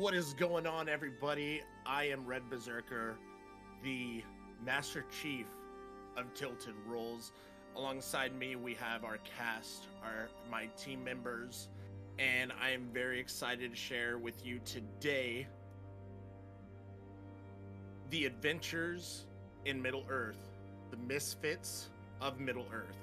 What is going on, everybody? I am Red Berserker, the Master Chief of Tilted Rules. Alongside me, we have our cast, my team members, and I am very excited to share with you today the adventures in Middle-earth, the Misfits of Middle-earth.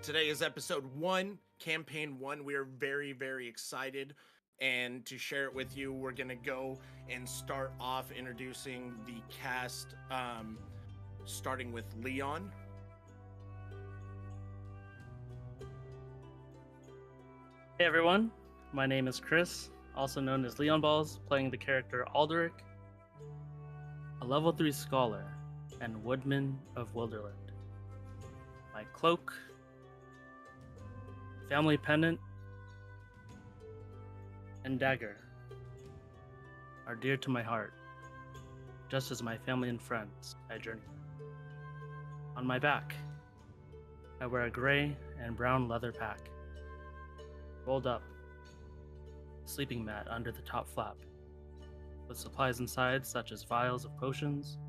Today is episode 1, campaign 1. We are very, very excited. And to share it with you, we're going to go and start off introducing the cast, starting with Leon. Hey everyone, my name is Chris, also known as Leon Balls, playing the character Alderic, a level 3 scholar and woodman of Wilderland. My cloak, family pendant, and dagger are dear to my heart, just as my family and friends I journey. On my back, I wear a gray and brown leather pack, rolled up, sleeping mat under the top flap, with supplies inside such as vials of potions,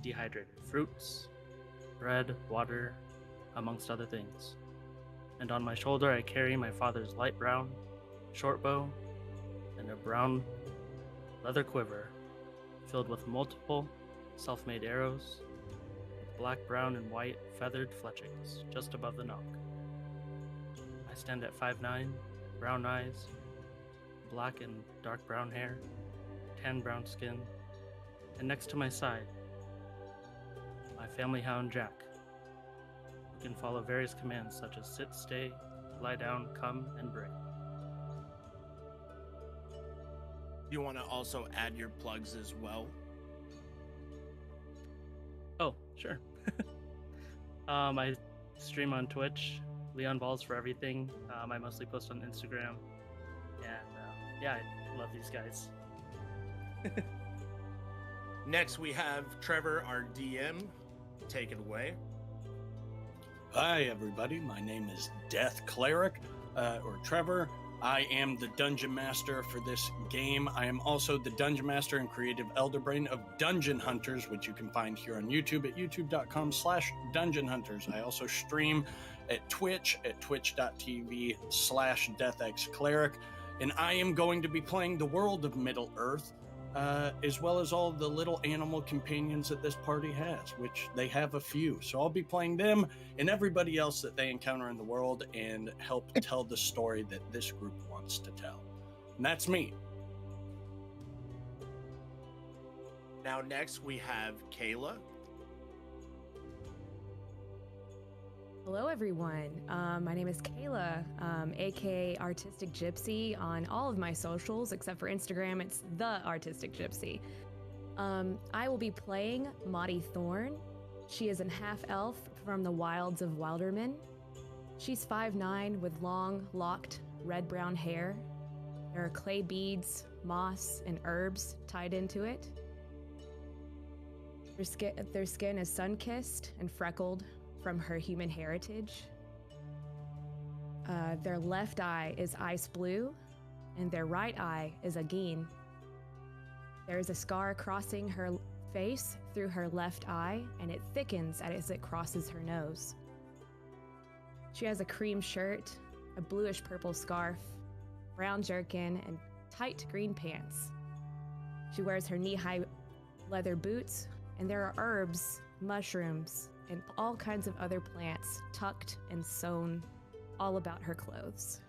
dehydrated fruits, bread, water, amongst other things. And on my shoulder I carry my father's light brown short bow and a brown leather quiver filled with multiple self-made arrows with black, brown, and white feathered fletchings just above the nock. I stand at 5'9", brown eyes, black and dark brown hair, tan brown skin, and next to my side, my family hound Jack, who can follow various commands such as sit, stay, lie down, come, and bring. You want to also add your plugs as well? Oh, sure. I stream on Twitch, Leon Balls for everything. I mostly post on Instagram. And yeah, I love these guys. Next, we have Trevor, our DM. Take it away. Hi, everybody. My name is Death Cleric, or Trevor. I am the Dungeon Master for this game. I am also the Dungeon Master and Creative Elder Brain of Dungeon Hunters, which you can find here on YouTube at youtube.com/Dungeon Hunters. I also stream at Twitch at twitch.tv/DeathXCleric. And I am going to be playing the world of Middle-earth, as well as all the little animal companions that this party has, which they have a few. So I'll be playing them and everybody else that they encounter in the world and help tell the story that this group wants to tell. And that's me. Now next we have Kayla. Hello everyone, my name is Kayla, aka Artistic Gypsy on all of my socials except for Instagram. It's the Artistic Gypsy. I will be playing Maudie Thorn. She is an half-elf from the wilds of Wilderman. She's 5'9" with long, locked, red-brown hair. There are clay beads, moss, and herbs tied into it. Their skin is sun-kissed and freckled from her human heritage. Their left eye is ice blue, and their right eye is ageen. There is a scar crossing her face through her left eye, and it thickens as it crosses her nose. She has a cream shirt, a bluish-purple scarf, brown jerkin, and tight green pants. She wears her knee-high leather boots, and there are herbs, mushrooms, and all kinds of other plants tucked and sewn all about her clothes.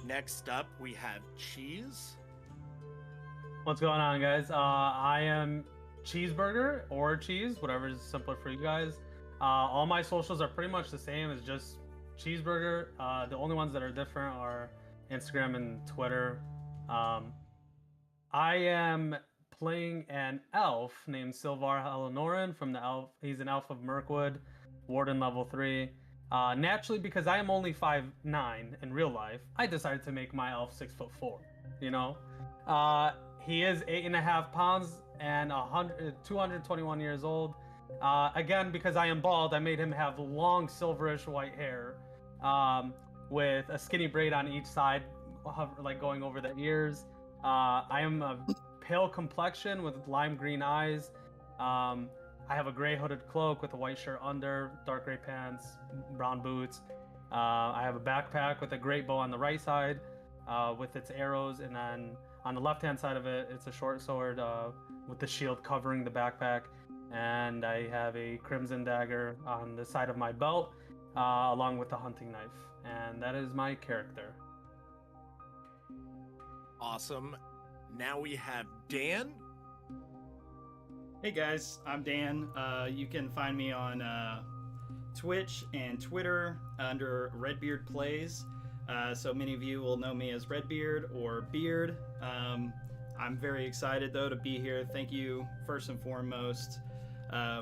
Next up, we have Cheese. What's going on, guys? I am Cheeseburger or Cheese, whatever is simpler for you guys. All my socials are pretty much the same. It's just Cheeseburger. The only ones that are different are Instagram and Twitter. I am playing an elf named Silvar Helenoran from the elf. He's an elf of Mirkwood, Warden level 3. Naturally, because I am only 5'9" in real life, I decided to make my elf 6'4". You know, he is 8.5 pounds and 221 years old. Again, because I am bald, I made him have long silverish white hair with a skinny braid on each side, like going over the ears. I am a pale complexion with lime green eyes. I have a gray hooded cloak with a white shirt under, dark gray pants, brown boots. I have a backpack with a great bow on the right side with its arrows, and then on the left hand side of it, it's a short sword with the shield covering the backpack. And I have a crimson dagger on the side of my belt, along with a hunting knife. And that is my character. Awesome. Now we have Dan. Hey guys, I'm Dan. You can find me on Twitch and Twitter under Redbeard Plays. So many of you will know me as Redbeard or Beard. I'm very excited though to be here. Thank you first and foremost,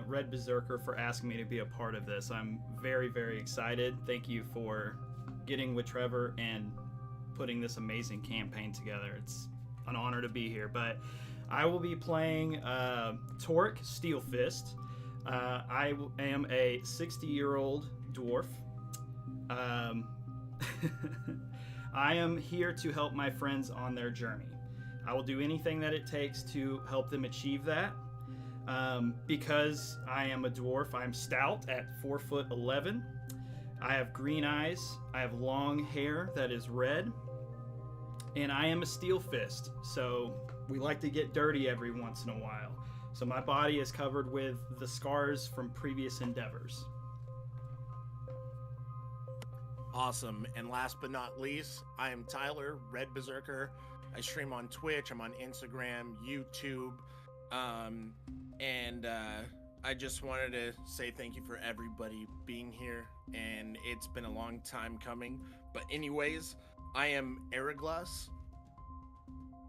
Red Berserker, for asking me to be a part of this. I'm very, very excited. Thank you for getting with Trevor and putting this amazing campaign together. It's an honor to be here. But I will be playing Torque Steelfist. I am a 60-year-old dwarf. I am here to help my friends on their journey. I will do anything that it takes to help them achieve that. Because I am a dwarf, I'm stout at 4'11". I have green eyes. I have long hair that is red. And I am a steel fist, so we like to get dirty every once in a while. So my body is covered with the scars from previous endeavors. Awesome. And last but not least, I am Tyler, Red Berserker. I stream on Twitch, I'm on Instagram, YouTube, and I just wanted to say thank you for everybody being here, and it's been a long time coming. But anyways, I am Araglas.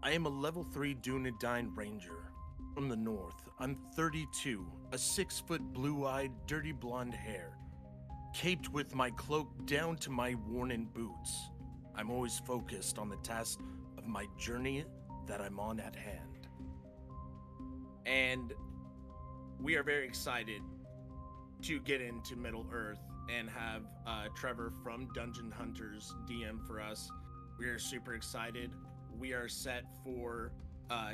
I am a level 3 Dunedain Ranger from the north. I'm 32, a 6-foot blue-eyed, dirty blonde hair, caped with my cloak down to my worn-in boots. I'm always focused on the task of my journey that I'm on at hand. And we are very excited to get into Middle Earth and have Trevor from Dungeon Hunters DM for us. We are super excited. We are set for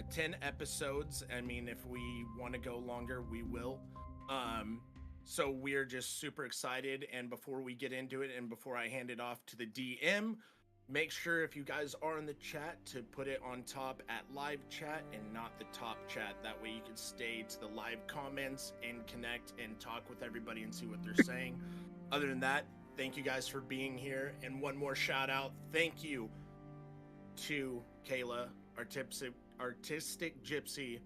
10 episodes. I mean, if we want to go longer, we will. So we're just super excited. And before we get into it, and before I hand it off to the DM, make sure if you guys are in the chat to put it on top at live chat and not the top chat. That way you can stay to the live comments and connect and talk with everybody and see what they're saying. Other than that, thank you guys for being here. And one more shout out. Thank you to Kayla, Artistic Gypsy,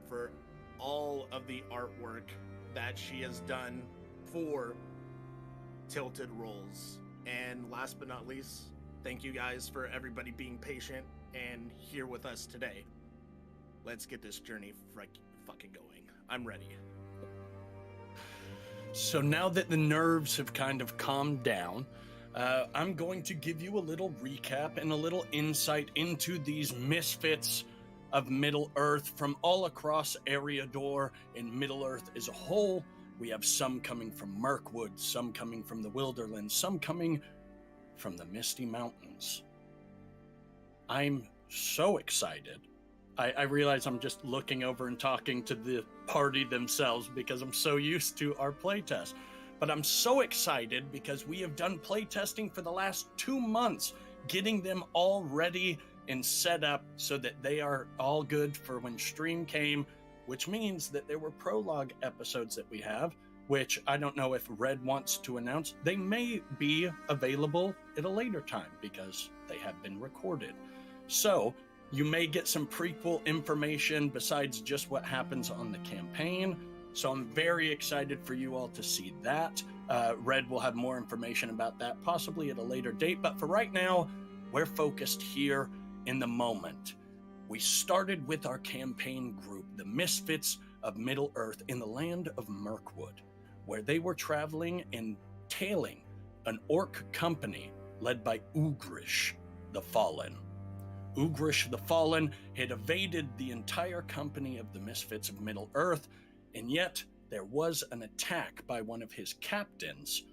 for all of the artwork that she has done for Tilted Rolls. And last but not least, thank you guys for everybody being patient and here with us today. Let's get this journey fucking going. I'm ready. So now that the nerves have kind of calmed down, I'm going to give you a little recap and a little insight into these misfits of Middle Earth from all across Eriador and Middle Earth as a whole. We have some coming from Mirkwood, some coming from the Wilderlands, some coming from the Misty Mountains. I'm so excited. I realize I'm just looking over and talking to the party themselves because I'm so used to our playtest. But I'm so excited because we have done playtesting for the last 2 months, getting them all ready and set up so that they are all good for when stream came, which means that there were prologue episodes that we have, which I don't know if Red wants to announce. They may be available at a later time because they have been recorded. So you may get some prequel information besides just what happens on the campaign. So I'm very excited for you all to see that. Red will have more information about that possibly at a later date. But for right now, we're focused here in the moment. We started with our campaign group, the Misfits of Middle Earth, in the land of Mirkwood, where they were traveling and tailing an orc company led by Ugrish the Fallen. Ugrish the Fallen had evaded the entire company of the Misfits of Middle Earth, and yet there was an attack by one of his captains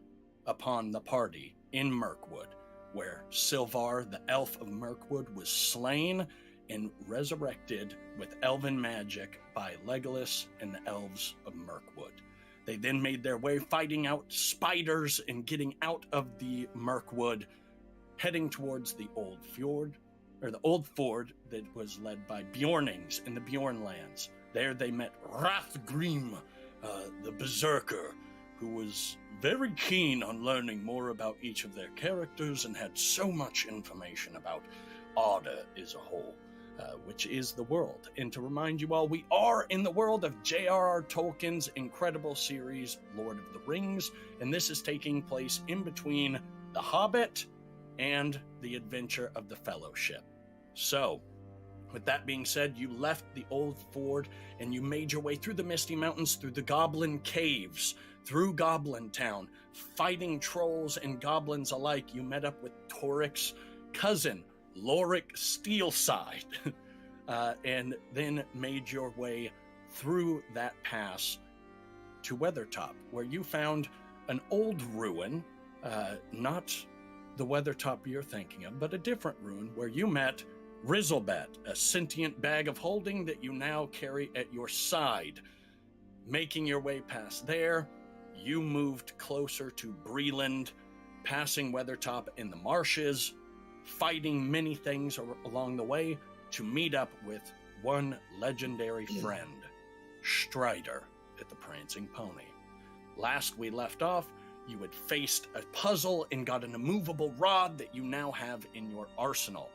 upon the party in Mirkwood. where Sylvar, the elf of Mirkwood, was slain and resurrected with elven magic by Legolas and the elves of Mirkwood. They then made their way fighting out spiders and getting out of the Mirkwood, heading towards the old fjord, or the old ford that was led by Bjornings in the Bjornlands. There they met Rathgrim, the berserker, who was very keen on learning more about each of their characters and had so much information about Arda as a whole, which is the world. And to remind you all, we are in the world of J.R.R. Tolkien's incredible series, Lord of the Rings, and this is taking place in between The Hobbit and The Adventure of the Fellowship. So, with that being said, you left the old ford and you made your way through the Misty Mountains, through the Goblin Caves, through Goblin Town, fighting trolls and goblins alike. You met up with Torik's cousin, Lorik Steelside, and then made your way through that pass to Weathertop, where you found an old ruin, not the Weathertop you're thinking of, but a different ruin, where you met Rizzlebet, a sentient bag of holding that you now carry at your side. Making your way past there, you moved closer to Breland, passing Weathertop in the marshes, fighting many things along the way to meet up with one legendary friend, Strider at the Prancing Pony. Last we left off, you had faced a puzzle and got an immovable rod that you now have in your arsenal.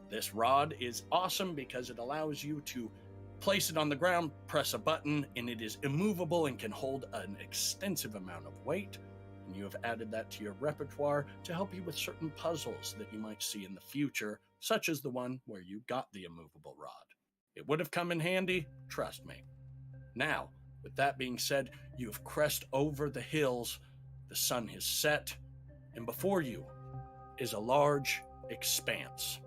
This rod is awesome because it allows you to place it on the ground, press a button, and it is immovable and can hold an extensive amount of weight. And you have added that to your repertoire to help you with certain puzzles that you might see in the future, such as the one where you got the immovable rod. It would have come in handy, trust me. Now, with that being said, you have crossed over the hills, the sun has set, and before you is a large expanse.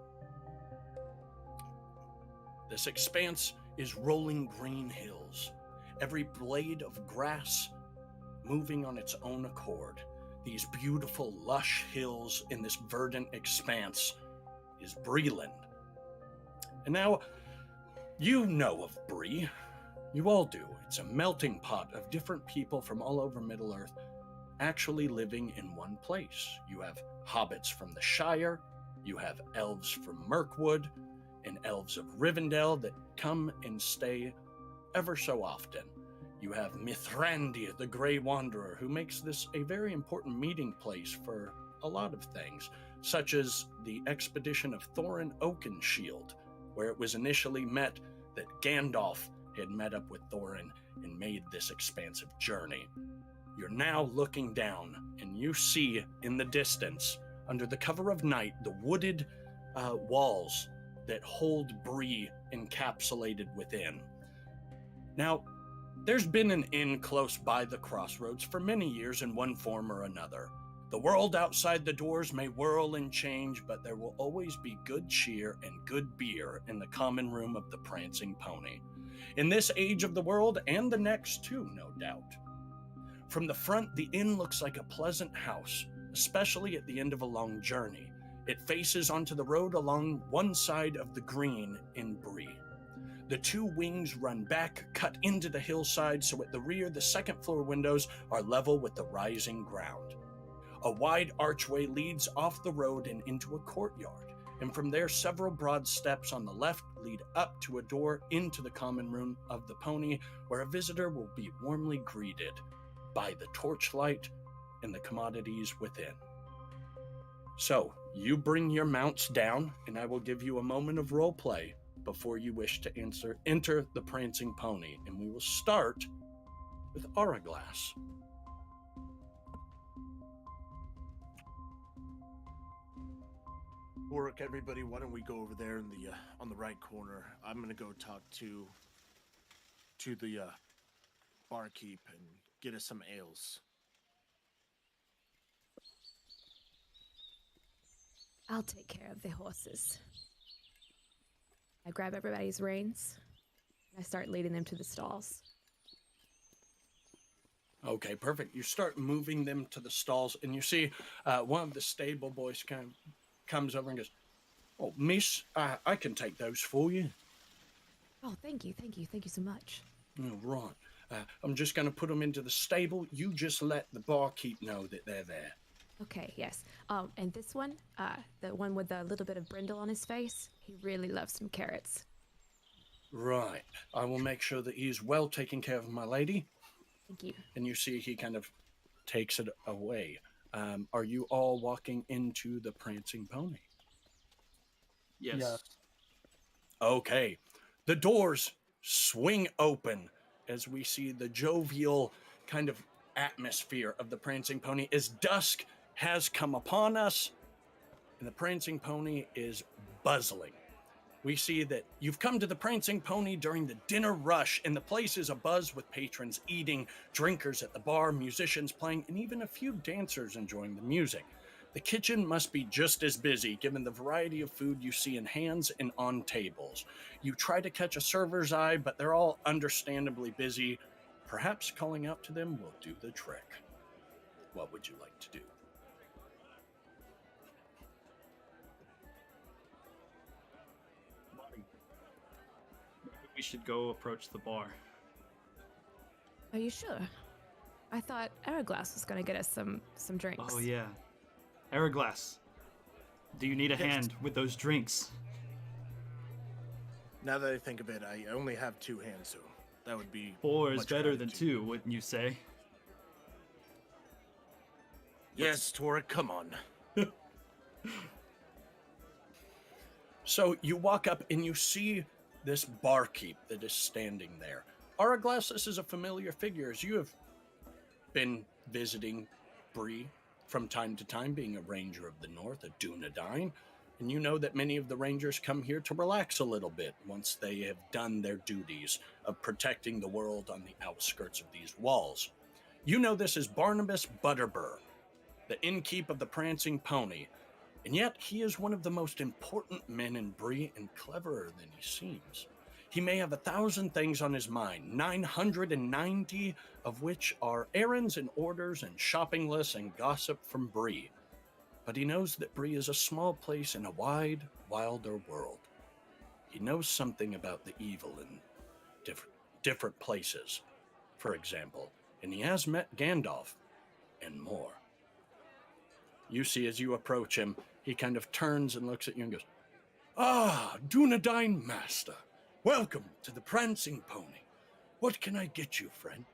This expanse is rolling green hills, every blade of grass moving on its own accord. These beautiful, lush hills in this verdant expanse is Breland. And now, you know of Bree. You all do. It's a melting pot of different people from all over Middle-earth actually living in one place. You have hobbits from the Shire, you have elves from Mirkwood, and elves of Rivendell that come and stay ever so often. You have Mithrandir, the Grey Wanderer, who makes this a very important meeting place for a lot of things, such as the expedition of Thorin Oakenshield, where it was initially met that Gandalf had met up with Thorin and made this expansive journey. You're now looking down, and you see in the distance, under the cover of night, the wooded walls that hold Bree encapsulated within. Now, there's been an inn close by the crossroads for many years in one form or another. The world outside the doors may whirl and change, but there will always be good cheer and good beer in the common room of the Prancing Pony. In this age of the world, and the next too, no doubt. From the front, the inn looks like a pleasant house, especially at the end of a long journey. It faces onto the road along one side of the green in Bree. The two wings run back, cut into the hillside, so at the rear, the second floor windows are level with the rising ground. A wide archway leads off the road and into a courtyard, and from there, several broad steps on the left lead up to a door into the common room of the pony, where a visitor will be warmly greeted by the torchlight and the commodities within. So, you bring your mounts down, and I will give you a moment of role play before you wish to enter the Prancing Pony, and we will start with Araglass. Work, everybody. Why don't we go over there in the on the right corner? I'm gonna go talk to the barkeep and get us some ales. I'll take care of the horses. I grab everybody's reins, and I start leading them to the stalls. Okay, perfect. You start moving them to the stalls, and you see one of the stable boys kind of comes over and goes, "Oh, miss, I can take those for you." Oh, thank you, thank you so much. Oh, right. I'm just going to put them into the stable. You just let the barkeep know that they're there. Okay, yes. And this one, the one with the little bit of brindle on his face, he really loves some carrots. Right. I will make sure that he is well taken care of, my lady. Thank you. And you see he kind of takes it away. Are you all walking into the Prancing Pony? Yes. Yes. Okay. The doors swing open as we see the jovial kind of atmosphere of the Prancing Pony as dusk has come upon us, and the Prancing Pony is buzzing. We see that you've come to the Prancing Pony during the dinner rush, and the place is abuzz with patrons eating, drinkers at the bar, musicians playing, and even a few dancers enjoying the music. The kitchen must be just as busy, given the variety of food you see in hands and on tables. You try to catch a server's eye, but they're all understandably busy. Perhaps calling out to them will do the trick. What would you like to do? We should go approach the bar. Are you sure? I thought Hourglass was gonna get us some drinks. Oh yeah, Hourglass. Do you need a hand with those drinks? Now that I think of it, I only have two hands, so that would be 4 is much better than gratitude. 2, wouldn't you say? Yes, Tora, come on. So you walk up and you see this barkeep that is standing there. Hourglass, this is a familiar figure as you have been visiting Bree from time to time, being a ranger of the north, a Dunedain, and you know that many of the rangers come here to relax a little bit once they have done their duties of protecting the world on the outskirts of these walls. You know this is Barnabas Butterbur, the innkeep of the Prancing Pony, and yet he is one of the most important men in Bree and cleverer than he seems. He may have 1,000 things on his mind, 990 of which are errands and orders and shopping lists and gossip from Bree. But he knows that Bree is a small place in a wide, wilder world. He knows something about the evil in different places, for example, and he has met Gandalf and more. You see, as you approach him, he kind of turns and looks at you and goes, "Ah, Dunedain Master, welcome to the Prancing Pony. What can I get you, friend?"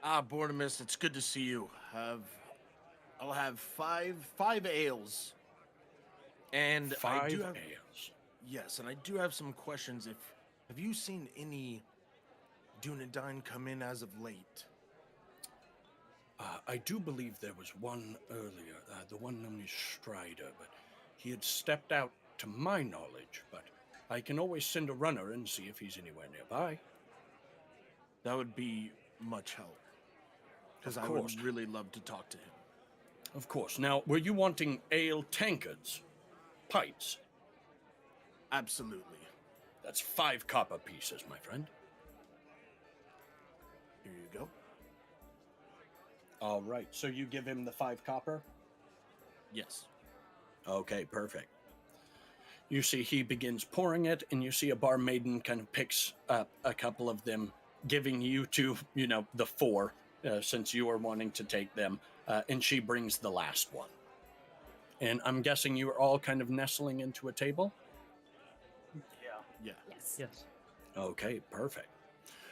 Ah, Bordemus, it's good to see you. I'll have five ales, and I Five do have ales. yes, and I do have some questions. Have you seen any Dunedain come in as of late? I do believe there was one earlier, the one known as Strider, but he had stepped out to my knowledge, but I can always send a runner and see if he's anywhere nearby. That would be much help, because Of I course. would really love to talk to him. Of course. Now, were you wanting ale tankards? Pints? Absolutely. That's 5 copper pieces, my friend. Here you go. All right, so you give him the 5 copper? Yes. Okay, perfect. You see he begins pouring it, and you see a barmaiden kind of picks up a couple of them, giving you two, the 4, since you are wanting to take them, and she brings the last one. And I'm guessing you are all kind of nestling into a table? Yeah. Yeah. Yes. Yes. Okay, perfect.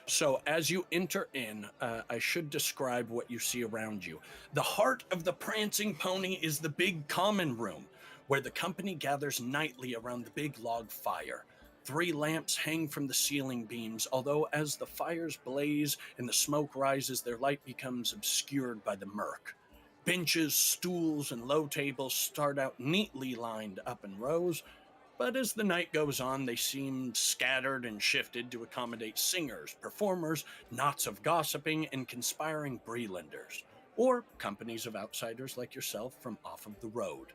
So as you enter in, I should describe what you see around you. The heart of the Prancing Pony is the big common room, where the company gathers nightly around the big log fire. 3 lamps hang from the ceiling beams, although as the fires blaze and the smoke rises, their light becomes obscured by the murk. Benches, stools, and low tables start out neatly lined up in rows, but as the night goes on, they seem scattered and shifted to accommodate singers, performers, knots of gossiping, and conspiring Breelanders, or companies of outsiders like yourself from off of the road.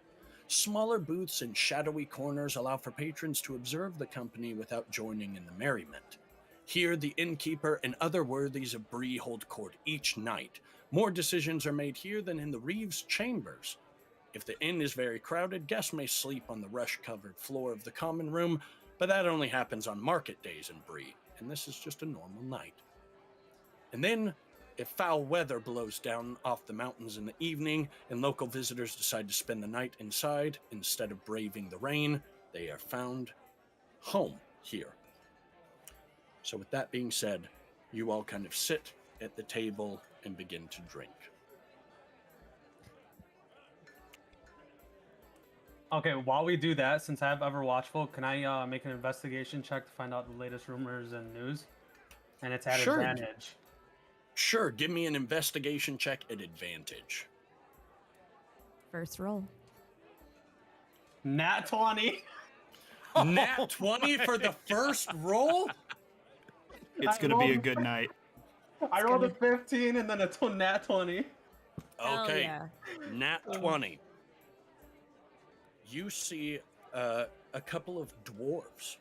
Smaller booths and shadowy corners allow for patrons to observe the company without joining in the merriment. Here, the innkeeper and other worthies of Bree hold court each night. More decisions are made here than in the Reeves' chambers. If the inn is very crowded, guests may sleep on the rush-covered floor of the common room, but that only happens on market days in Bree, and this is just a normal night. And then, if foul weather blows down off the mountains in the evening and local visitors decide to spend the night inside instead of braving the rain, they are found home here. So with that being said, you all kind of sit at the table and begin to drink. Okay, while we do that, since I have Ever Watchful, can I make an investigation check to find out the latest rumors and news? And it's at Sure. advantage. Sure, give me an investigation check at advantage. First roll. Nat 20. Nat 20 for the first roll? It's I gonna be a rolled- good night. I rolled a 15 and then a nat 20. Hell Okay, yeah. nat 20. You see a couple of dwarves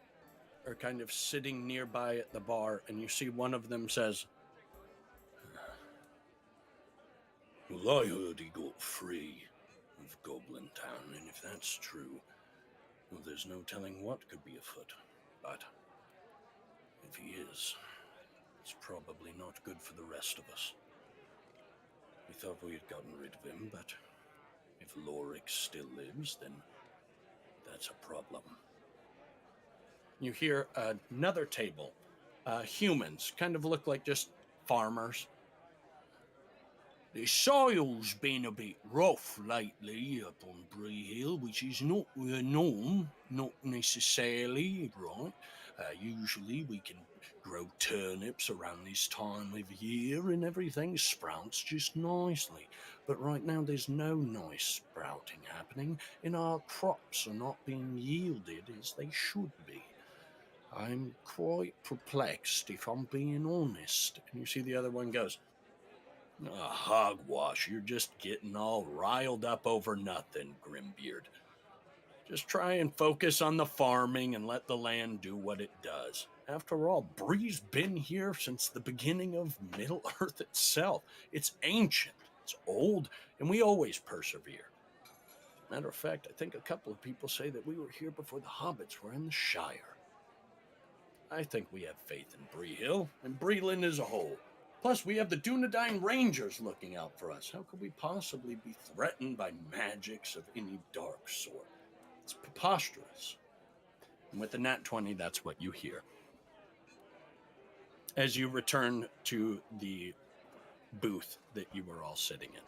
are kind of sitting nearby at the bar, and you see one of them says, "Well, I heard he got free of Goblin Town, and if that's true, well, there's no telling what could be afoot. But if he is, it's probably not good for the rest of us. We thought we had gotten rid of him, but if Lorik still lives, then that's a problem." You hear another table. Humans, kind of look like just farmers. "The soil's been a bit rough lately up on Bree Hill, which is not the norm, not necessarily, right? Usually we can grow turnips around this time of year and everything sprouts just nicely. But right now there's no nice sprouting happening, and our crops are not being yielded as they should be. I'm quite perplexed, if I'm being honest." And you see the other one goes, "Hogwash, you're just getting all riled up over nothing, Grimbeard. Just try and focus on the farming and let the land do what it does. After all, Bree's been here since the beginning of Middle Earth itself. It's ancient, it's old, and we always persevere. Matter of fact, I think a couple of people say that we were here before the hobbits were in the Shire. I think we have faith in Bree Hill and Breeland as a whole. Plus, we have the Dunedain Rangers looking out for us. How could we possibly be threatened by magics of any dark sort? It's preposterous." And with the nat 20, that's what you hear. As you return to the booth that you were all sitting in.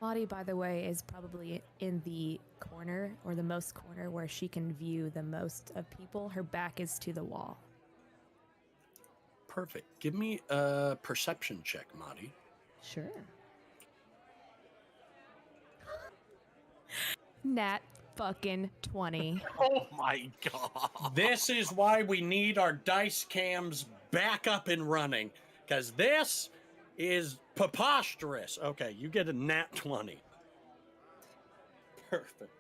Lottie, by the way, is probably in the corner or the most corner where she can view the most of people. Her back is to the wall. Perfect. Give me a perception check, Marty. Sure. Nat fucking 20. Oh my god. This is why we need our dice cams back up and running, because this is preposterous. Okay, you get a nat 20. Perfect.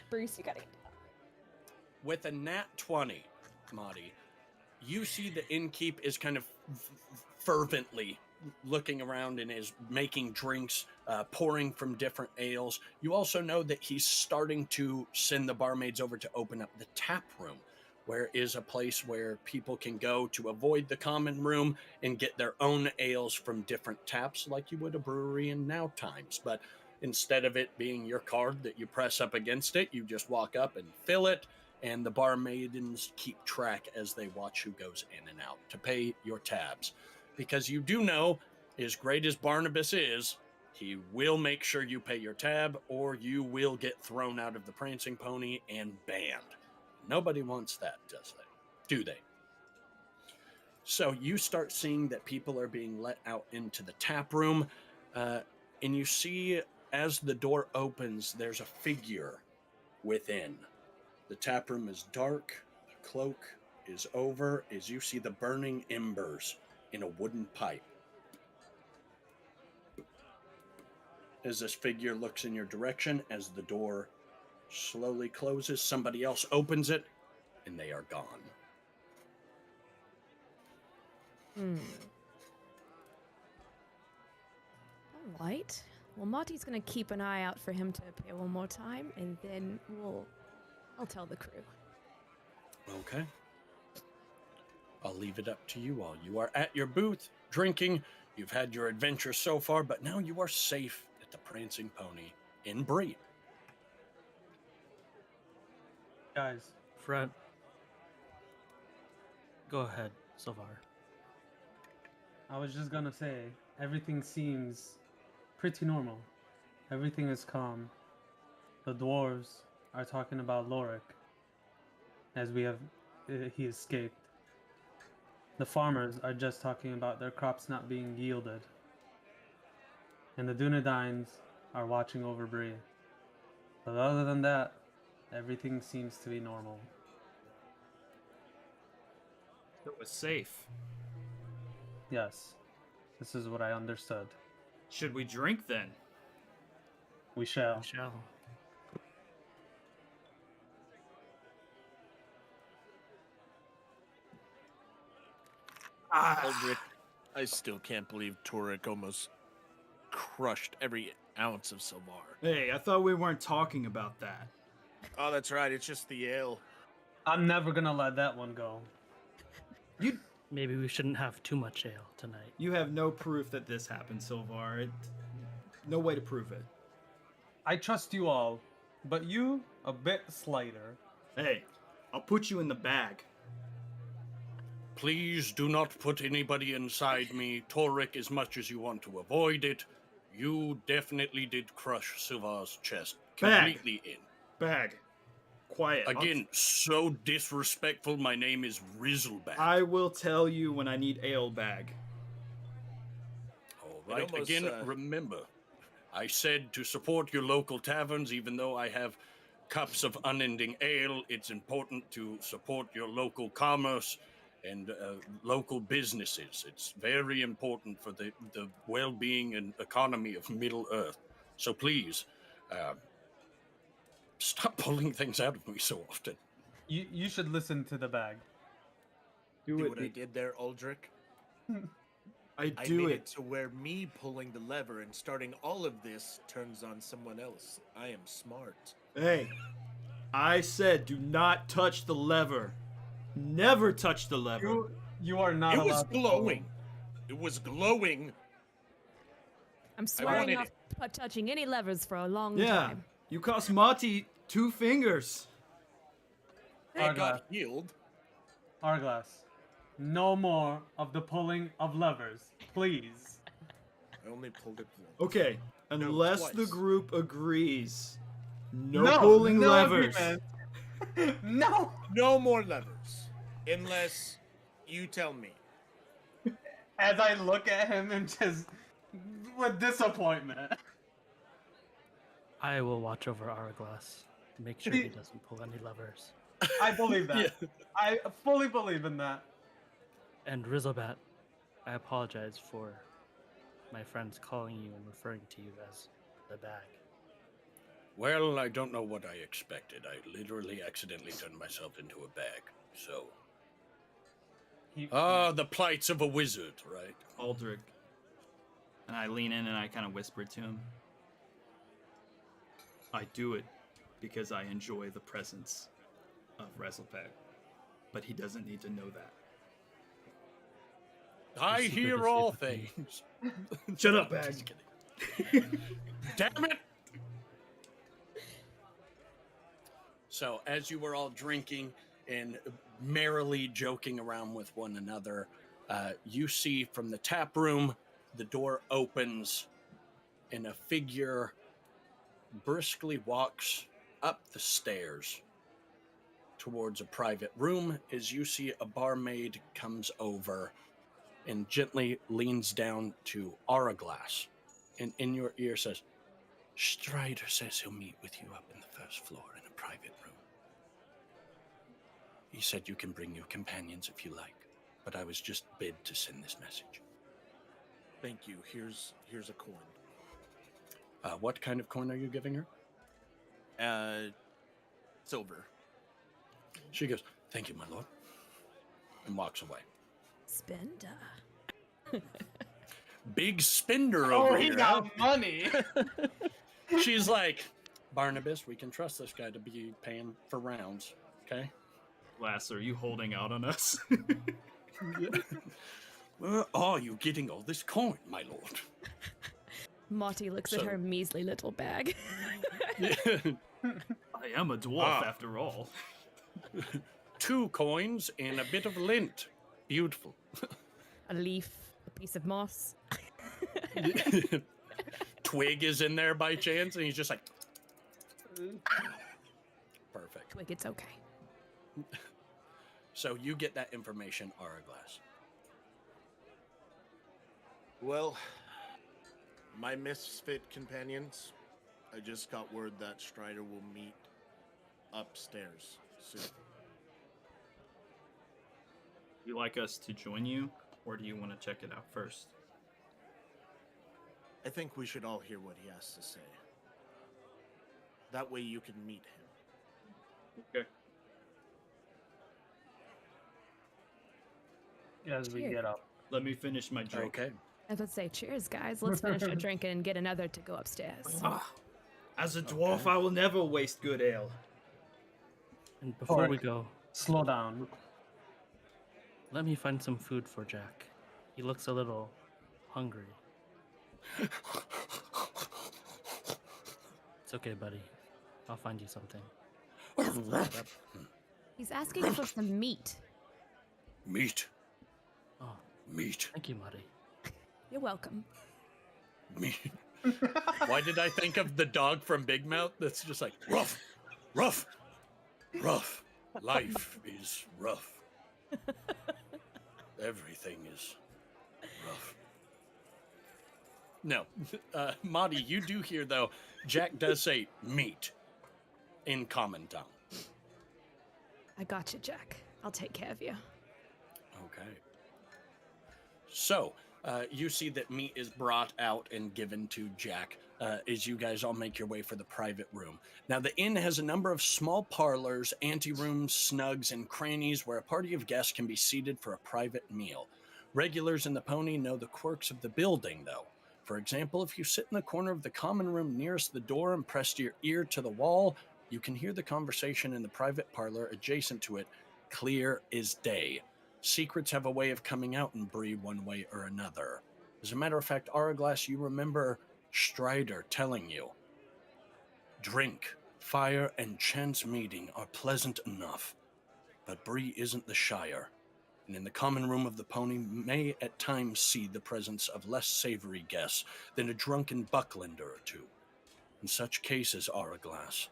Bruce, you got it. With a nat 20, Marty, you see the innkeep is kind of fervently looking around and is making drinks, pouring from different ales. You also know that he's starting to send the barmaids over to open up the tap room, where is a place where people can go to avoid the common room and get their own ales from different taps, like you would a brewery in now times. But instead of it being your card that you press up against it, you just walk up and fill it, and the barmaidens keep track as they watch who goes in and out to pay your tabs. Because you do know, as great as Barnabas is, he will make sure you pay your tab, or you will get thrown out of the Prancing Pony and banned. Nobody wants that, does they? Do they? So you start seeing that people are being let out into the tap room, and you see as the door opens, there's a figure within. The tap room is dark, the cloak is over, as you see the burning embers in a wooden pipe. As this figure looks in your direction, as the door slowly closes, somebody else opens it, and they are gone. All right. Well, Marty's gonna keep an eye out for him to appear one more time, and then I'll tell the crew. Okay. I'll leave it up to you all. You are at your booth, drinking. You've had your adventure so far, but now you are safe at the Prancing Pony in Bree. Guys, Front. Go ahead, Silvar. I was just gonna say, everything seems pretty normal. Everything is calm. The dwarves are talking about Lorik, as he escaped. The farmers are just talking about their crops not being yielded. And the Dunedains are watching over Bree. But other than that, everything seems to be normal. It was safe. Yes, this is what I understood. Should we drink then? We shall. We shall. Eldrick, I still can't believe Torek almost crushed every ounce of Silvar. Hey, I thought we weren't talking about that. Oh, that's right. It's just the ale. I'm never gonna let that one go. Maybe we shouldn't have too much ale tonight. You have no proof that this happened, Silvar. No way to prove it. I trust you all, but you a bit slighter. Hey, I'll put you in the bag. Please do not put anybody inside me, Torek, as much as you want to avoid it. You definitely did crush Silvar's chest completely in. Bag. Quiet. Again, so disrespectful. My name is Rizzleback. I will tell you when I need ale bag. All right. almost, Again, remember, I said to support your local taverns, even though I have cups of unending ale. It's important to support your local commerce and local businesses. It's very important for the well-being and economy of Middle Earth. So please, stop pulling things out of me so often. You should listen to the bag. Do what I did there, Aldrich. I I do made it. to where me pulling the lever and starting all of this turns on someone else. I am smart. Hey, I said do not touch the lever. Never touch the lever. You are not It allowed was to pull. glowing. It was glowing. I'm swearing wanted off touching any levers for a long Yeah, time. you cost Marty 2 fingers. Hey, Arglass. got healed. Arglass, no more of the pulling of levers, please. I only pulled it once. Okay, unless the twice. group agrees. No pulling levers. agreement. No. No more levers. Unless you tell me. As I look at him and just with disappointment. I will watch over Hourglass to make sure he doesn't pull any levers. I believe that. Yeah. I fully believe in that. And Rizzlebat, I apologize for my friends calling you and referring to you as the bag. Well, I don't know what I expected. I literally accidentally turned myself into a bag. So, the plights of a wizard, right? Aldrich. And I lean in and I kind of whisper to him. I do it because I enjoy the presence of Razzlepack. But he doesn't need to know that. I secret hear is all safe with me. things. Shut up, I'm bag. just kidding. Damn it! So, as you were all drinking and merrily joking around with one another, you see from the tap room, the door opens, and a figure briskly walks up the stairs towards a private room. As you see a barmaid comes over and gently leans down to Auraglass and in your ear says, Strider says he'll meet with you up in the first floor in a private room. He said you can bring your companions if you like, but I was just bid to send this message. Thank you. Here's a coin. What kind of coin are you giving her? Silver. She goes, Thank you, my lord. And walks away. Spender. Big spender Oh, over he here. got Huh? money. She's like, Barnabas, we can trust this guy to be paying for rounds. Okay. Lass, are you holding out on us? Where are you getting all this coin, my lord? Marty looks at So- her measly little bag. I am a dwarf after all. 2 coins and a bit of lint. Beautiful. A leaf, a piece of moss. Twig is in there by chance, and he's just like, perfect. Twig, it's okay. So you get that information, Araglass. Well, my misfit companions, I just got word that Strider will meet upstairs soon. You like us to join you, or do you want to check it out first? I think we should all hear what he has to say. That way you can meet him. Okay. As we Cheers. get up. Let me finish my drink. Okay. I would say, cheers, guys. Let's finish our drink and get another to go upstairs. As a dwarf, Okay. I will never waste good ale. And before we Alright. go, Slow down. let me find some food for Jack. He looks a little hungry. It's okay, buddy. I'll find you something. He's asking for some meat. Meat. Oh, Meat. thank you, Marty. You're welcome. Meat. Why did I think of the dog from Big Mouth that's just like, rough, rough, rough. Life is rough. Everything is rough. No. Marty, you do hear, though, Jack does say meat in common tongue. I got you, Jack. I'll take care of you. Okay. So, you see that meat is brought out and given to Jack as you guys all make your way for the private room. Now, the inn has a number of small parlors, anterooms, snugs, and crannies where a party of guests can be seated for a private meal. Regulars in the Pony know the quirks of the building, though. For example, if you sit in the corner of the common room nearest the door and press your ear to the wall, you can hear the conversation in the private parlor adjacent to it clear as day. Secrets have a way of coming out in Bree one way or another. As a matter of fact, Araglass, you remember Strider telling you, drink, fire, and chance meeting are pleasant enough, but Bree isn't the Shire, and in the common room of the Pony may at times see the presence of less savory guests than a drunken bucklander or two. In such cases, Araglass,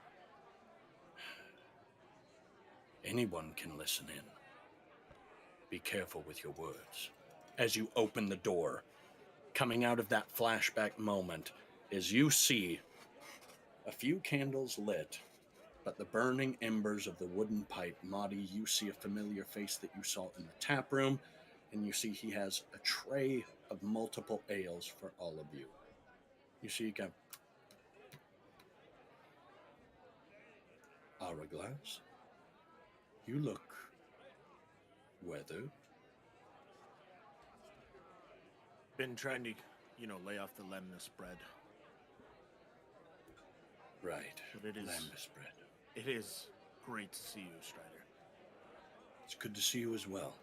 anyone can listen in. Be careful with your words. As you open the door, coming out of that flashback moment, is you see a few candles lit, but the burning embers of the wooden pipe. Marty, you see a familiar face that you saw in the tap room, and you see he has a tray of multiple ales for all of you. You see you go, Hourglass, you look weathered. Been trying to, lay off the lemnus bread. Right, But it is- lambus bread. It is great to see you, Strider. It's good to see you as well.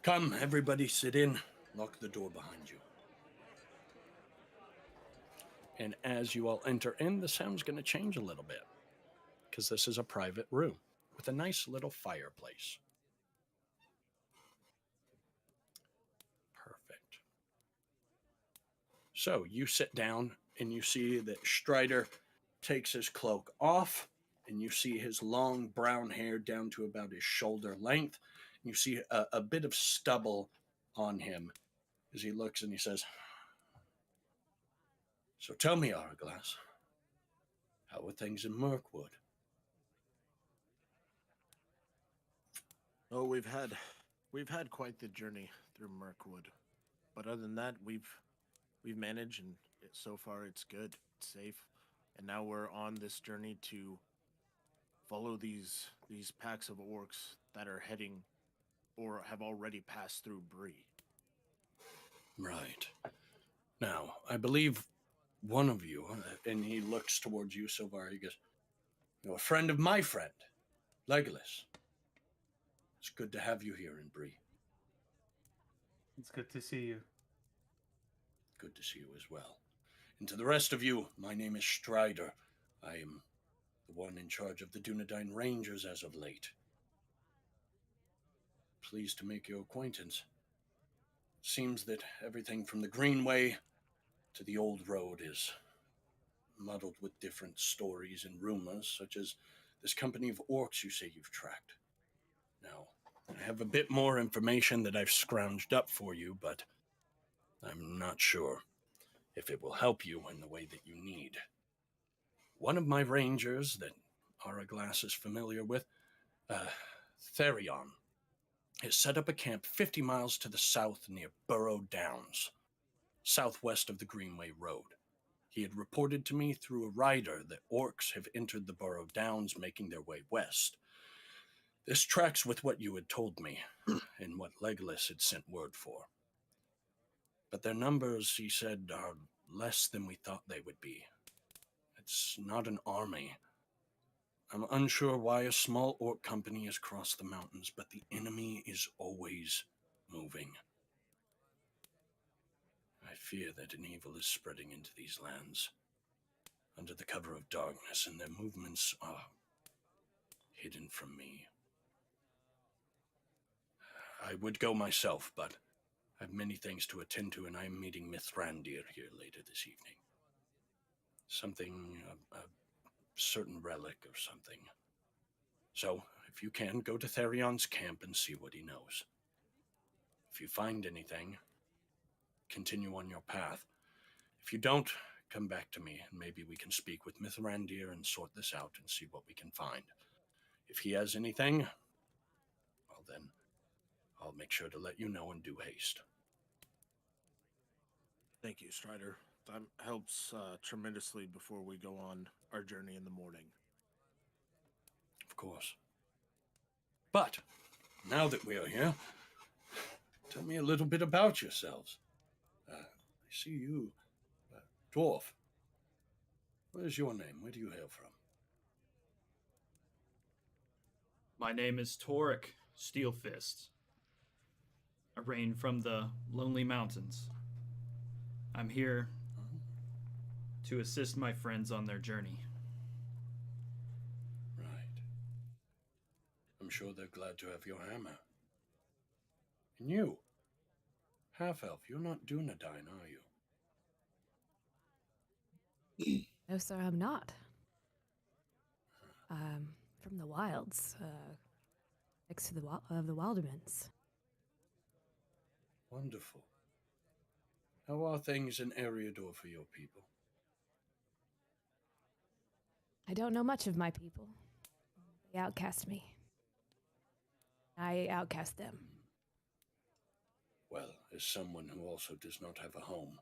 Come, everybody sit in. Lock the door behind you. And as you all enter in, the sound's going to change a little bit, because this is a private room with a nice little fireplace. Perfect. So you sit down and you see that Strider takes his cloak off, and you see his long brown hair down to about his shoulder length. You see a bit of stubble on him as he looks and he says, so tell me, Hourglass, how are things in Mirkwood? Oh, we've had quite the journey through Mirkwood, but other than that, we've managed, and so far it's good, it's safe, and now we're on this journey to follow these packs of orcs that are heading or have already passed through Bree. Right. Now, I believe one of you, and he looks towards you, Silvar, he goes, "You're a friend of my friend, Legolas. It's good to have you here in Bree. It's good to see you. Good to see you as well. And to the rest of you, my name is Strider. I am the one in charge of the Dunedain Rangers as of late. Pleased to make your acquaintance. Seems that everything from the Greenway to the Old Road is muddled with different stories and rumors, such as this company of orcs you say you've tracked. Now, I have a bit more information that I've scrounged up for you, but I'm not sure if it will help you in the way that you need. One of my rangers that Araglass is familiar with, Therion, has set up a camp 50 miles to the south near Burrow Downs, southwest of the Greenway Road. He had reported to me through a rider that orcs have entered the Burrow Downs, making their way west. This tracks with what you had told me, and what Legolas had sent word for. But their numbers, he said, are less than we thought they would be. It's not an army. I'm unsure why a small orc company has crossed the mountains, but the enemy is always moving. I fear that an evil is spreading into these lands under the cover of darkness, and their movements are hidden from me. I would go myself, but I have many things to attend to, and I am meeting Mithrandir here later this evening. Something, a certain relic or something. So, if you can, go to Therion's camp and see what he knows. If you find anything, continue on your path. If you don't, come back to me, and maybe we can speak with Mithrandir and sort this out and see what we can find. If he has anything, well then, I'll make sure to let you know in due haste. Thank you, Strider. That helps tremendously before we go on our journey in the morning. Of course. But, now that we are here, tell me a little bit about yourselves. I see you, dwarf. What is your name? Where do you hail from? My name is Torek Steelfist. I reign from the Lonely Mountains. I'm here to assist my friends on their journey. Right. I'm sure they're glad to have your hammer. And you, half-elf, you're not Dunedain, are you? No, sir, I'm not. From the wilds, next to the the Wildemans. Wonderful. How are things in Eriador for your people? I don't know much of my people. They outcast me. I outcast them. Well, as someone who also does not have a home,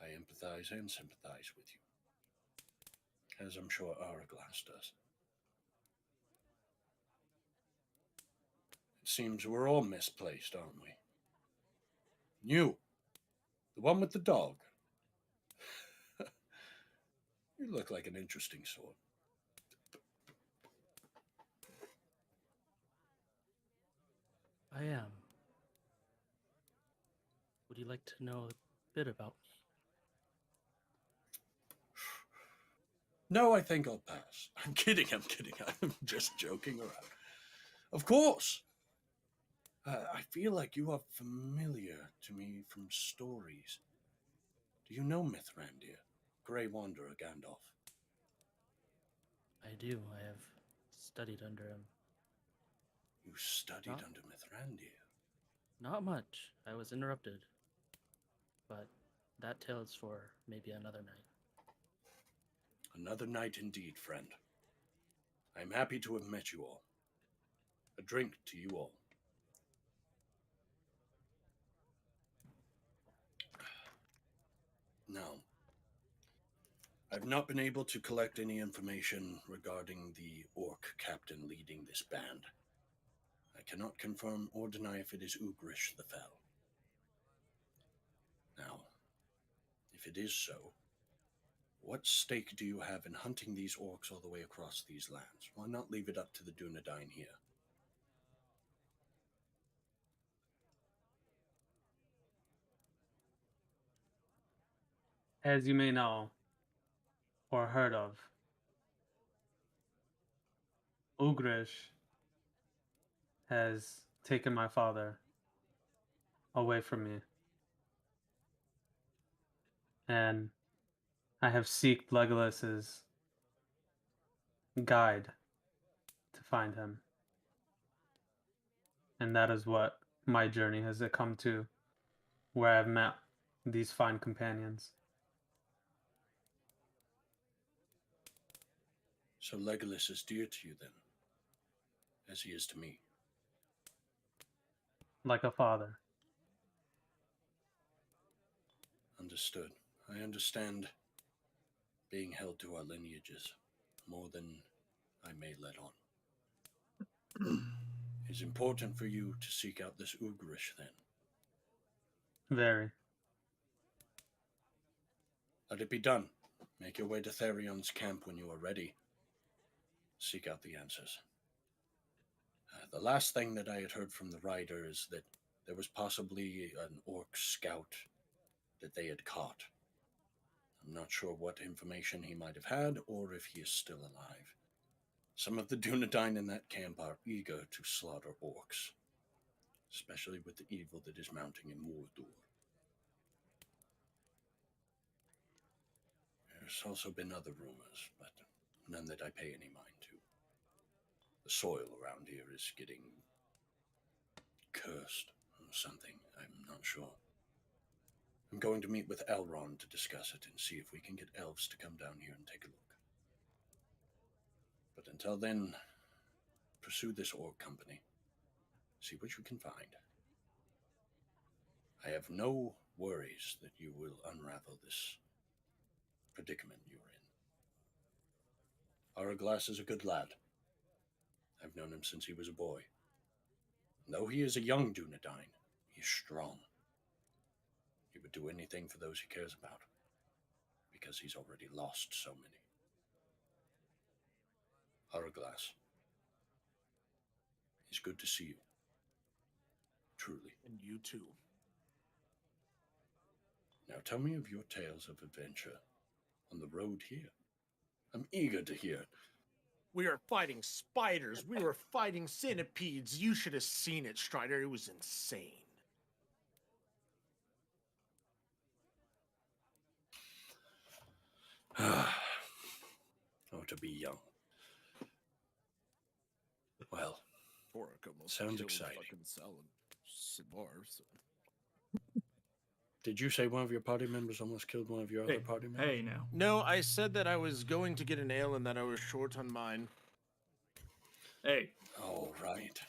I empathize and sympathize with you, as I'm sure Araglass does. It seems we're all misplaced, aren't we? You, the one with the dog. You look like an interesting sort. I am. Would you like to know a bit about me? No, I think I'll pass. I'm kidding. I'm just joking around. Of course. I feel like you are familiar to me from stories. Do you know Mithrandir, Grey Wanderer Gandalf? I do. I have studied under him. You studied Not- under Mithrandir? Not much. I was interrupted. But that tale is for maybe another night. Another night indeed, friend. I am happy to have met you all. A drink to you all. Now, I've not been able to collect any information regarding the orc captain leading this band. I cannot confirm or deny if it is Ugrish the Fell. Now, if it is so, what stake do you have in hunting these orcs all the way across these lands? Why not leave it up to the Dunedain here? As you may know, or heard of, Ugrish has taken my father away from me, and I have sought Legolas's guide to find him, and that is what my journey has come to, where I've met these fine companions. So Legolas is dear to you then, as he is to me. Like a father. Understood. I understand being held to our lineages more than I may let on. It's important for you to seek out this Ugrish then. Very. Let it be done. Make your way to Therion's camp when you are ready. Seek out the answers. The last thing that I had heard from the rider is that there was possibly an orc scout that they had caught. I'm not sure what information he might have had or if he is still alive. Some of the Dunedain in that camp are eager to slaughter orcs, especially with the evil that is mounting in Mordor. There's also been other rumors, but none that I pay any mind to. The soil around here is getting cursed or something. I'm not sure. I'm going to meet with Elrond to discuss it and see if we can get elves to come down here and take a look. But until then, pursue this orc company. See what you can find. I have no worries that you will unravel this predicament you're in. Araglas is a good lad. I've known him since he was a boy. And though he is a young Dunedain, he's strong. He would do anything for those he cares about, because he's already lost so many. Araglas, it's good to see you. Truly. And you too. Now tell me of your tales of adventure on the road here. I'm eager to hear. We were fighting spiders. We were fighting centipedes. You should have seen it, Strider. It was insane. Oh, to be young. Well, Torek almost sounds killed exciting. fucking Salar, so. Did you say one of your party members almost killed one of your other party members? Hey, now. No, I said that I was going to get an ale and that I was short on mine. Hey, All right.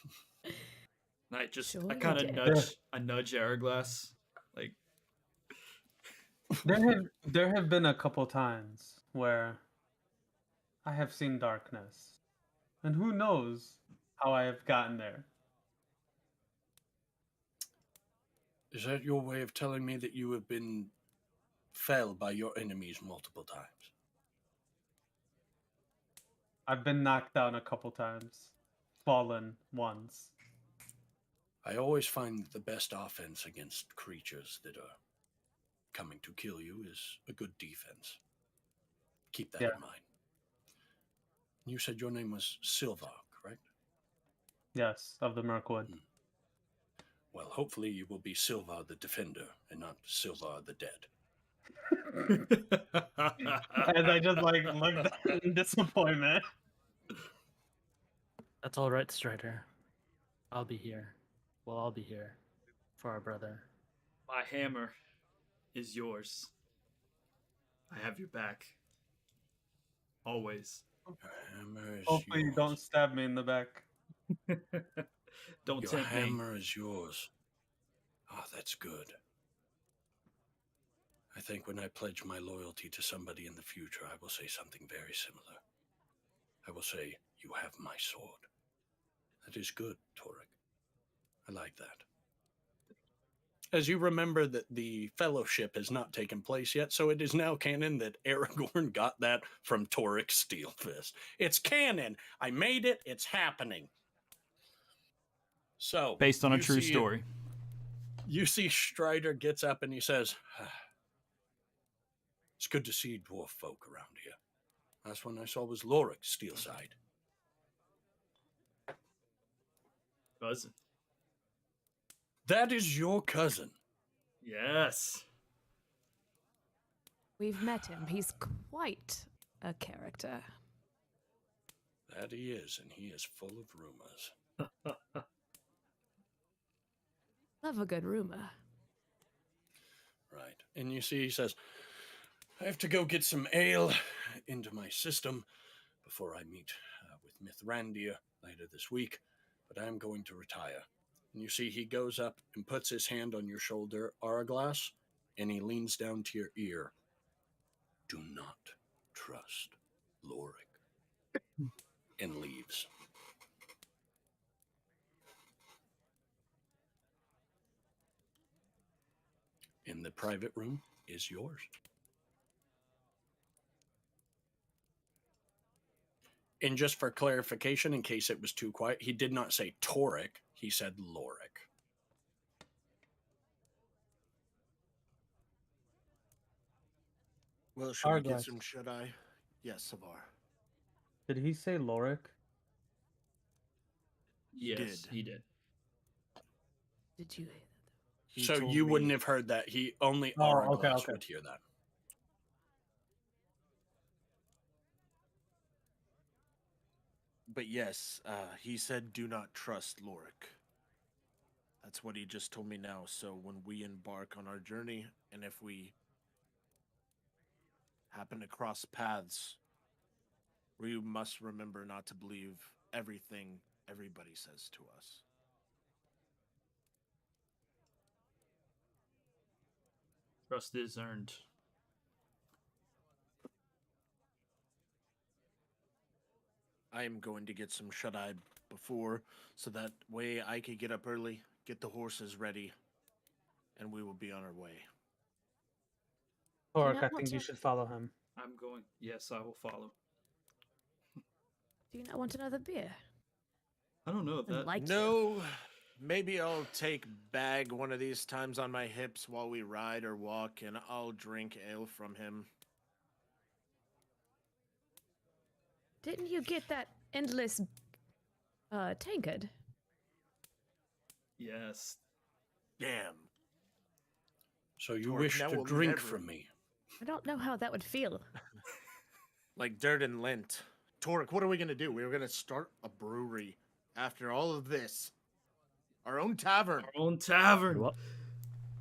I just Sure I you kind of did. nudge Araglas, like There have been a couple times where I have seen darkness, and who knows how I have gotten there. Is that your way of telling me that you have been felled by your enemies multiple times? I've been knocked down a couple times, fallen once. I always find that the best offense against creatures that are coming to kill you is a good defense. Keep that Yeah. in mind. You said your name was Silva, correct? Yes, of the Mirkwood. Well, hopefully you will be Silva the Defender and not Silva the Dead. As I just like looked in disappointment. That's all right, Strider. I'll be here. We'll all be here for our brother. my hammer is yours. I have your back. Always. Hammer is Hopefully you yours. don't stab me in the back. Don't Your tempt me. hammer is yours. Ah, that's good. I think when I pledge my loyalty to somebody in the future, I will say something very similar. I will say, "You have my sword." That is good, Torek. I like that. As you remember that the fellowship has not taken place yet, so it is now canon that Aragorn got that from Torek's steel fist. It's canon. I made it. It's happening. So Based on a you true see- story. You see Strider gets up and he says, "It's good to see dwarf folk around here. Last one I saw was Lorik Steelside." Cousin. That is your cousin. Yes. We've met him. He's quite a character. That he is, and he is full of rumors. Love a good rumor. Right. And you see, he says, "I have to go get some ale into my system before I meet with Mithrandir later this week, but I am going to retire." And you see, he goes up and puts his hand on your shoulder, Araglass, and he leans down to your ear. "Do not trust Lorik," and leaves. And the private room is yours. And just for clarification, in case it was too quiet, he did not say Torek, he said Lorik. Well, should we get Hourglass. some shut-eye? Yes, Savar. Did he say Lorik? Yes, he did. Did you? He So told you me- wouldn't have heard that. He only Oh, Araglass okay. would hear that. But yes, he said do not trust Lorik. That's what he just told me now. So when we embark on our journey, and if we happen to cross paths, we must remember not to believe everything everybody says to us. Trust is earned. I am going to get some shut-eye before, so that way I can get up early, get the horses ready, and we will be on our way. Torek, not I want think you to- should follow him. I'm going. Yes, I will follow. Do you not want another beer? I don't know if that. Like you. No, maybe I'll take bag one of these times on my hips while we ride or walk, and I'll drink ale from him. Didn't you get that endless tankard? Yes. Damn. So you Torek, wish now to we'll drink never- from me. I don't know how that would feel. Like dirt and lint. Torek, what are we gonna do? We're gonna start a brewery after all of this. Our own tavern. Our own tavern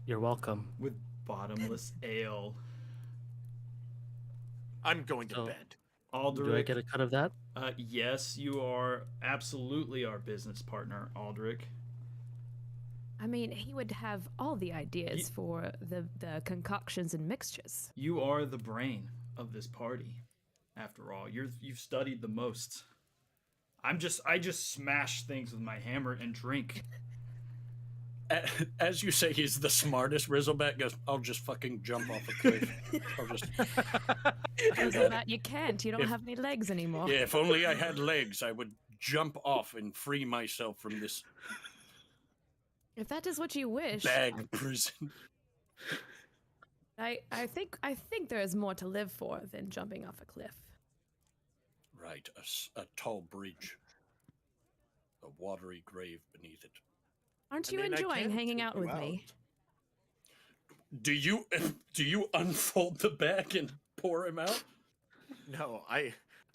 You're welcome. with bottomless ale. I'm going to So- bed. Aldrich. Do I get a cut of that? Yes, you are absolutely our business partner, Aldrich. I mean, he would have all the ideas for the concoctions and mixtures. You are the brain of this party. After all, you've studied the most. I just smash things with my hammer and drink. As you say, he's the smartest. Rizzleback goes, "I'll just fucking jump off a cliff. I'll just." That you can't. You don't If- have any legs anymore. Yeah, if only I had legs, I would jump off and free myself from this If that is what you wish, bag prison. I think there is more to live for than jumping off a cliff. Right, a tall bridge, a watery grave beneath it. Aren't I you mean, I enjoying can hanging take out you with me? Do you unfold the bag and pour him out? No,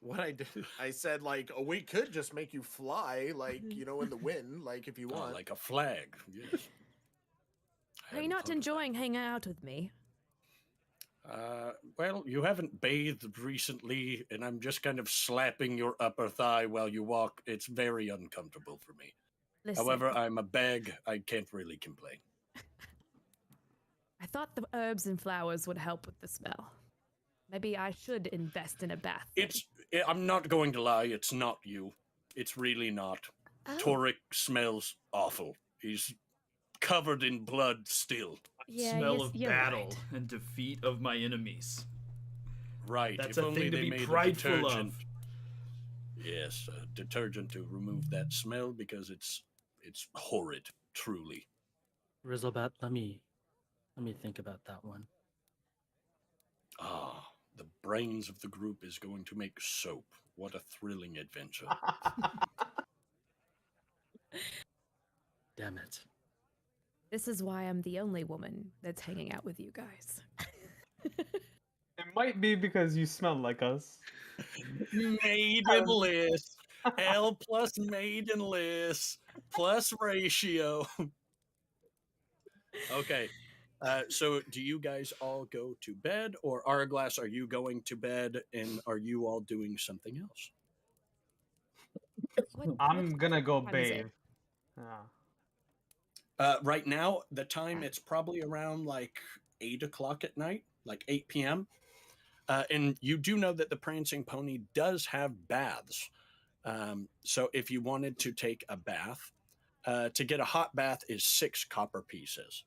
what I did, I said like, oh, we could just make you fly, like in the wind, like if you Oh, want. like a flag. Yes. I Are you hadn't not thought of that. enjoying hanging out with me? Well, you haven't bathed recently, and I'm just kind of slapping your upper thigh while you walk. It's very uncomfortable for me. Listen, However, I'm a bag. I can't really complain. I thought the herbs and flowers would help with the smell. Maybe I should invest in a bath. then. I'm not going to lie, it's not you. It's really not. Oh, Torek smells awful. He's covered in blood still. yeah, Smell yes, of you're battle right. and defeat of my enemies. Right. That's if a only thing to they be made a prideful detergent. of. Yes, a detergent to remove that smell because it's horrid, truly. Rizzlebat, let me think about that one. Ah, the brains of the group is going to make soap. What a thrilling adventure. Damn it. This is why I'm the only woman that's hanging out with you guys. It might be because you smell like us. Maidenless. L plus maidenless plus ratio. Okay. So do you guys all go to bed, or Araglass, are you going to bed, and are you all doing something else? I'm gonna go time is it? bathe. Yeah. Right now, the time it's probably around like 8 o'clock at night, like 8 p.m. And you do know that the Prancing Pony does have baths. So if you wanted to take a bath, to get a hot bath is 6 copper pieces.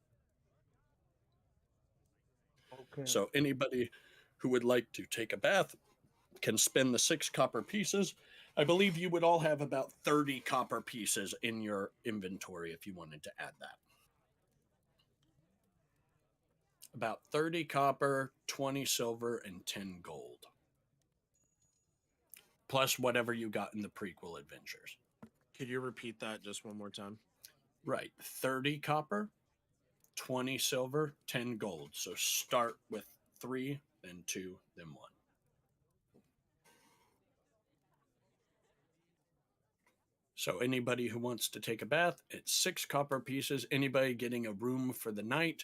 Okay. So anybody who would like to take a bath can spend the 6 copper pieces. I believe you would all have about 30 copper pieces in your inventory if you wanted to add that. About 30 copper, 20 silver, and 10 gold. Plus whatever you got in the prequel adventures. Could you repeat that just one more time? Right. 30 copper, 20 silver, 10 gold. So start with 3, then 2, then 1. So anybody who wants to take a bath, it's 6 copper pieces. Anybody getting a room for the night,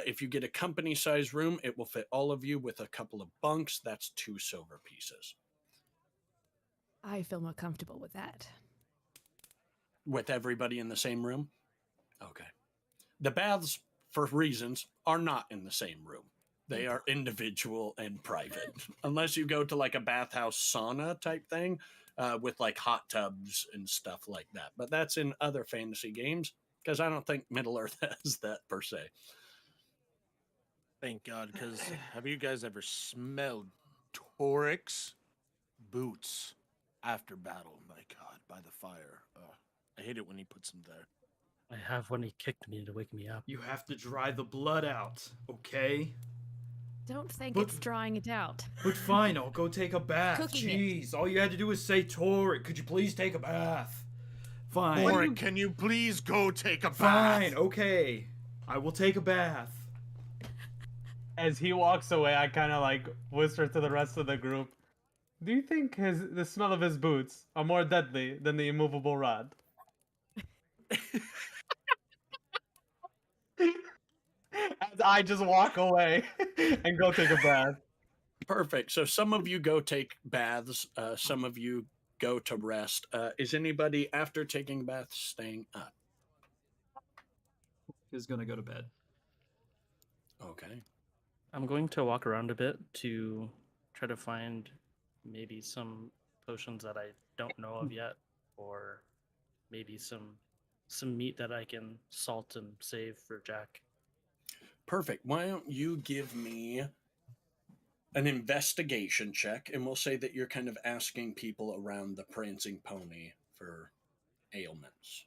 if you get a company size room, it will fit all of you with a couple of bunks. That's 2 silver pieces. I feel more comfortable with that. With everybody in the same room? Okay. The baths, for reasons, are not in the same room. They are individual and private. Unless you go to like a bathhouse sauna type thing with like hot tubs and stuff like that. But that's in other fantasy games because I don't think Middle Earth has that per se. Thank God, because have you guys ever smelled Torik's boots after battle? My God, by the fire. I hate it when he puts them there. I have when he kicked me to wake me up. You have to dry the blood out, okay? Don't think But- it's drying it out. But fine, I'll go take a bath. Cooking it. Jeez, all you had to do was say, Toric, could you please take a bath? Fine. Torik, can you please go take a bath? Fine, okay. I will take a bath. As he walks away, I kind of like whisper to the rest of the group. Do you think the smell of his boots are more deadly than the immovable rod? As I just walk away and go take a bath. Perfect. So some of you go take baths, some of you go to rest. Is anybody, after taking baths, staying up? He's gonna go to bed. Okay. I'm going to walk around a bit to try to find maybe some potions that I don't know of yet, or maybe some meat that I can salt and save for Jack. Perfect. Why don't you give me an investigation check, and we'll say that you're kind of asking people around the Prancing Pony for ailments.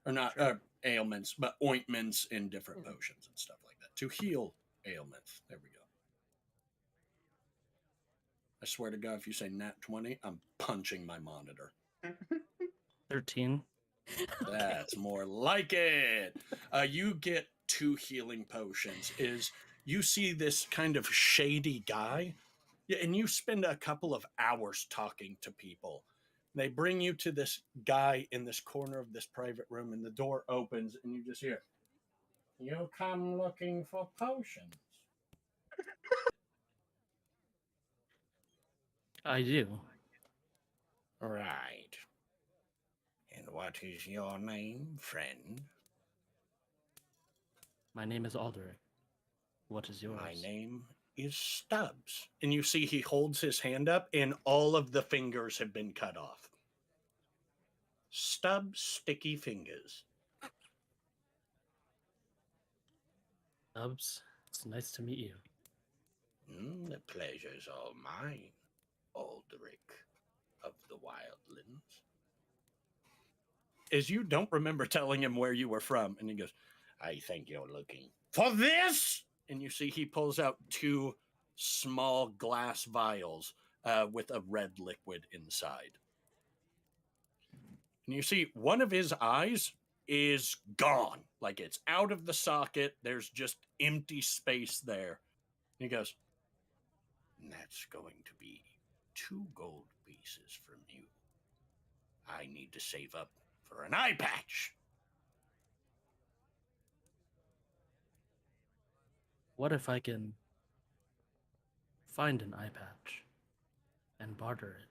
Or not ailments, but ointments and different potions and stuff like that to heal ailments. There we go. I swear to God, if you say nat 20, I'm punching my monitor. 13. That's more like it. You get 2 healing potions. Is you see this kind of shady guy, yeah, and you spend a couple of hours talking to people. They bring you to this guy in this corner of this private room, and the door opens, and you just hear, "You come looking for potions." I do. Right. And what is your name, friend? My name is Alderic. What is yours? My name is Stubbs. And you see he holds his hand up, and all of the fingers have been cut off. Stubbs Sticky Fingers. Stubbs, it's nice to meet you. The pleasure's all mine, Aldrich of the Wildlands. As you don't remember telling him where you were from, and he goes, I think you're looking for this? And you see he pulls out 2 small glass vials with a red liquid inside. And you see one of his eyes is gone. Like it's out of the socket. There's just empty space there. And he goes, that's going to be 2 gold pieces from you. I need to save up for an eye patch. What if I can find an eye patch and barter it?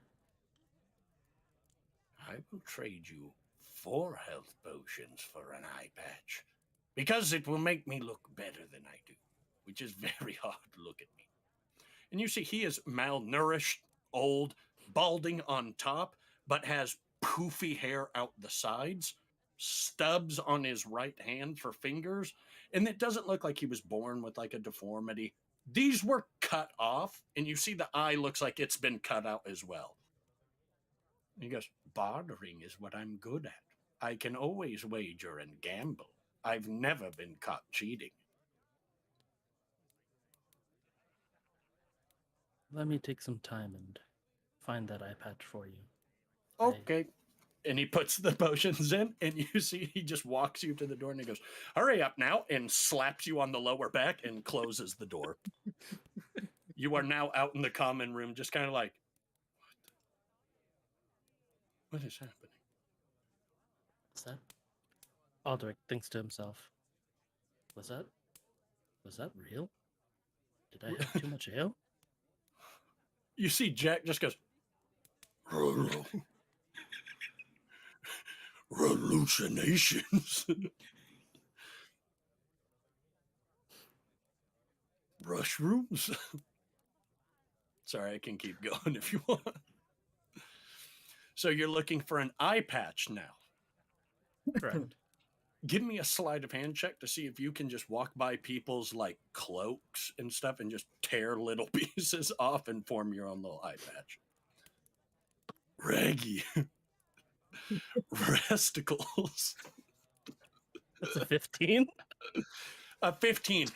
I will trade you 4 health potions for an eye patch, because it will make me look better than I do, which is very hard to look at me. And you see he is malnourished, old, balding on top, but has poofy hair out the sides, stubs on his right hand for fingers, and it doesn't look like he was born with like a deformity. These were cut off, and you see the eye looks like it's been cut out as well. And he goes, bartering is what I'm good at. I can always wager and gamble. I've never been caught cheating. Let me take some time and find that eye patch for you. Okay. And he puts the potions in, and you see he just walks you to the door, and he goes, hurry up now, and slaps you on the lower back and closes the door. You are now out in the common room, just kind of like, what is happening? What's that? Aldrich thinks to himself, was that real? Did I have too much ale? You see Jack just goes, hallucinations. Mushrooms. Sorry, I can keep going if you want. So you're looking for an eye patch now. Correct. Give me a sleight of hand check to see if you can just walk by people's like cloaks and stuff and just tear little pieces off and form your own little eye patch. Raggy. Resticles. That's a 15. A 15.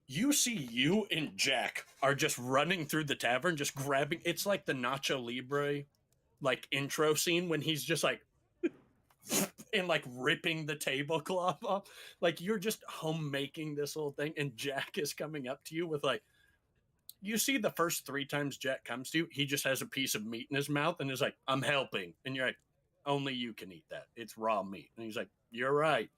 You see you and Jack are just running through the tavern, just grabbing. It's like the Nacho Libre like intro scene when he's just like and like ripping the tablecloth off. Like you're just homemaking this whole thing, and Jack is coming up to you with like, you see the first 3 times Jack comes to you, he just has a piece of meat in his mouth and is like, I'm helping. And you're like, only you can eat that. It's raw meat. And he's like, you're right.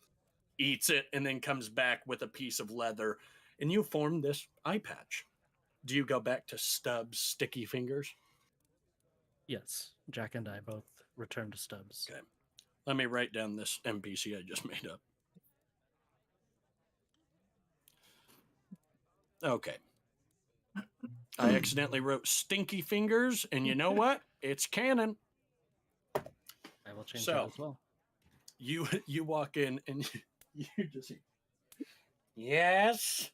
Eats it and then comes back with a piece of leather, and you form this eye patch. Do you go back to Stubbs' Sticky Fingers? Yes, Jack and I both return to Stubbs. Okay. Let me write down this NPC I just made up. Okay. I accidentally wrote Stinky Fingers, and you know what? It's canon. I will change So- that as well. You walk in and you just see, yes.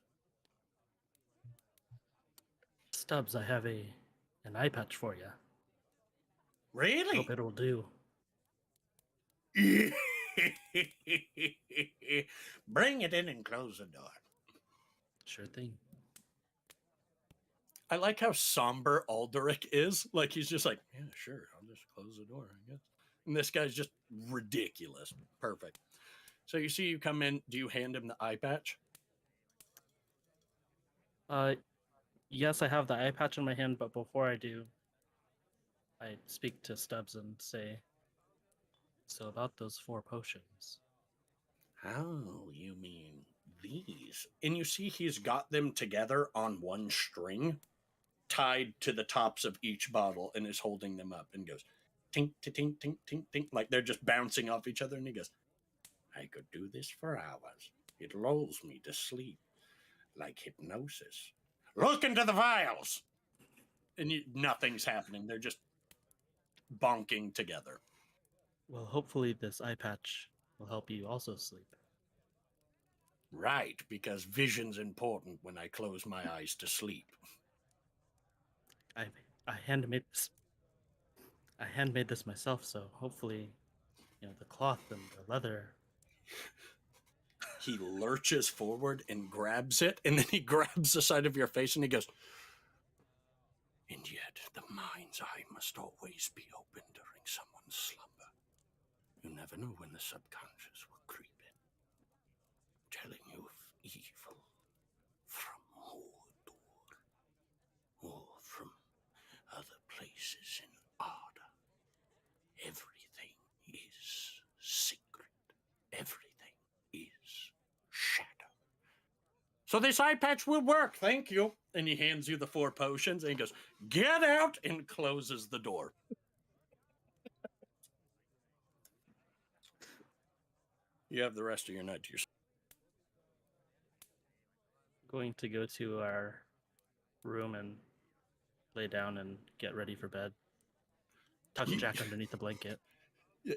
Stubbs, I have an eye patch for you. Really? Hope it'll do. Bring it in and close the door. Sure thing. I like how somber Aldrich is. Like he's just like, yeah, sure, I'll just close the door, I guess. And this guy's just ridiculous. Perfect. So you see you come in, do you hand him the eye patch? Yes, I have the eye patch in my hand, but before I do, I speak to Stubbs and say, so about those 4 potions. Oh, you mean these? And you see he's got them together on one string, tied to the tops of each bottle, and is holding them up and goes, tink, tink, tink, tink, tink, like they're just bouncing off each other. And he goes, I could do this for hours. It lulls me to sleep. like hypnosis. Look into the vials! And nothing's happening. They're just bonking together. Well, hopefully this eye patch will help you also sleep. Right, because vision's important when I close my eyes to sleep. I handmade this. I handmade this myself, so hopefully, the cloth and the leather. He lurches forward and grabs it, and then he grabs the side of your face and he goes, and yet the mind's eye must always be open during someone's slumber. You never know when the subconscious will creep in, telling you of evil from Mordor or from other places in Arda. Everything is secret. Everything is shadow. So this eye patch will work, thank you. And he hands you the 4 potions and he goes, get out, and closes the door. You have the rest of your night to yourself. Going to go to our room and lay down and get ready for bed. Tuck Jack underneath the blanket.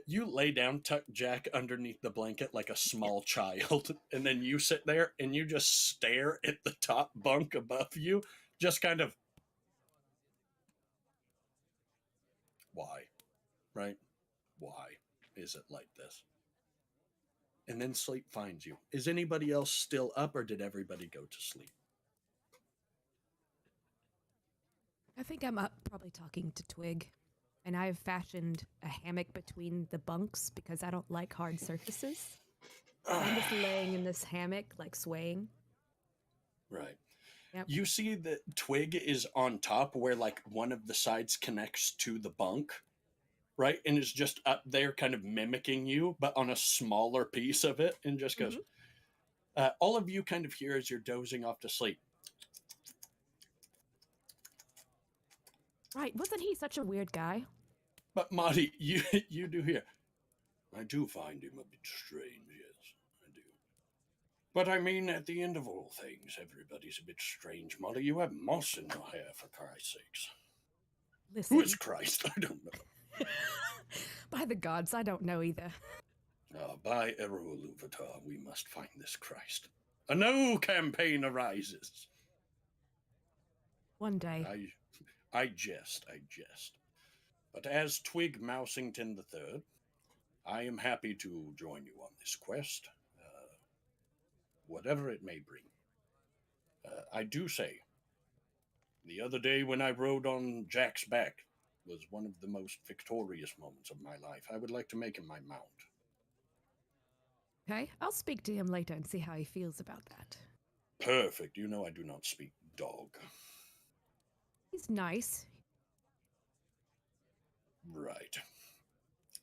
You lay down, tuck Jack underneath the blanket like a small child, and then you sit there and you just stare at the top bunk above you, just kind of, why? Right? Why is it like this? And then sleep finds you. Is anybody else still up, or did everybody go to sleep? I think I'm up, probably talking to Twig. And I've fashioned a hammock between the bunks because I don't like hard surfaces. So I'm just laying in this hammock, like swaying. Right. Yep. You see that Twig is on top where like one of the sides connects to the bunk, right? And is just up there kind of mimicking you, but on a smaller piece of it, and just goes, all of you kind of hear as you're dozing off to sleep. Right, wasn't he such a weird guy? But Marty, you do hear. I do find him a bit strange, yes, I do. But I mean, at the end of all things, everybody's a bit strange, Molly. You have moss in your hair, for Christ's sakes. Listen. Who is Christ? I don't know. By the gods, I don't know either. By Erualuvatar, we must find this Christ. A new campaign arises. One day. I jest. But as Twig Mousington III, I am happy to join you on this quest, whatever it may bring. I do say, the other day when I rode on Jack's back was one of the most victorious moments of my life. I would like to make him my mount. Okay, I'll speak to him later and see how he feels about that. Perfect. You know I do not speak dog. He's nice. Right.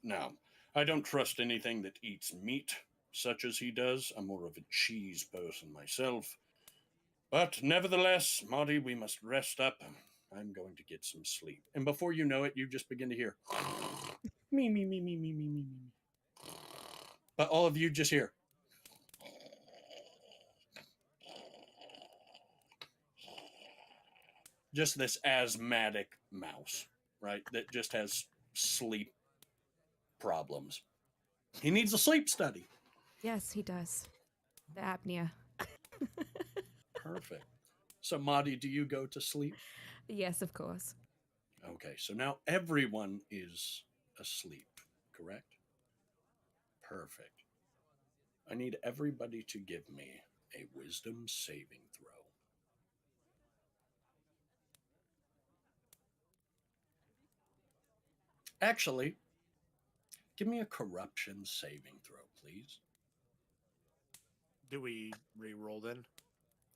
Now, I don't trust anything that eats meat, such as he does. I'm more of a cheese person myself. But nevertheless, Marty, we must rest up. I'm going to get some sleep. And before you know it, you just begin to hear me, me, me, me, me, me, me, me. But all of you just hear. Just this asthmatic mouse, right? That just has sleep problems. He needs a sleep study. Yes, he does. The apnea. Perfect. So, Marty, do you go to sleep? Yes, of course. Okay, so now everyone is asleep, correct? Perfect. I need everybody to give me a wisdom saving throw. Actually, give me a corruption saving throw, please. Do we re-roll then?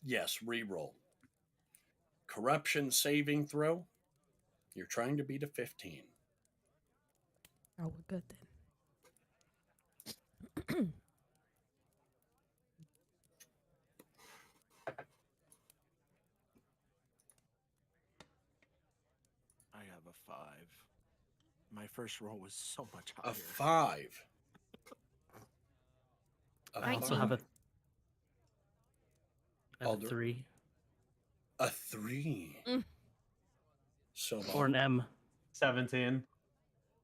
Yes, re-roll. Corruption saving throw. You're trying to beat a 15. Oh, we're good then. I have a 5. My first roll was so much A higher. 5. I also have a I have a Alder- 3. A 3. So Or an M. 17.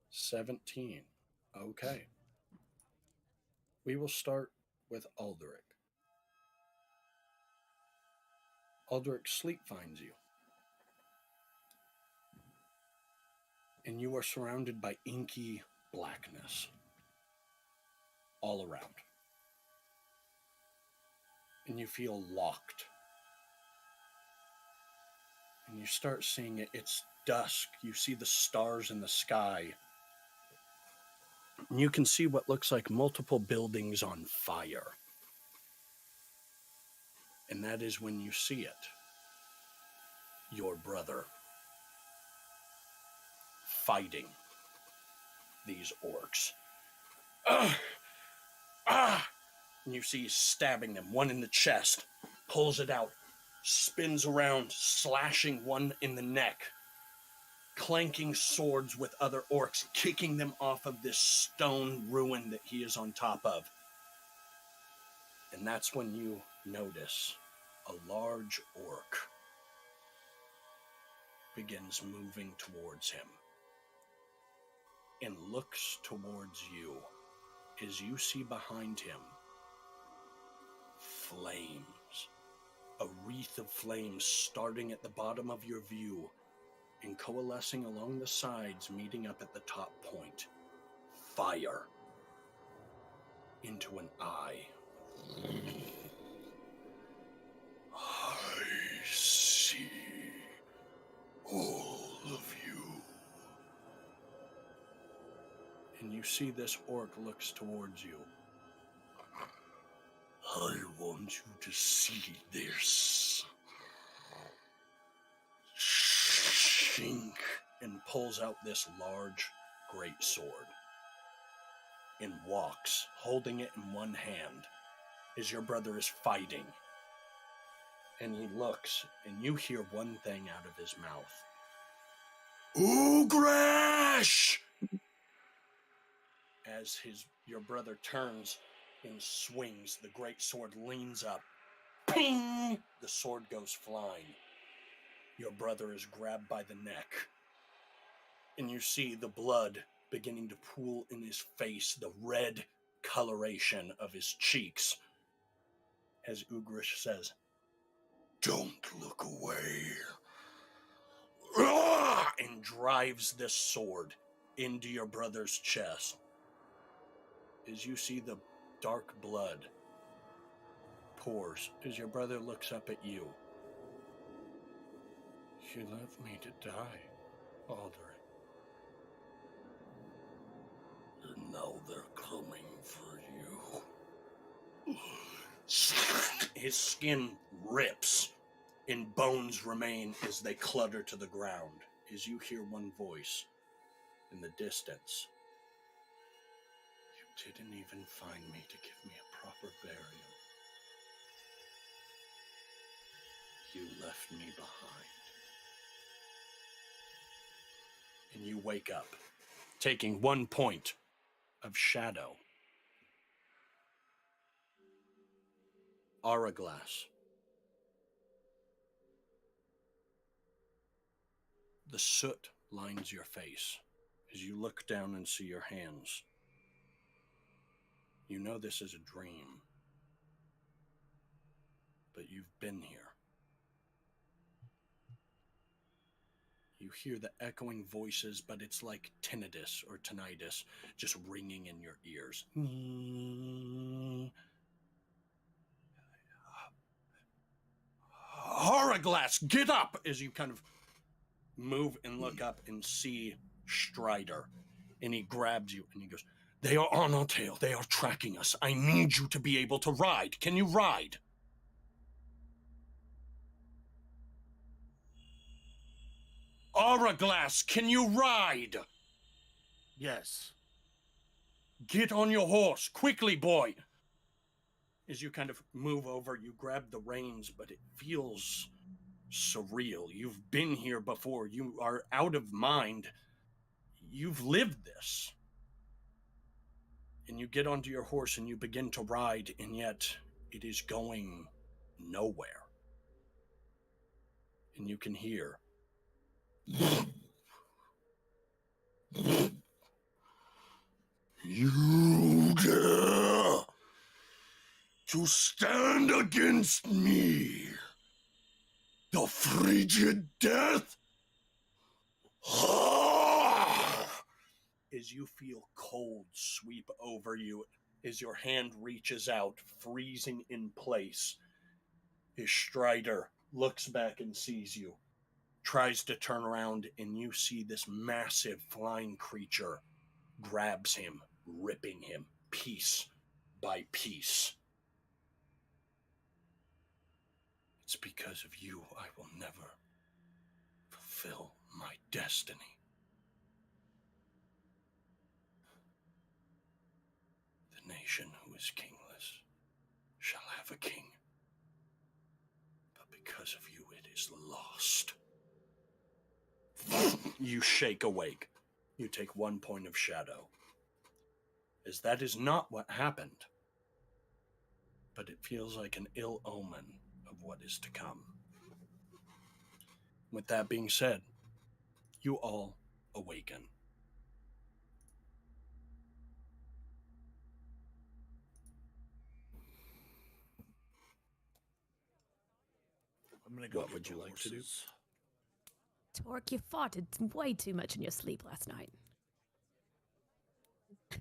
17. Okay. We will start with Alderic. Alderic, sleep finds you. And you are surrounded by inky blackness all around. And you feel locked. And you start seeing it. It's dusk. You see the stars in the sky. And you can see what looks like multiple buildings on fire. And that is when you see it. Your brother fighting these orcs. And you see he's stabbing them, one in the chest, pulls it out, spins around, slashing one in the neck, clanking swords with other orcs, kicking them off of this stone ruin that he is on top of. And that's when you notice a large orc begins moving towards him and looks towards you as you see behind him flames, a wreath of flames starting at the bottom of your view and coalescing along the sides, meeting up at the top point. Fire into an eye. I see all of you. And you see this orc looks towards you. I want you to see this. Shink, and pulls out this large, great sword. And walks, holding it in one hand, as your brother is fighting. And he looks, and you hear one thing out of his mouth. Ugrash! As your brother turns and swings, the great sword leans up. Ping! The sword goes flying. Your brother is grabbed by the neck. And you see the blood beginning to pool in his face, the red coloration of his cheeks. As Ugrish says, "Don't look away." And drives this sword into your brother's chest. As you see the dark blood pours as your brother looks up at you. You left me to die, Alderic. And now they're coming for you. His skin rips and bones remain as they clutter to the ground. As you hear one voice in the distance. You didn't even find me to give me a proper burial. You left me behind. And you wake up, taking 1 point of shadow. Araglass. The soot lines your face as you look down and see your hands. You know this is a dream, but you've been here. You hear the echoing voices, but it's like tinnitus or tinnitus just ringing in your ears. Horrorglass, get up! As you kind of move and look up and see Strider. And he grabs you and he goes, "They are on our tail. They are tracking us. I need you to be able to ride. Can you ride?" Auraglass, can you ride? Yes. Get on your horse, quickly, boy. As you kind of move over, you grab the reins, but it feels surreal. You've been here before. You are out of mind. You've lived this. And you get onto your horse and you begin to ride, and yet it is going nowhere. and you can hear. You dare to stand against me, the frigid death? As you feel cold sweep over you, as your hand reaches out, freezing in place, his Strider looks back and sees you, tries to turn around, and you see this massive flying creature grabs him, ripping him piece by piece. It's because of you I will never fulfill my destiny. The nation who is kingless shall have a king, but because of you it is lost. You shake awake. You take 1 point of shadow. As that is not what happened, but it feels like an ill omen of what is to come. With that being said, you all awaken. I'm gonna go. What get would the you like to do? horses. Torque, you farted way too much in your sleep last night. It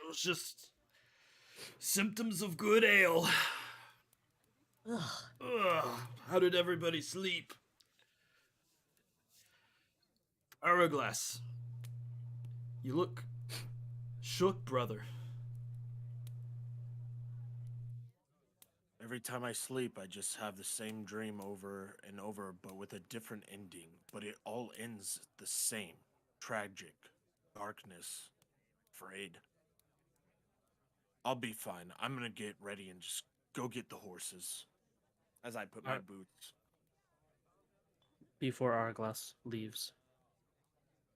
was just symptoms of good ale. Ugh. Ugh, how did everybody sleep? Hourglass, you look shook, brother. Every time I sleep, I just have the same dream over and over, but with a different ending. But it all ends the same. Tragic. Darkness. Afraid. I'll be fine. I'm gonna get ready and just go get the horses. As I put my Alright. boots. Before Hourglass leaves,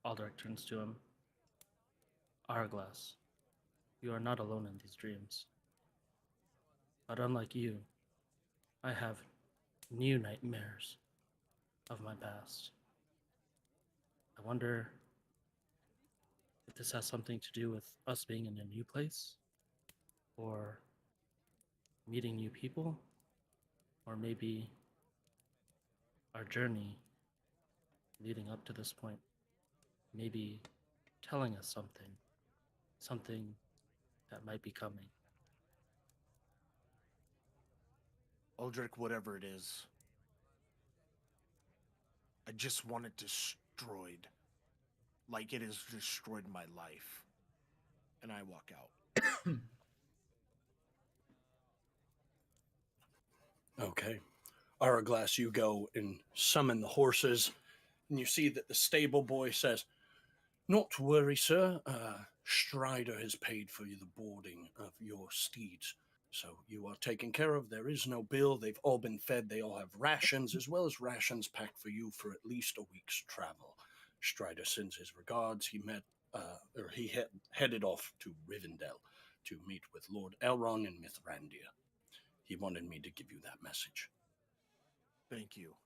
Aldrich turns to him. Hourglass, you are not alone in these dreams. But unlike you, I have new nightmares of my past. I wonder if this has something to do with us being in a new place, or meeting new people, or maybe our journey leading up to this point, maybe telling us something that might be coming. Aldrich, whatever it is. I just want it destroyed. Like it has destroyed my life. And I walk out. Okay. Hourglass, you go and summon the horses, and you see that the stable boy says, "Not to worry, sir. Strider has paid for the boarding of your steeds. So you are taken care of. There is no bill. They've all been fed. They all have rations, as well as rations packed for you for at least a week's travel. Strider sends his regards. He headed off to Rivendell to meet with Lord Elrond and Mithrandir. He wanted me to give you that message." Thank you.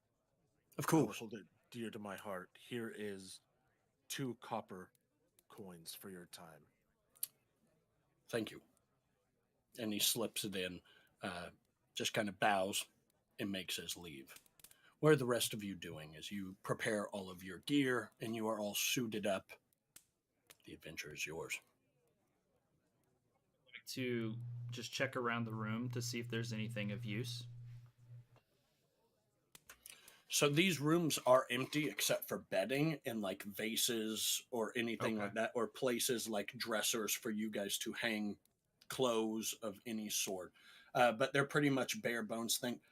Of I will course. hold it dear to my heart. Here is 2 copper coins for your time. Thank you. And he slips it in, just kind of bows and makes his leave. What are the rest of you doing as you prepare all of your gear and you are all suited up? The adventure is yours. To just check around the room to see if there's anything of use. So these rooms are empty except for bedding and like vases or anything Okay. like that, or places like dressers for you guys to hang clothes of any sort. But they're pretty much bare bones. Think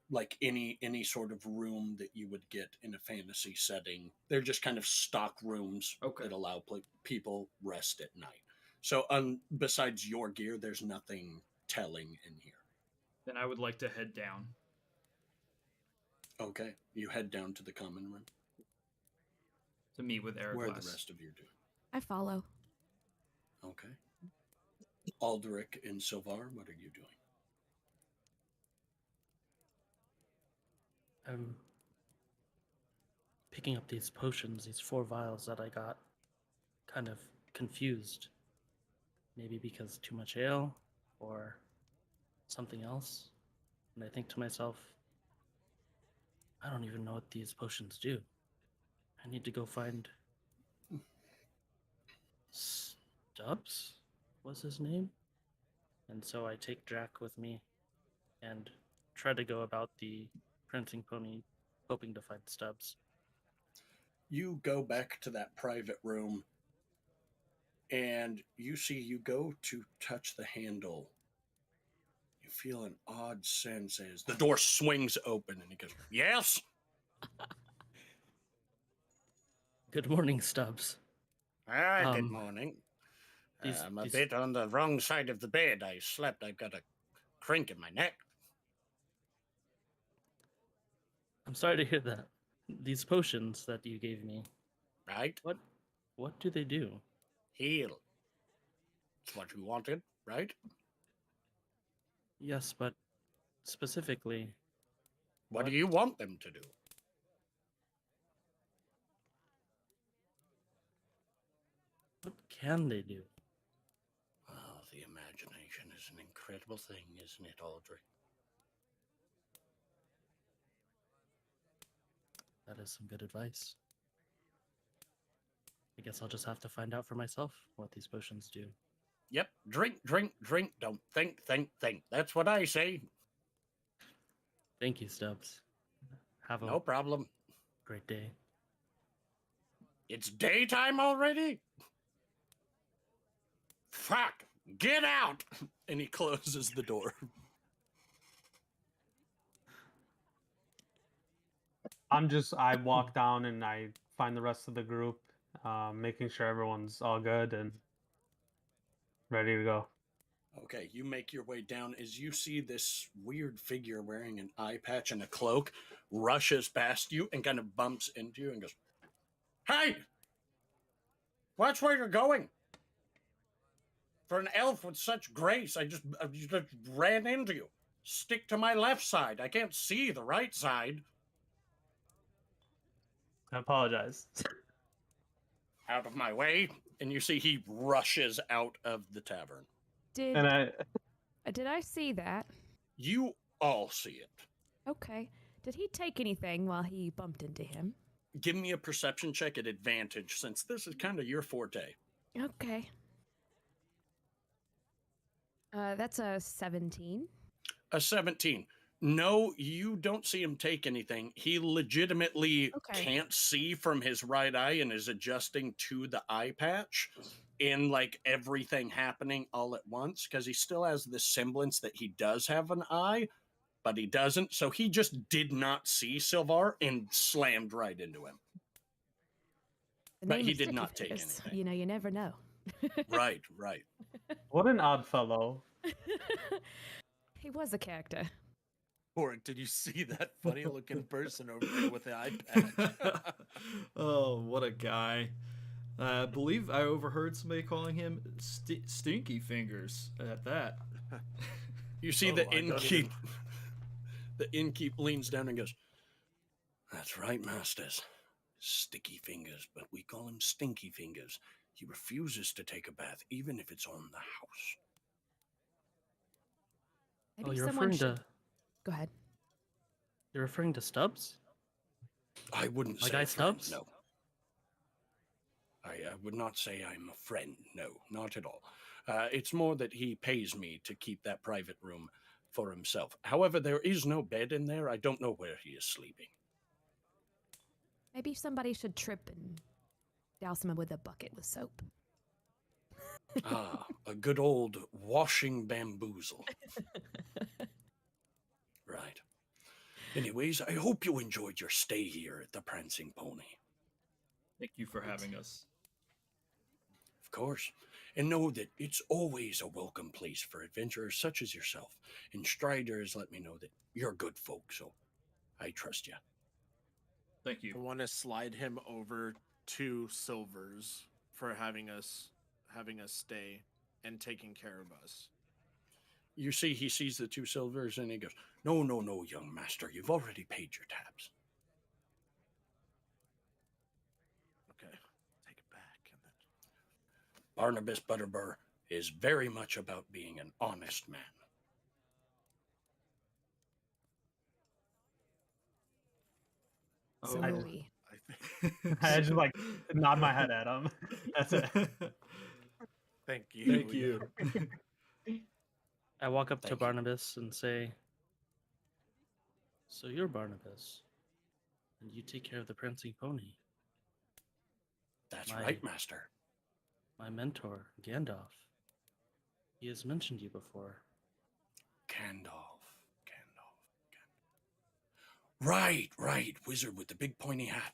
like any sort of room that you would get in a fantasy setting. They're just kind of stock rooms Okay. that allow people rest at night. So besides your gear, there's nothing telling in here. Then I would like to head down. Okay, you head down to the common room. To meet with Hourglass. Where are the rest of you doing? I follow. Okay. Aldrich and Silvar, what are you doing? I'm picking up these potions, these 4 vials that I got, kind of confused. Maybe because too much ale or something else. And I think to myself, I don't even know what these potions do. I need to go find Stubbs, was his name? And so I take Jack with me and try to go about the prancing pony, hoping to find Stubbs. You go back to that private room, and you go to touch the handle. You feel an odd sense as the door swings open, and he goes, "Yes." Good morning, Stubbs. Good Um, morning. these- I'm a these- bit on the wrong side of the bed. I slept. I've got a crink in my neck. I'm sorry to hear that. These potions that you gave me, Right? what do they do? Heal. It's what you wanted, right? Yes, but specifically, What do you want them to do? what can they do? Oh, the imagination is an incredible thing, isn't it, Audrey? That is some good advice. I guess I'll just have to find out for myself what these potions do. Yep. Drink, drink, drink. Don't think, think, think. That's what I say. Thank you, Stubbs. Have a No problem. great day. It's daytime already? Fuck! Get out! And he closes the door. I walk down and I find the rest of the group, making sure everyone's all good and ready to go. Okay, you make your way down as you see this weird figure wearing an eye patch and a cloak rushes past you and kind of bumps into you and goes, "Hey! Watch where you're going! For an elf with such grace, I just ran into you. Stick to my left side. I can't see the right side." I apologize. Out of my way. And you see he rushes out of the tavern. Did And I see that? You all see it. Okay. Did he take anything while he bumped into him? Give me a perception check at advantage, since this is kind of your forte. Okay. That's a 17. A 17. No, you don't see him take anything. He legitimately Okay. can't see from his right eye and is adjusting to the eye patch in like everything happening all at once because he still has this semblance that he does have an eye, but he doesn't. So he just did not see Silvar and slammed right into him. The But name he is did Sticky not take Fingers. anything. You know, you never know. Right, right. what an odd fellow. He was a character. Oric, did you see that funny looking person over there with the eye patch? Oh, what a guy. I believe I overheard somebody calling him Stinky Fingers at that. You see Oh, the I don't innkeep. even- The innkeep leans down and goes, "That's right, masters. Sticky Fingers, but we call him Stinky Fingers. He refuses to take a bath, even if it's on the house." Maybe Oh, you're someone referring should... to Go ahead. you're referring to Stubbs? I wouldn't My say guy a friend, Stubbs? no. I would not say I'm a friend, no, not at all. It's more that he pays me to keep that private room for himself. However, there is no bed in there. I don't know where he is sleeping. Maybe somebody should trip and douse him with a bucket with soap. Ah, a good old washing bamboozle. Right. Anyways, I hope you enjoyed your stay here at the Prancing Pony. Thank you for having us. Of course. And know that it's always a welcome place for adventurers such as yourself. And Striders let me know that you're good folk, so I trust you. Thank I you. want to slide him over 2 silvers for having us stay and taking care of us. You see, he sees the 2 silvers and he goes, "No, no, no, young master. You've already paid your tabs." Barnabas Butterbur is very much about being an honest man. So I are just- we. I I just like nod my head at him. That's it. Thank you. Thank you. I walk up to Thank you. Barnabas and say, "So you're Barnabas, and you take care of the prancing pony. That's My- right, Master. My mentor, Gandalf. He has mentioned you before." Gandalf. Right. Wizard with the big pointy hat.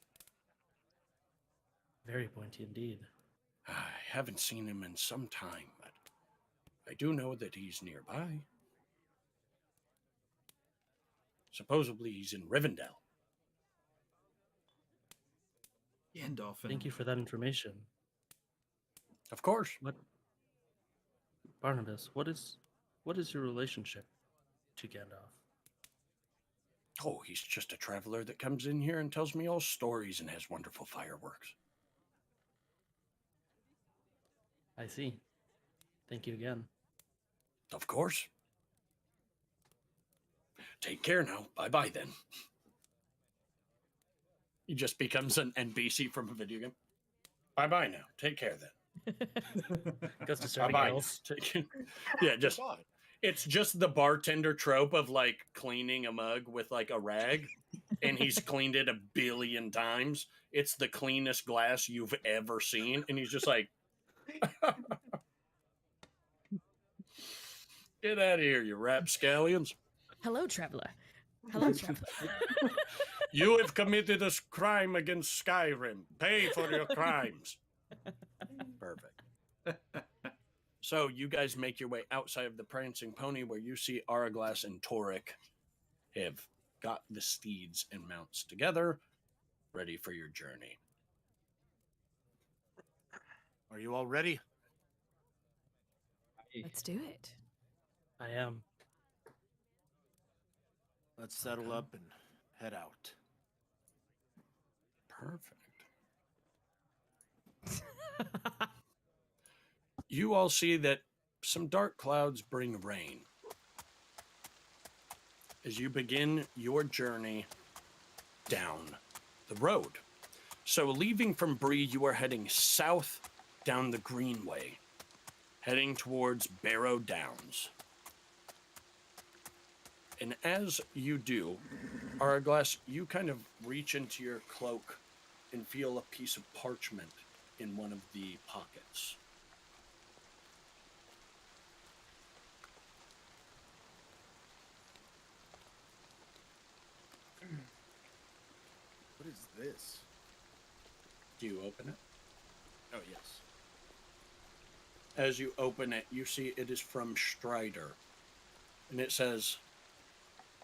Very pointy indeed. I haven't seen him in some time, but I do know that he's nearby. Supposedly he's in Rivendell. Gandalf. Thank you for that information. Of course. What, Barnabas? What is your relationship to Gandalf? Oh, he's just a traveler that comes in here and tells me all stories and has wonderful fireworks. I see. Thank you again. Of course. Take care now. Bye-bye then. He just becomes an NPC from a video game. Bye-bye now. Take care then. Goes to serving Bye-bye. ales. Yeah, just Goodbye. it's just the bartender trope of like cleaning a mug with like a rag, and he's cleaned it 1 billion times. It's the cleanest glass you've ever seen, and he's just like, "Get out of here, you rapscallions! Hello, traveler. Hello, traveler. You have committed a crime against Skyrim. Pay for your crimes." Perfect. So you guys make your way outside of the Prancing Pony, where you see Araglas and Toric have got the steeds and mounts together, ready for your journey. Are you all ready? Let's do it. I am. Let's settle up and head out. Perfect. You all see that some dark clouds bring rain. As you begin your journey down the road. So leaving from Bree, you are heading south down the Greenway, heading towards Barrow Downs. And as you do, Araglas, you kind of reach into your cloak and feel a piece of parchment in one of the pockets. What is this? Do you open it? Oh, yes. As you open it, you see it is from Strider. And it says,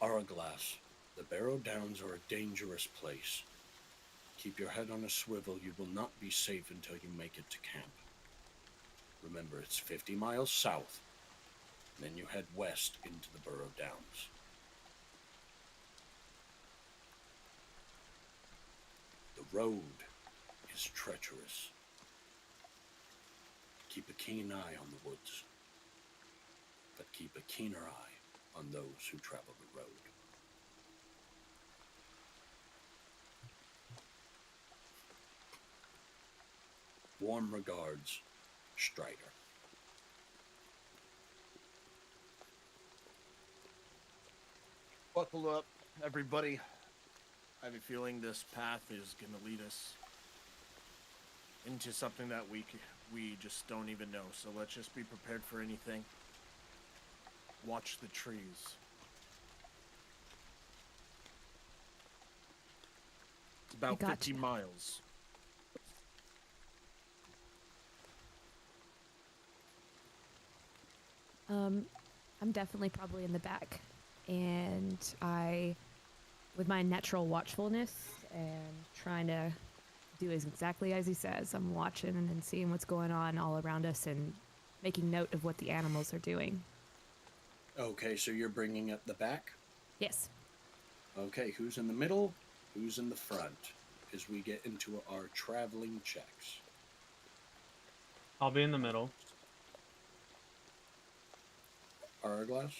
Araglas, the Barrow Downs are a dangerous place. Keep your head on a swivel. You will not be safe until you make it to camp. Remember, it's 50 miles south. And then you head west into the Barrow Downs. The road is treacherous. Keep a keen eye on the woods, but keep a keener eye on those who travel the road. Warm regards, Strider. Buckle up, everybody. I have a feeling this path is going to lead us into something that we just don't even know. So let's just be prepared for anything. Watch the trees. It's about gotcha. 50 miles. I'm definitely probably in the back, and I, with my natural watchfulness and trying to do exactly as he says, I'm watching and seeing what's going on all around us and making note of what the animals are doing. Okay, so you're bringing up the back? Yes. Okay, who's in the middle? Who's in the front? As we get into our traveling checks. I'll be in the middle. Hourglass?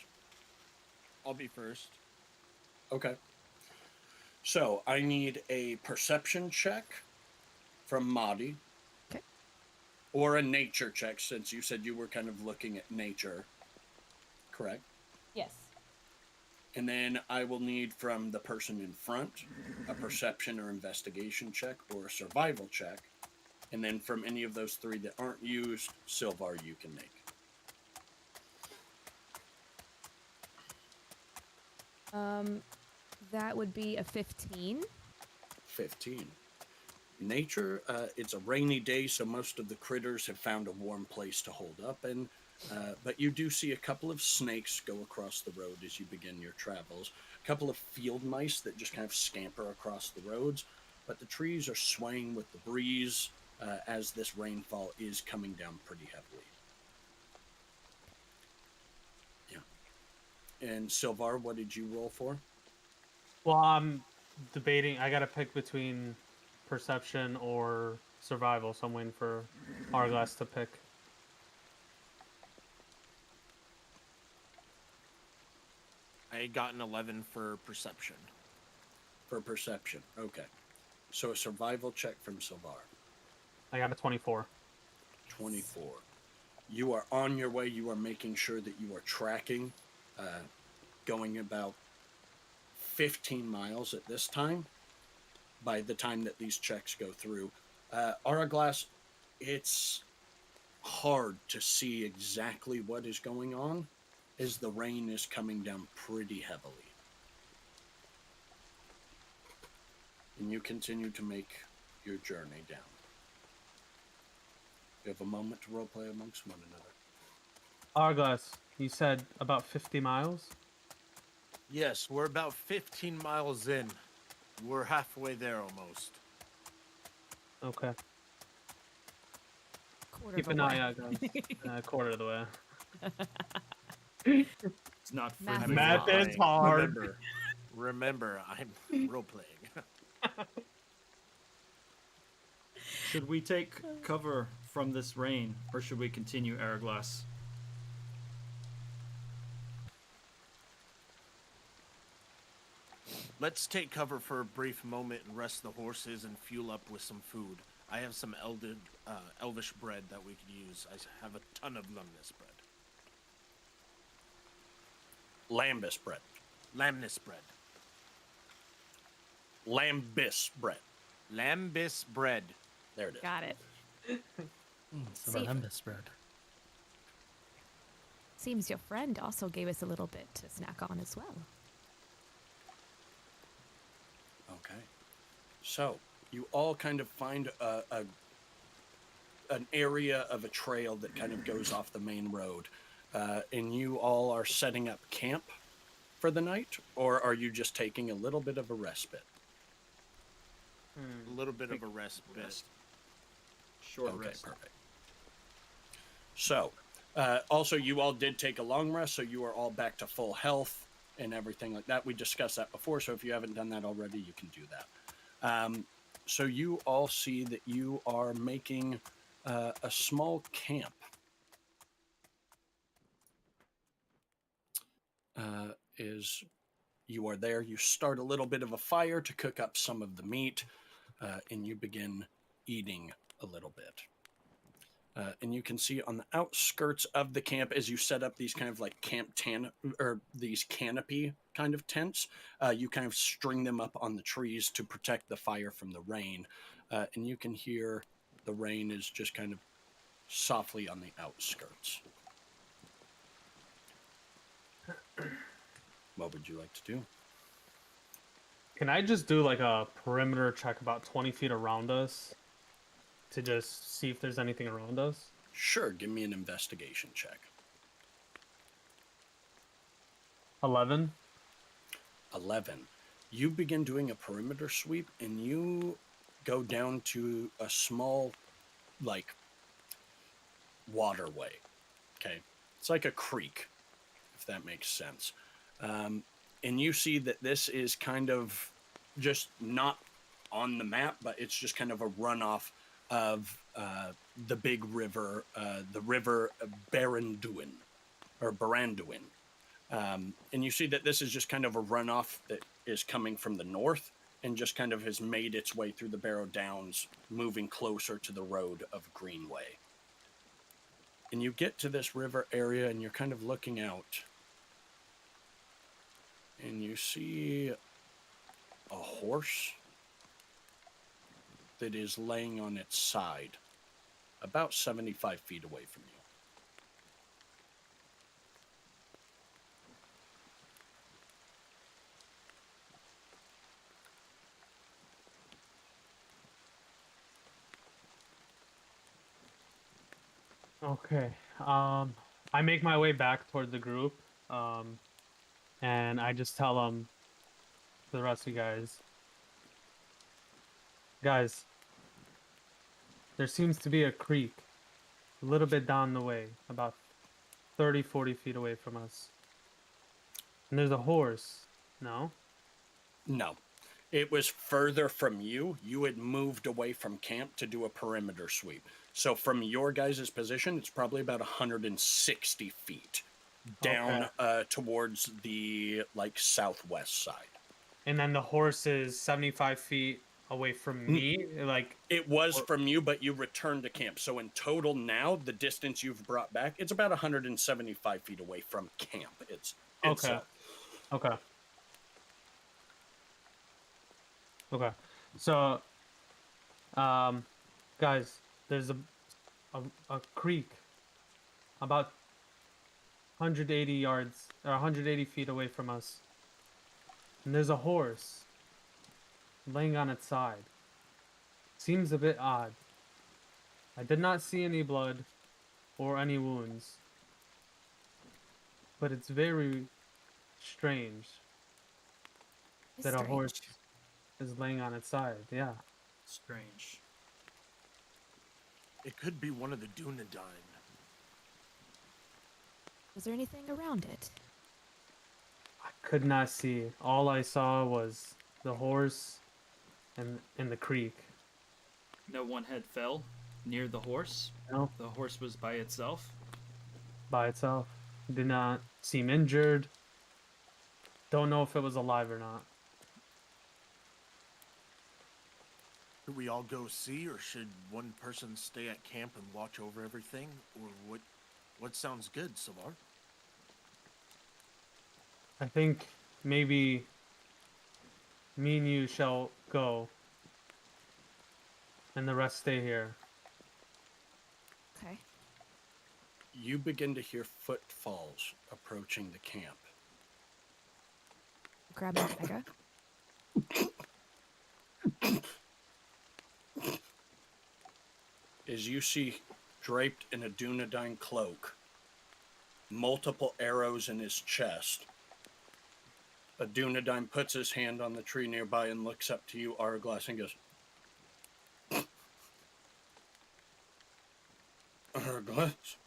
I'll be first. Okay. So I need a perception check from Madi. Okay. Or a nature check, since you said you were kind of looking at nature. Correct? Yes. And then I will need from the person in front a perception or investigation check or a survival check. And then from any of those three that aren't used, Silvar, you can make. That would be a 15. 15. Nature, it's a rainy day, so most of the critters have found a warm place to hold up in. But you do see a couple of snakes go across the road as you begin your travels. A couple of field mice that just kind of scamper across the roads. But the trees are swaying with the breeze as this rainfall is coming down pretty heavily. Yeah. And Silvar, what did you roll for? Well, I'm debating. I gotta pick between perception or survival, so I'm waiting for Hourglass to pick. I got an 11 for perception. For perception, okay. So a survival check from Silvar. I got a 24. 24. You are on your way. You are making sure that you are tracking, going about 15 miles at this time. By the time that these checks go through, Hourglass, it's hard to see exactly what is going on as the rain is coming down pretty heavily. And you continue to make your journey down. You have a moment to roleplay amongst one another. Hourglass, you said about 50 miles? Yes, we're about 15 miles in. We're halfway there almost. Okay. Quarter Keep of an a eye way. out, guys. Quarter of the way. It's not for Math me. is Math hard. is hard. Remember, I'm role playing. Should we take cover from this rain, or should we continue Hourglass? Let's take cover for a brief moment and rest the horses and fuel up with some food. I have some elvish bread that we could use. I have a ton of lumnus bread. Lambus bread. Lamnus bread. Lambis bread. Lambis bread. There it is. Got it. Some Safe. Lambus bread. Seems your friend also gave us a little bit to snack on as well. Okay. So, you all kind of find an area of a trail that kind of goes off the main road. And you all are setting up camp for the night, or are you just taking a little bit of a respite? A little bit of a respite. Short Okay, rest. perfect. So, also, you all did take a long rest, so you are all back to full health and everything like that. We discussed that before, so if you haven't done that already, you can do that. So you all see that you are making a small camp. You are there, you start a little bit of a fire to cook up some of the meat, and you begin eating a little bit. And you can see on the outskirts of the camp, as you set up these kind of like these canopy kind of tents, you kind of string them up on the trees to protect the fire from the rain. And you can hear the rain is just kind of softly on the outskirts. What would you like to do? Can I just do like a perimeter check about 20 feet around us to just see if there's anything around us? Sure, give me an investigation check. 11. 11. You begin doing a perimeter sweep, and you go down to a small, like, waterway. Okay? It's like a creek, if that makes sense. And you see that this is kind of just not on the map, but it's just kind of a runoff of the big river, the river Baranduin, or Baranduin. And you see that this is just kind of a runoff that is coming from the north and just kind of has made its way through the Barrow Downs, moving closer to the road of Greenway. And you get to this river area and you're kind of looking out, and you see a horse that is laying on its side about 75 feet away from you. Okay. I make my way back toward the group, and I just tell them, the rest of you guys, there seems to be a creek a little bit down the way, about 30, 40 feet away from us. And there's a horse. No? No. It was further from you. You had moved away from camp to do a perimeter sweep. So from your guys' position, it's probably about 160 feet down towards the southwest side. And then the horse is 75 feet away from me? It was from you, but you returned to camp. So in total now, the distance you've brought back, it's about 175 feet away from camp. Okay. So, guys, there's a creek about 180 yards or 180 feet away from us, and there's a horse laying on its side. Seems a bit odd. I did not see any blood or any wounds, but it's very strange that a horse is laying on its side. Yeah. Strange. It could be one of the Dunedain. Was there anything around it? I could not see. All I saw was the horse and the creek. No one had fell near the horse? No. The horse was by itself? By itself. Did not seem injured. Don't know if it was alive or not. Should we all go see, or should one person stay at camp and watch over everything? Or what sounds good, Savar? I think maybe me and you shall go, and the rest stay here. Okay. You begin to hear footfalls approaching the camp. Grab my dagger. As you see, draped in a Dunedain cloak, multiple arrows in his chest, a Dunedain puts his hand on the tree nearby and looks up to you, Arglass, and goes, Arglass?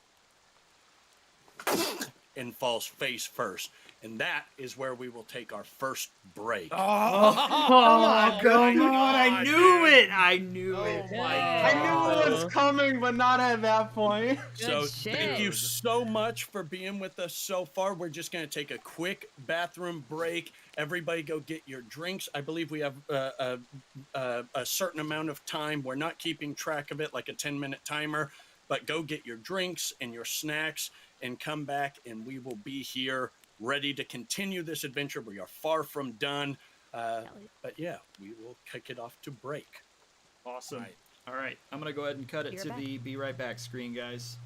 And falls face first. And that is where we will take our first break. Oh, come on! I knew it! I knew it! Oh my I God. knew it was coming, but not at that point. So Good thank you shit. so much for being with us so far. We're just going to take a quick bathroom break. Everybody go get your drinks. I believe we have a certain amount of time. We're not keeping track of it like a 10-minute timer, but go get your drinks and your snacks and come back, and we will be here ready to continue this adventure. We are far from done. But yeah, we will kick it off to break. Awesome. Right. All right, I'm going to go ahead and cut it Be right to back. the be right back screen, guys.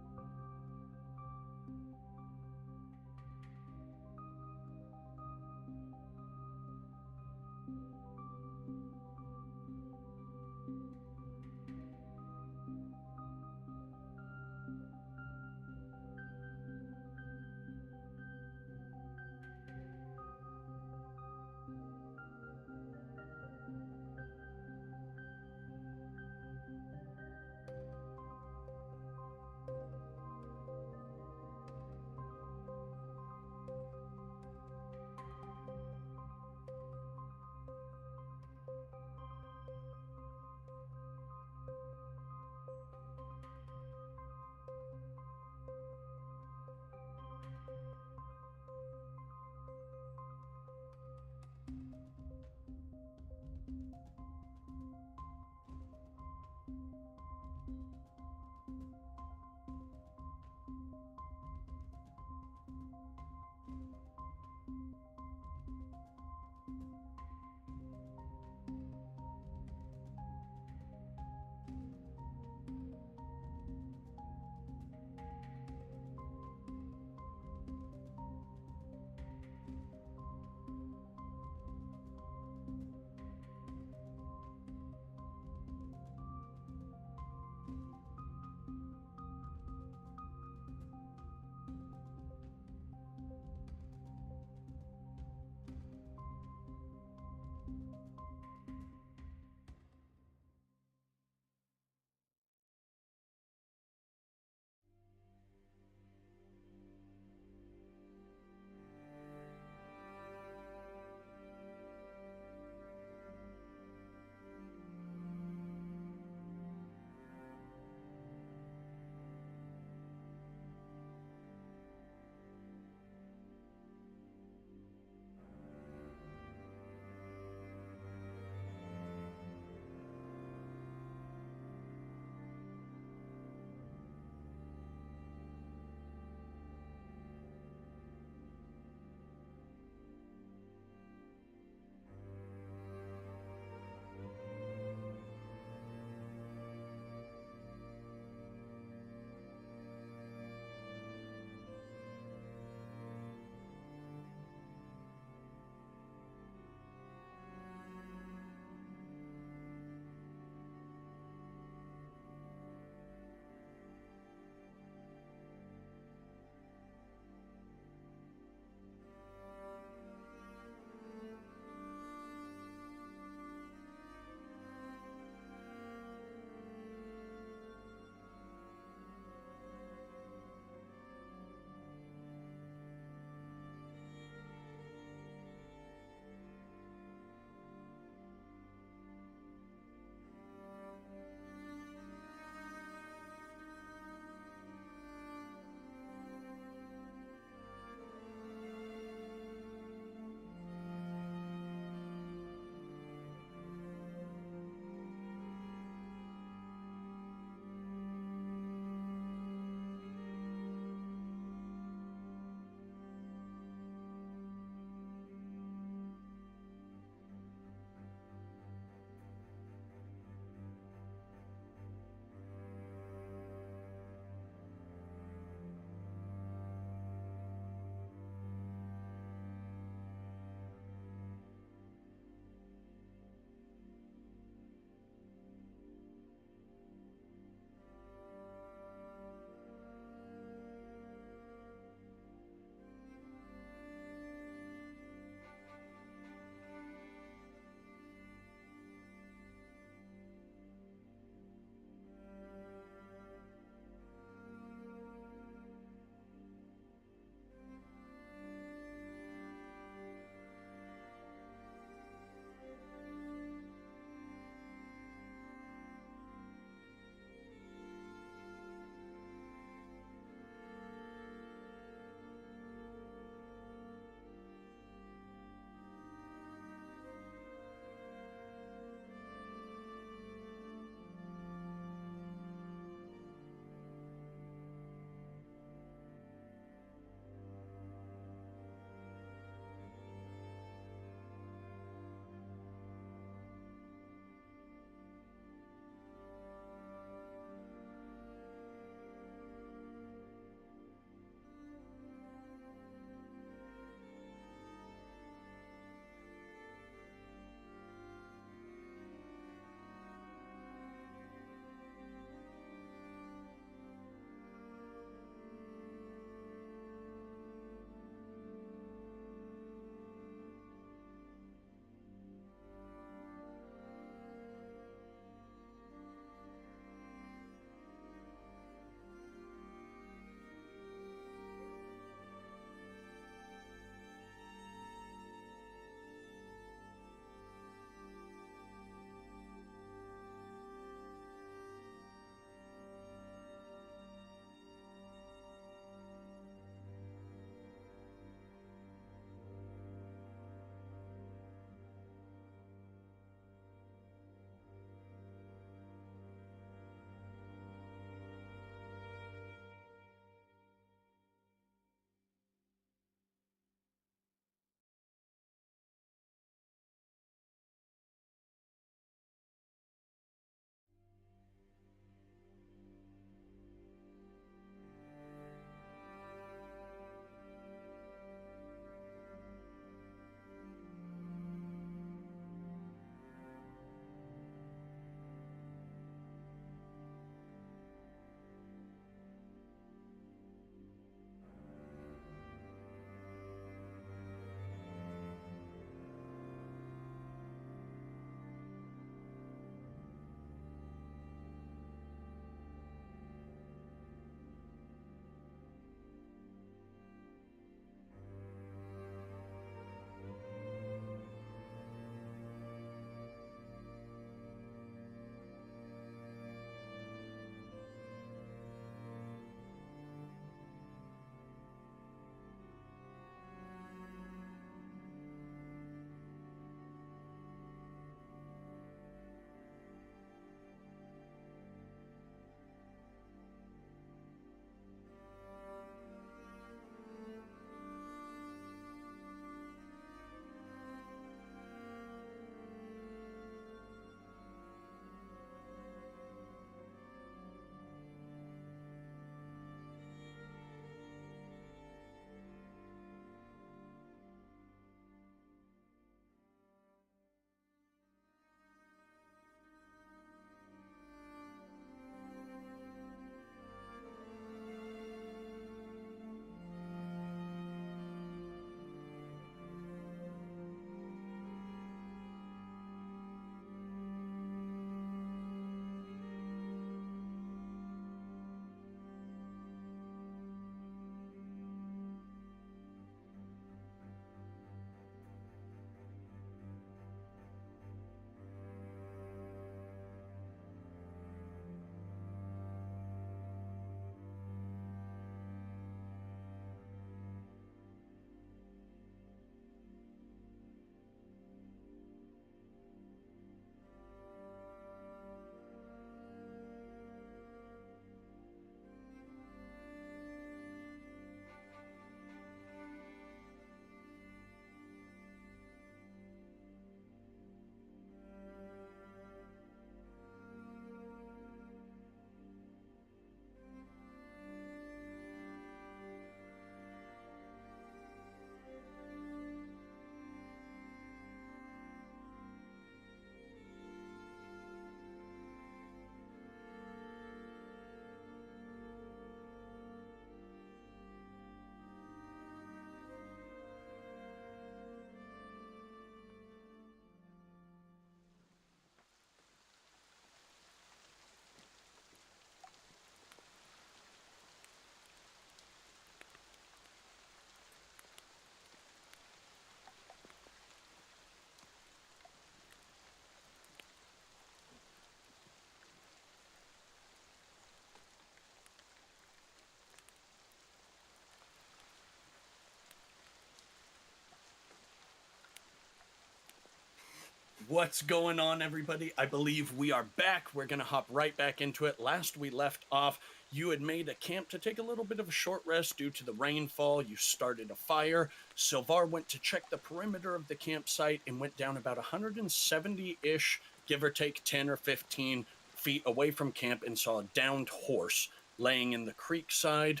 What's going on, everybody? I believe we are back. We're going to hop right back into it. Last we left off, you had made a camp to take a little bit of a short rest due to the rainfall. You started a fire. Silvar went to check the perimeter of the campsite and went down about 170-ish, give or take 10 or 15 feet away from camp, and saw a downed horse laying in the creek side.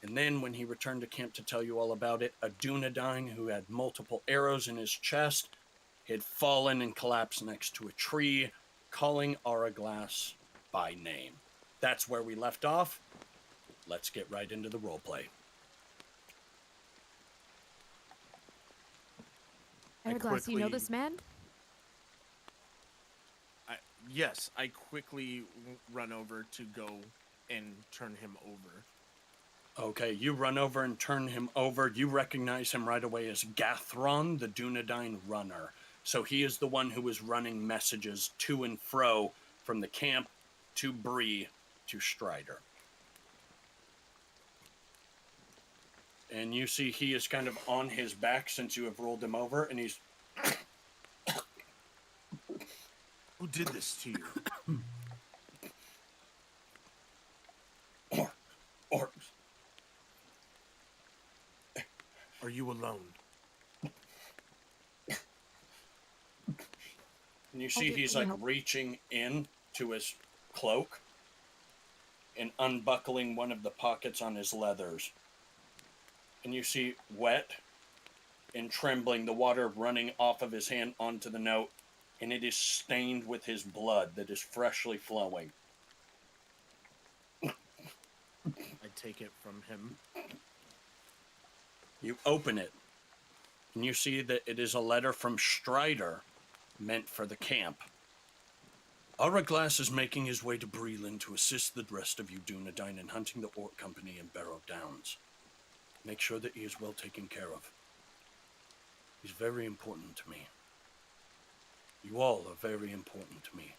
And then when he returned to camp to tell you all about it, a Dunedain who had multiple arrows in his chest had fallen and collapsed next to a tree, calling Auraglass by name. That's where we left off. Let's get right into the roleplay. Hourglass, you know this man? Yes, I quickly run over to go and turn him over. Okay, you run over and turn him over. You recognize him right away as Gathron, the Dunedain runner. So he is the one who was running messages to and fro from the camp to Bree to Strider. And you see he is kind of on his back since you have rolled him over, and he's... Who did this to you? Orcs. Are you alone? And you see he's like reaching in to his cloak and unbuckling one of the pockets on his leathers. And you see wet and trembling, the water running off of his hand onto the note, and it is stained with his blood that is freshly flowing. I take it from him. You open it, and you see that it is a letter from Strider, meant for the camp. Auraglass is making his way to Breland to assist the rest of you Dunedain in hunting the Orc Company in Barrow Downs. Make sure that he is well taken care of. He's very important to me. You all are very important to me.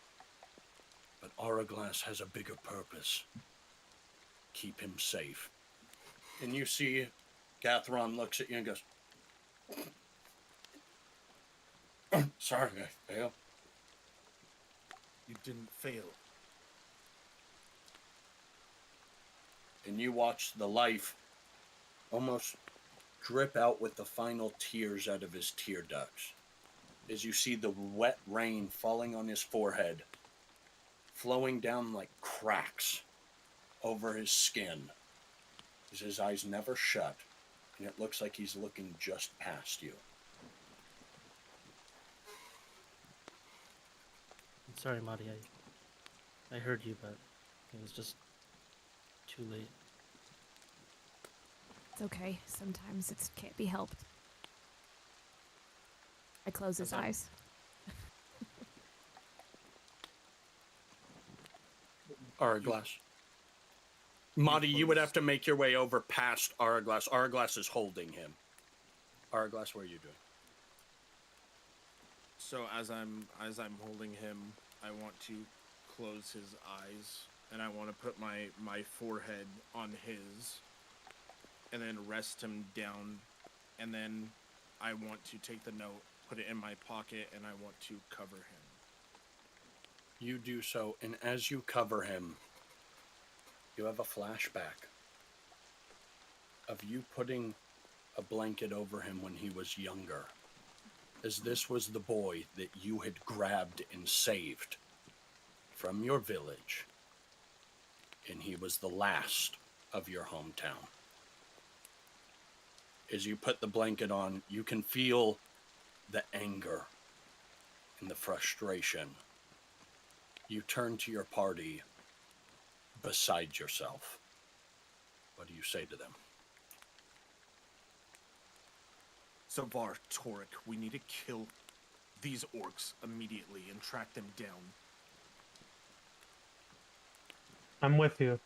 But Auraglass has a bigger purpose. Keep him safe. And you see Gathron looks at you and goes, sorry, I failed. You didn't fail. And you watch the life almost drip out with the final tears out of his tear ducts. As you see the wet rain falling on his forehead, flowing down like cracks over his skin. As his eyes never shut, and it looks like he's looking just past you. I'm sorry, Marty. I heard you, but it was just too late. It's okay. Sometimes it can't be helped. I close his eyes. Auraglass. Marty, you would have to make your way over past Auraglass. Auraglass is holding him. Auraglass, what are you doing? So as I'm holding him, I want to close his eyes, and I want to put my forehead on his, and then rest him down, and then I want to take the note, put it in my pocket, and I want to cover him. You do so, and as you cover him, you have a flashback of you putting a blanket over him when he was younger, as this was the boy that you had grabbed and saved from your village, and he was the last of your hometown. As you put the blanket on, you can feel the anger and the frustration. You turn to your party beside yourself. What do you say to them? Silvar, Torek, we need to kill these orcs immediately and track them down. I'm with you.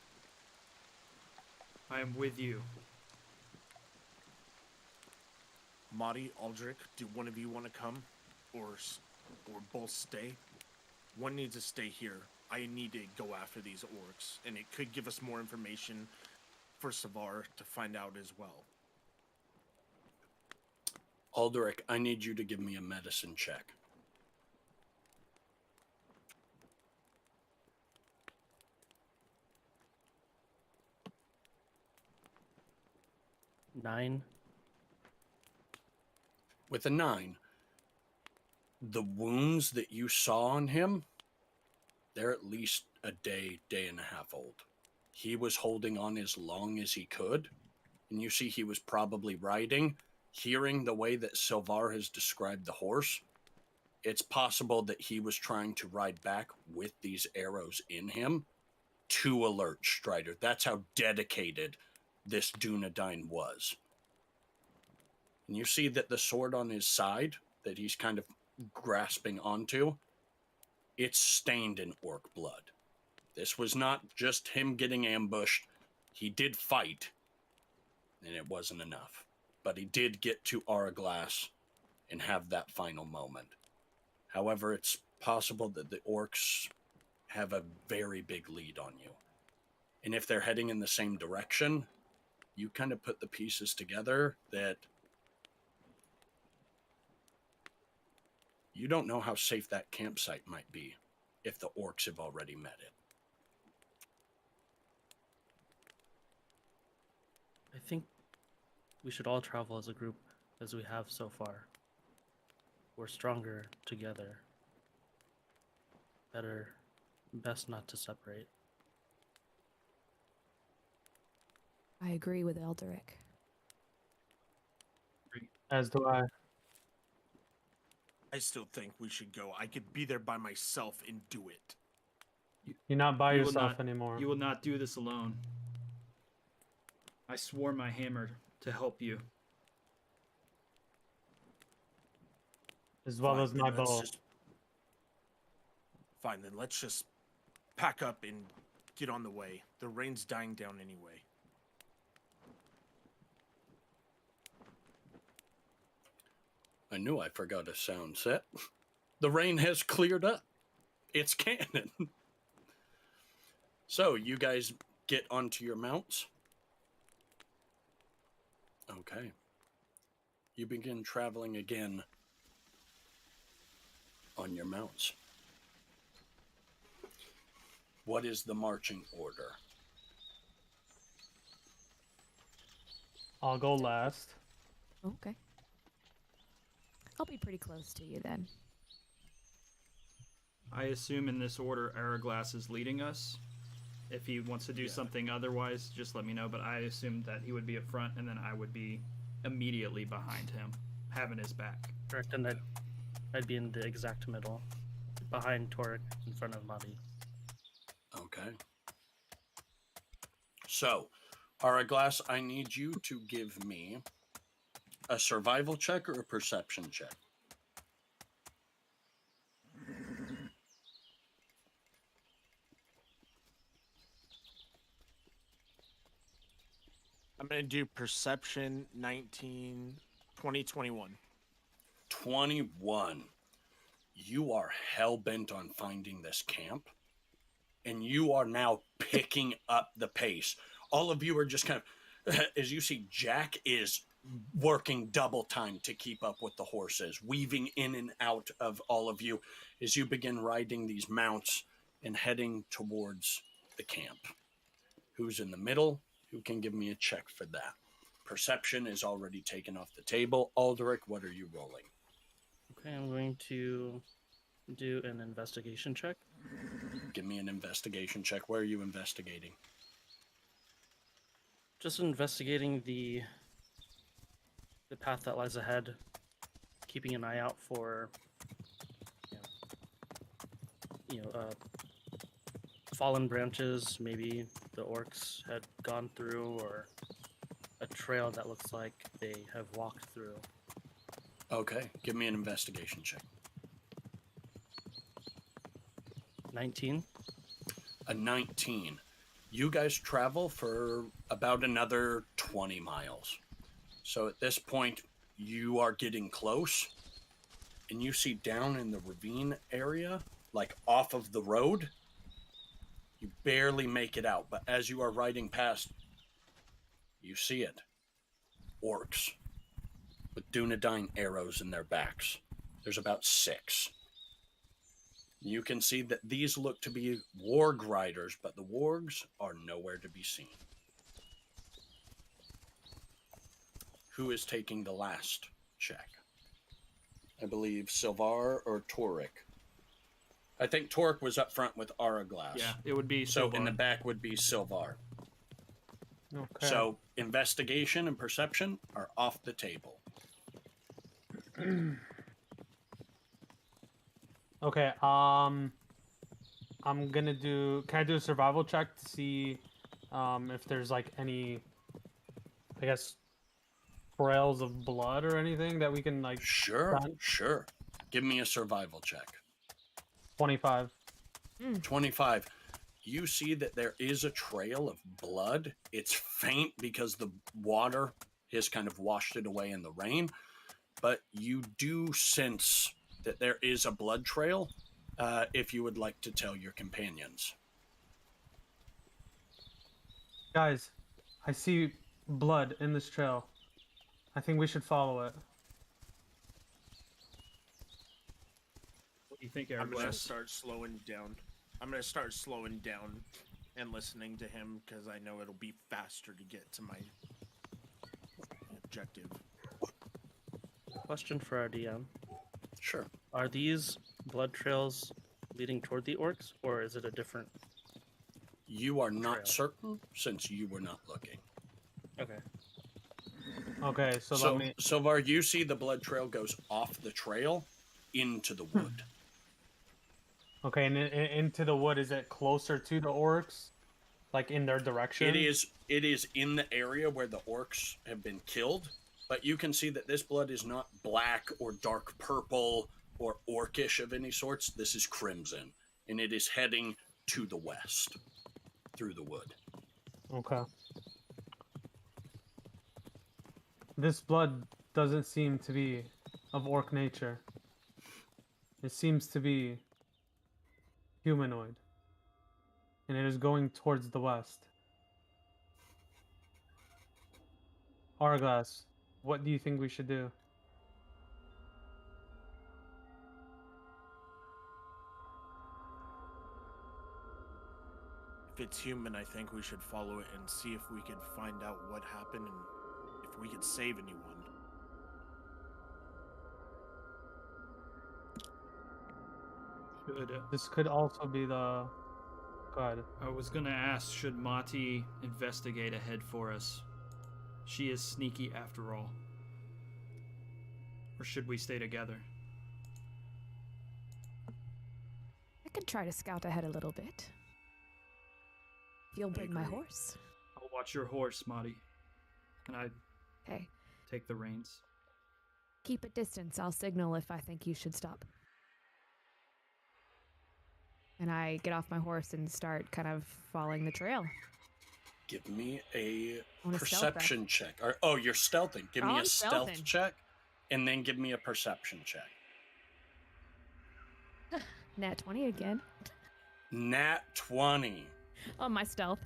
I am with you. Madi, Aldrich, do one of you want to come? Or both stay? One needs to stay here. I need to go after these orcs, and it could give us more information for Silvar to find out as well. Aldrich, I need you to give me a medicine check. 9. With a 9, the wounds that you saw on him, they're at least a day, day and a half old. He was holding on as long as he could, and you see he was probably riding, hearing the way that Silvar has described the horse. It's possible that he was trying to ride back with these arrows in him to alert Strider. That's how dedicated this Dunedain was. And you see that the sword on his side that he's kind of grasping onto, it's stained in orc blood. This was not just him getting ambushed. He did fight, and it wasn't enough. But he did get to Araglass and have that final moment. However, it's possible that the orcs have a very big lead on you. And if they're heading in the same direction, you kind of put the pieces together that you don't know how safe that campsite might be if the orcs have already met it. I think we should all travel as a group as we have so far. We're stronger together. Best not to separate. I agree with Elderic. As do I. I still think we should go. I could be there by myself and do it. You're not by You will yourself not- anymore. You will not do this alone. I swore my hammer to help you. As well Fine, as then my let's bow. Fine, then let's just pack up and get on the way. The rain's dying down anyway. I knew I forgot a sound set. The rain has cleared up. It's canon. So, you guys get onto your mounts. Okay. You begin traveling again on your mounts. What is the marching order? I'll go last. Okay. I'll be pretty close to you then. I assume in this order, Araglass is leading us. If he wants to do something otherwise, just let me know. But I assumed that he would be up front, and then I would be immediately behind him, having his back. Correct, and I'd be in the exact middle, behind Torek, in front of Madi. Okay. So, Araglass, I need you to give me a survival check or a perception check. I'm going to do perception 19, 20, 21. 21. You are hell-bent on finding this camp, and you are now picking up the pace. All of you are just kind of, as you see, Jack is working double time to keep up with the horses, weaving in and out of all of you as you begin riding these mounts and heading towards the camp. Who's in the middle? Who can give me a check for that? Perception is already taken off the table. Alderic, what are you rolling? Okay, I'm going to do an investigation check. Give me an investigation check. Where are you investigating? Just investigating the path that lies ahead, keeping an eye out for, fallen branches. Maybe the orcs had gone through, or a trail that looks like they have walked through. Okay, give me an investigation check. 19. A 19. You guys travel for about another 20 miles. So at this point, you are getting close, and you see down in the ravine area, like off of the road, you barely make it out. But as you are riding past, you see it. Orcs with Dunedain arrows in their backs. There's about 6. You can see that these look to be warg riders, but the wargs are nowhere to be seen. who is taking the last check? I believe Silvar or Torek. I think Torek was up front with Araglass. Yeah, it would be So in the Silvar. back would be Silvar. Okay. So investigation and perception are off the table. Okay. I'm gonna do. Can I do a survival check to see if there's like any, I guess, trails of blood or anything that we can like. Sure, Done. sure. Give me a survival check. 25. 25. You see that there is a trail of blood. It's faint because the water has kind of washed it away in the rain, but you do sense that there is a blood trail. If you would like to tell your companions. Guys, I see blood in this trail. I think we should follow it. What do you think, I'm gonna Araglass? start slowing down. I'm gonna start slowing down and listening to him because I know it'll be faster to get to my objective. Question for our DM. Sure. Are these blood trails leading toward the orcs, or is it a different... You are not Trail. certain since you were not looking. Okay. Okay, so, So, let me. Silvar, you see the blood trail goes off the trail into the wood. Okay, and into the wood. Is it closer to the orcs, like in their direction? It is in the area where the orcs have been killed, but you can see that this blood is not black or dark purple or orcish of any sorts. This is crimson, and it is heading to the west through the wood. Okay. This blood doesn't seem to be of orc nature. It seems to be humanoid. And it is going towards the west. Arglass, what do you think we should do? If it's human, I think we should follow it and see if we could find out what happened and if we could save anyone. Should, This could also be the... Go ahead. I was gonna ask, should Mati investigate ahead for us? She is sneaky after all. Or should we stay together? I could try to scout ahead a little bit. If you'll bring my agree. horse. I'll watch your horse, Mati. And I Okay. take the reins. Keep a distance. I'll signal if I think you should stop. And I get off my horse and start kind of following the trail. Give me a I wanna stealth that. perception check. Or, you're stealthing. Give me Oh, a I'm stealth stealthing. check, and then give me a perception check. Nat 20 again. Nat 20. On my stealth.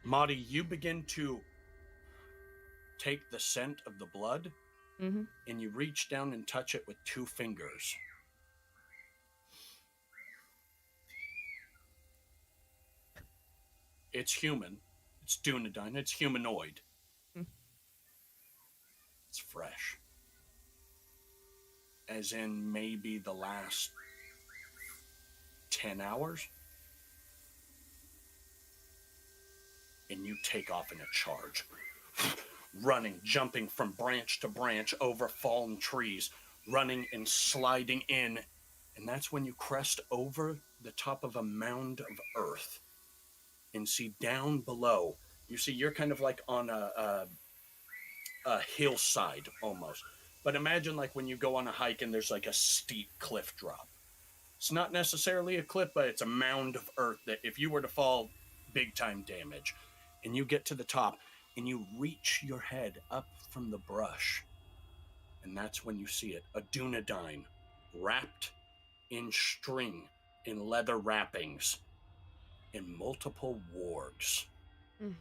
Madi, you begin to take the scent of the blood, Mm-hmm. and you reach down and touch it with 2 fingers. It's human. It's Dunedain. It's humanoid. Mm. It's fresh. As in maybe the last 10 hours. And you take off in a charge. Running, jumping from branch to branch over fallen trees, running and sliding in. And that's when you crest over the top of a mound of earth and see down below. You see, you're kind of like on a hillside almost. But imagine like when you go on a hike and there's like a steep cliff drop. It's not necessarily a cliff, but it's a mound of earth that if you were to fall, big time damage. And you get to the top and you reach your head up from the brush. And that's when you see it. A Dunedain wrapped in string, in leather wrappings, in multiple wargs. Mm.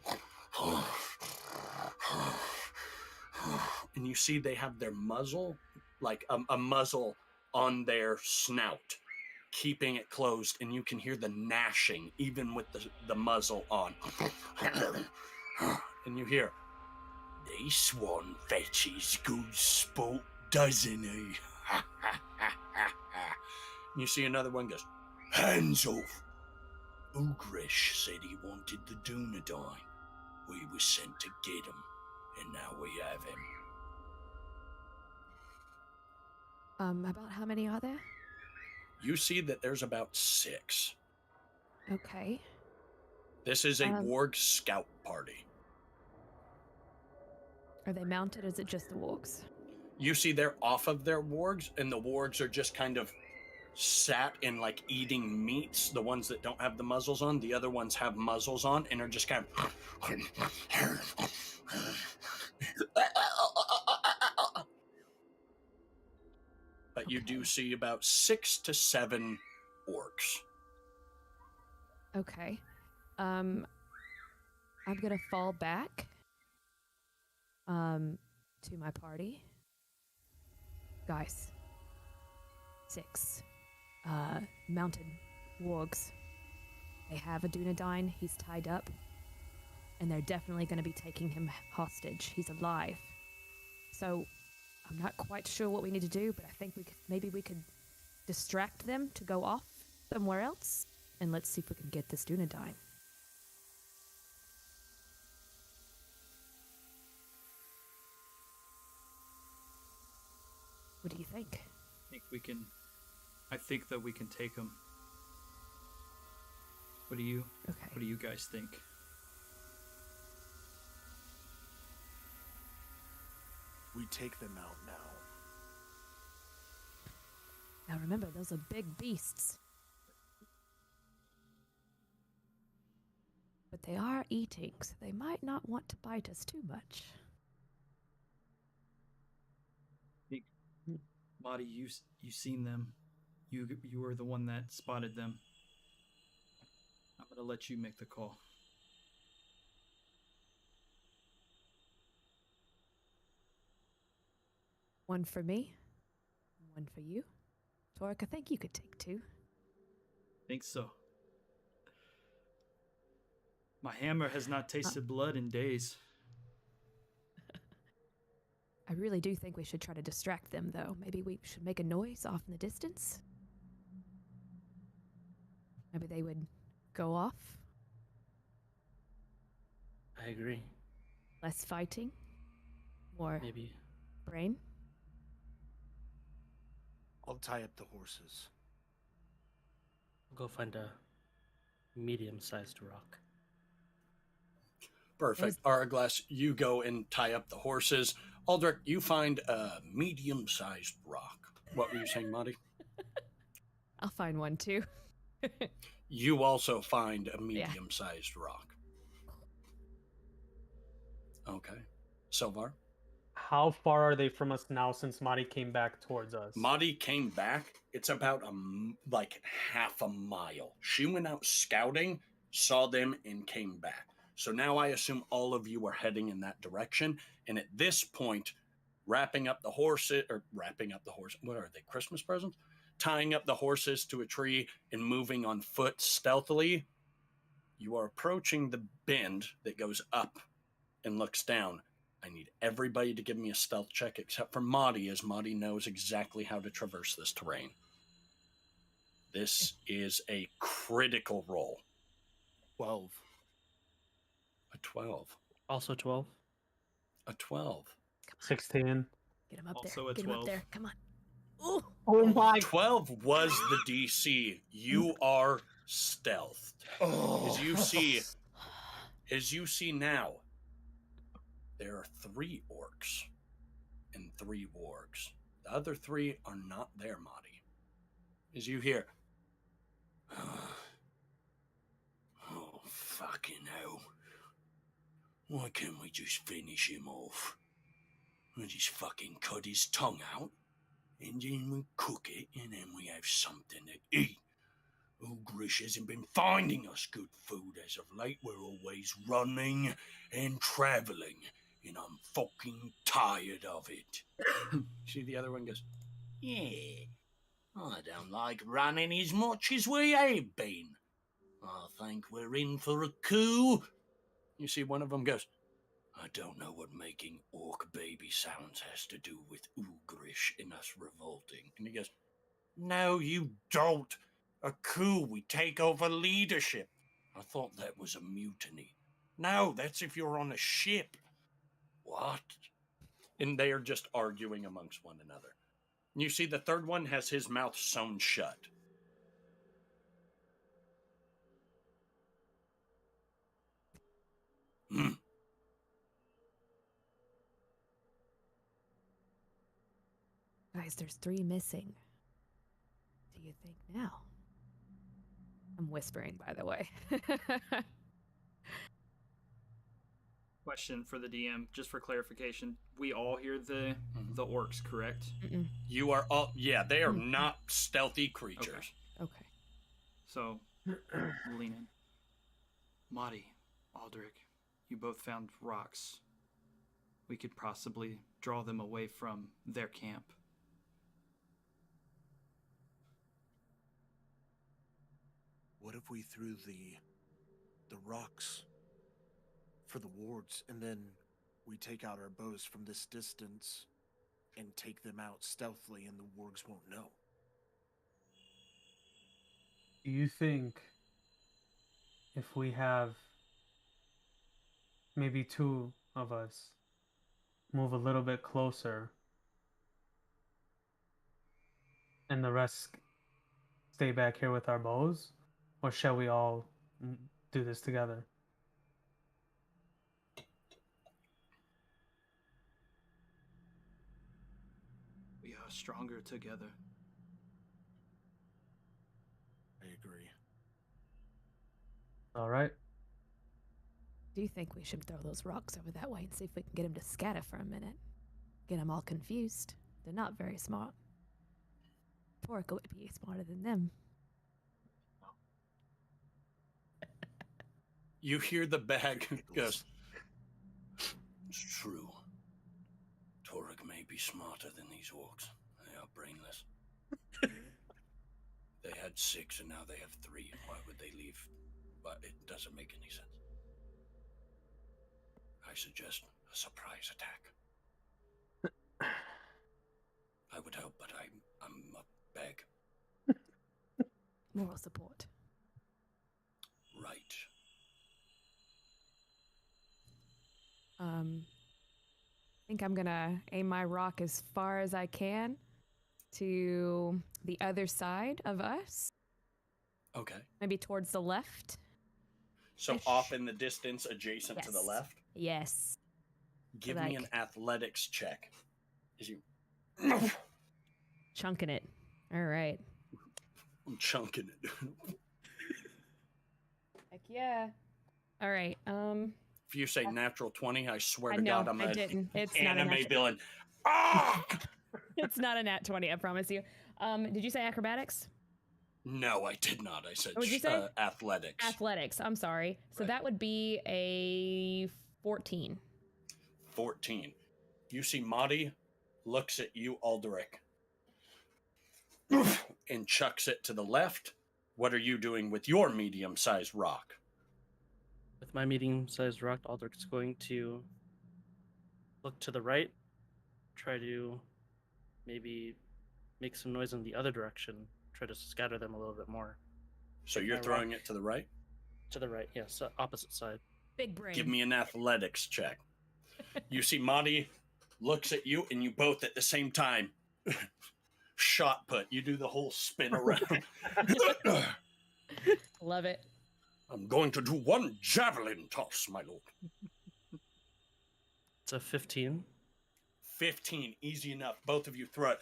And you see they have their muzzle, like a muzzle on their snout, keeping it closed, and you can hear the gnashing even with the muzzle on. And you hear, This one fetches good sport, doesn't he? You see another one goes, hands off. Ugrish said he wanted the Dunedain. We were sent to get him, and now we have him. About how many are there? You see that there's about 6. Okay. This is a warg scout party. Are they mounted or is it just the wargs? You see they're off of their wargs, and the wargs are just kind of sat and like eating meats. The ones that don't have the muzzles on, the other ones have muzzles on and are just kind of but you do see about 6 to 7 orcs. Okay. I'm gonna fall back to my party. Guys. 6 mounted wargs. They have a Dunedain. He's tied up. And they're definitely going to be taking him hostage. He's alive. So I'm not quite sure what we need to do, but I think maybe we could distract them to go off somewhere else. And let's see if we can get this Dunedain. What do you think? I think that we can take him. What do you guys think? We take them out now. Now remember, those are big beasts. But they are eating, so they might not want to bite us too much. Marty, you seen them. You were the one that spotted them. I'm gonna let you make the call. One for me, one for you. Torek, I think you could take 2. Think so. My hammer has not tasted blood in days. I really do think we should try to distract them, though. Maybe we should make a noise off in the distance. Maybe they would go off. I agree. Less fighting. More Maybe. brain. I'll tie up the horses. We'll go find a medium-sized rock. Perfect. Araglass, you go and tie up the horses. Aldrich, you find a medium-sized rock. What were you saying, Marty? I'll find one, too. You also find a medium-sized rock. Okay. Silvar? How far are they from us now since Madi came back towards us? Madi came back. It's about like half a mile. She went out scouting, saw them, and came back. So now I assume all of you are heading in that direction. And at this point, wrapping up the horses, what are they, Christmas presents? Tying up the horses to a tree and moving on foot stealthily, you are approaching the bend that goes up and looks down. I need everybody to give me a stealth check except for Madi, as Madi knows exactly how to traverse this terrain. This is a critical roll. 12. A 12. Also 12. A 12. 16. Get him up Also there. a Get him up 12. there. Come on. Ooh. Oh my! 12 was the DC. You are stealthed. As you see now, there are 3 orcs and 3 wargs. The other 3 are not there, Marty. As you hear, oh, fucking hell. Why can't we just finish him off? We just fucking cut his tongue out, and then we cook it, and then we have something to eat. Ugrish hasn't been finding us good food as of late. We're always running and traveling, and I'm fucking tired of it. See, the other one goes, yeah, I don't like running as much as we have been. I think we're in for a coup. You see, one of them goes, I don't know what making orc baby sounds has to do with Ugrish and us revolting. And he goes, no, you don't. A coup, we take over leadership. I thought that was a mutiny. No, that's if you're on a ship. What? And they are just arguing amongst one another. And you see the third one has his mouth sewn shut. Hmm. Guys, there's 3 missing. What do you think now? I'm whispering, by the way. Question for the DM, just for clarification. We all hear the orcs, correct? Mm-mm. You are all, yeah, they are not stealthy creatures. Okay. So, we'll lean in. Marty, Aldrich, you both found rocks. We could possibly draw them away from their camp. What if we threw the rocks for the wards, and then we take out our bows from this distance and take them out stealthily, and the wargs won't know? Do you think if we have maybe 2 of us move a little bit closer and the rest stay back here with our bows? Or shall we all do this together? We are stronger together. I agree. All right. Do you think we should throw those rocks over that way and see if we can get him to scatter for a minute? Get them all confused. They're not very smart. Torque would be smarter than them. You hear the bag goes, it's true. Torek may be smarter than these orcs. They are brainless. They had 6 and now they have 3. Why would they leave? But it doesn't make any sense. I suggest a surprise attack. I would help, but I'm a bag. Moral support. Right. I think I'm gonna aim my rock as far as I can to the other side of us. Okay. Maybe towards the left. So Ish. off in the distance, adjacent to the Yes. left. Yes. Give Like- me an athletics check. As you, Chunking it. All right. I'm chunking it. Heck yeah. All right. If you say natural 20, I swear I to know, God, I'm I an didn't. It's not a anime natural. villain. Ah! It's not a nat 20, I promise you. Did you say acrobatics? No, I did not. I said What would you say? athletics. Athletics. I'm sorry. So Right. that would be a 14. 14. You see Marty looks at you, Aldrich, and chucks it to the left. What are you doing with your medium-sized rock? With my medium-sized rock, Aldrich's going to look to the right, try to maybe make some noise in the other direction, try to scatter them a little bit more. So With you're my throwing rock. it to the right? To the right, yes, opposite side. Big brain. Give me an athletics check. You see Marty looks at you, and you both at the same time shot put. You do the whole spin around. Love it. I'm going to do one javelin toss, my lord. It's a 15. 15, easy enough. Both of you throw it.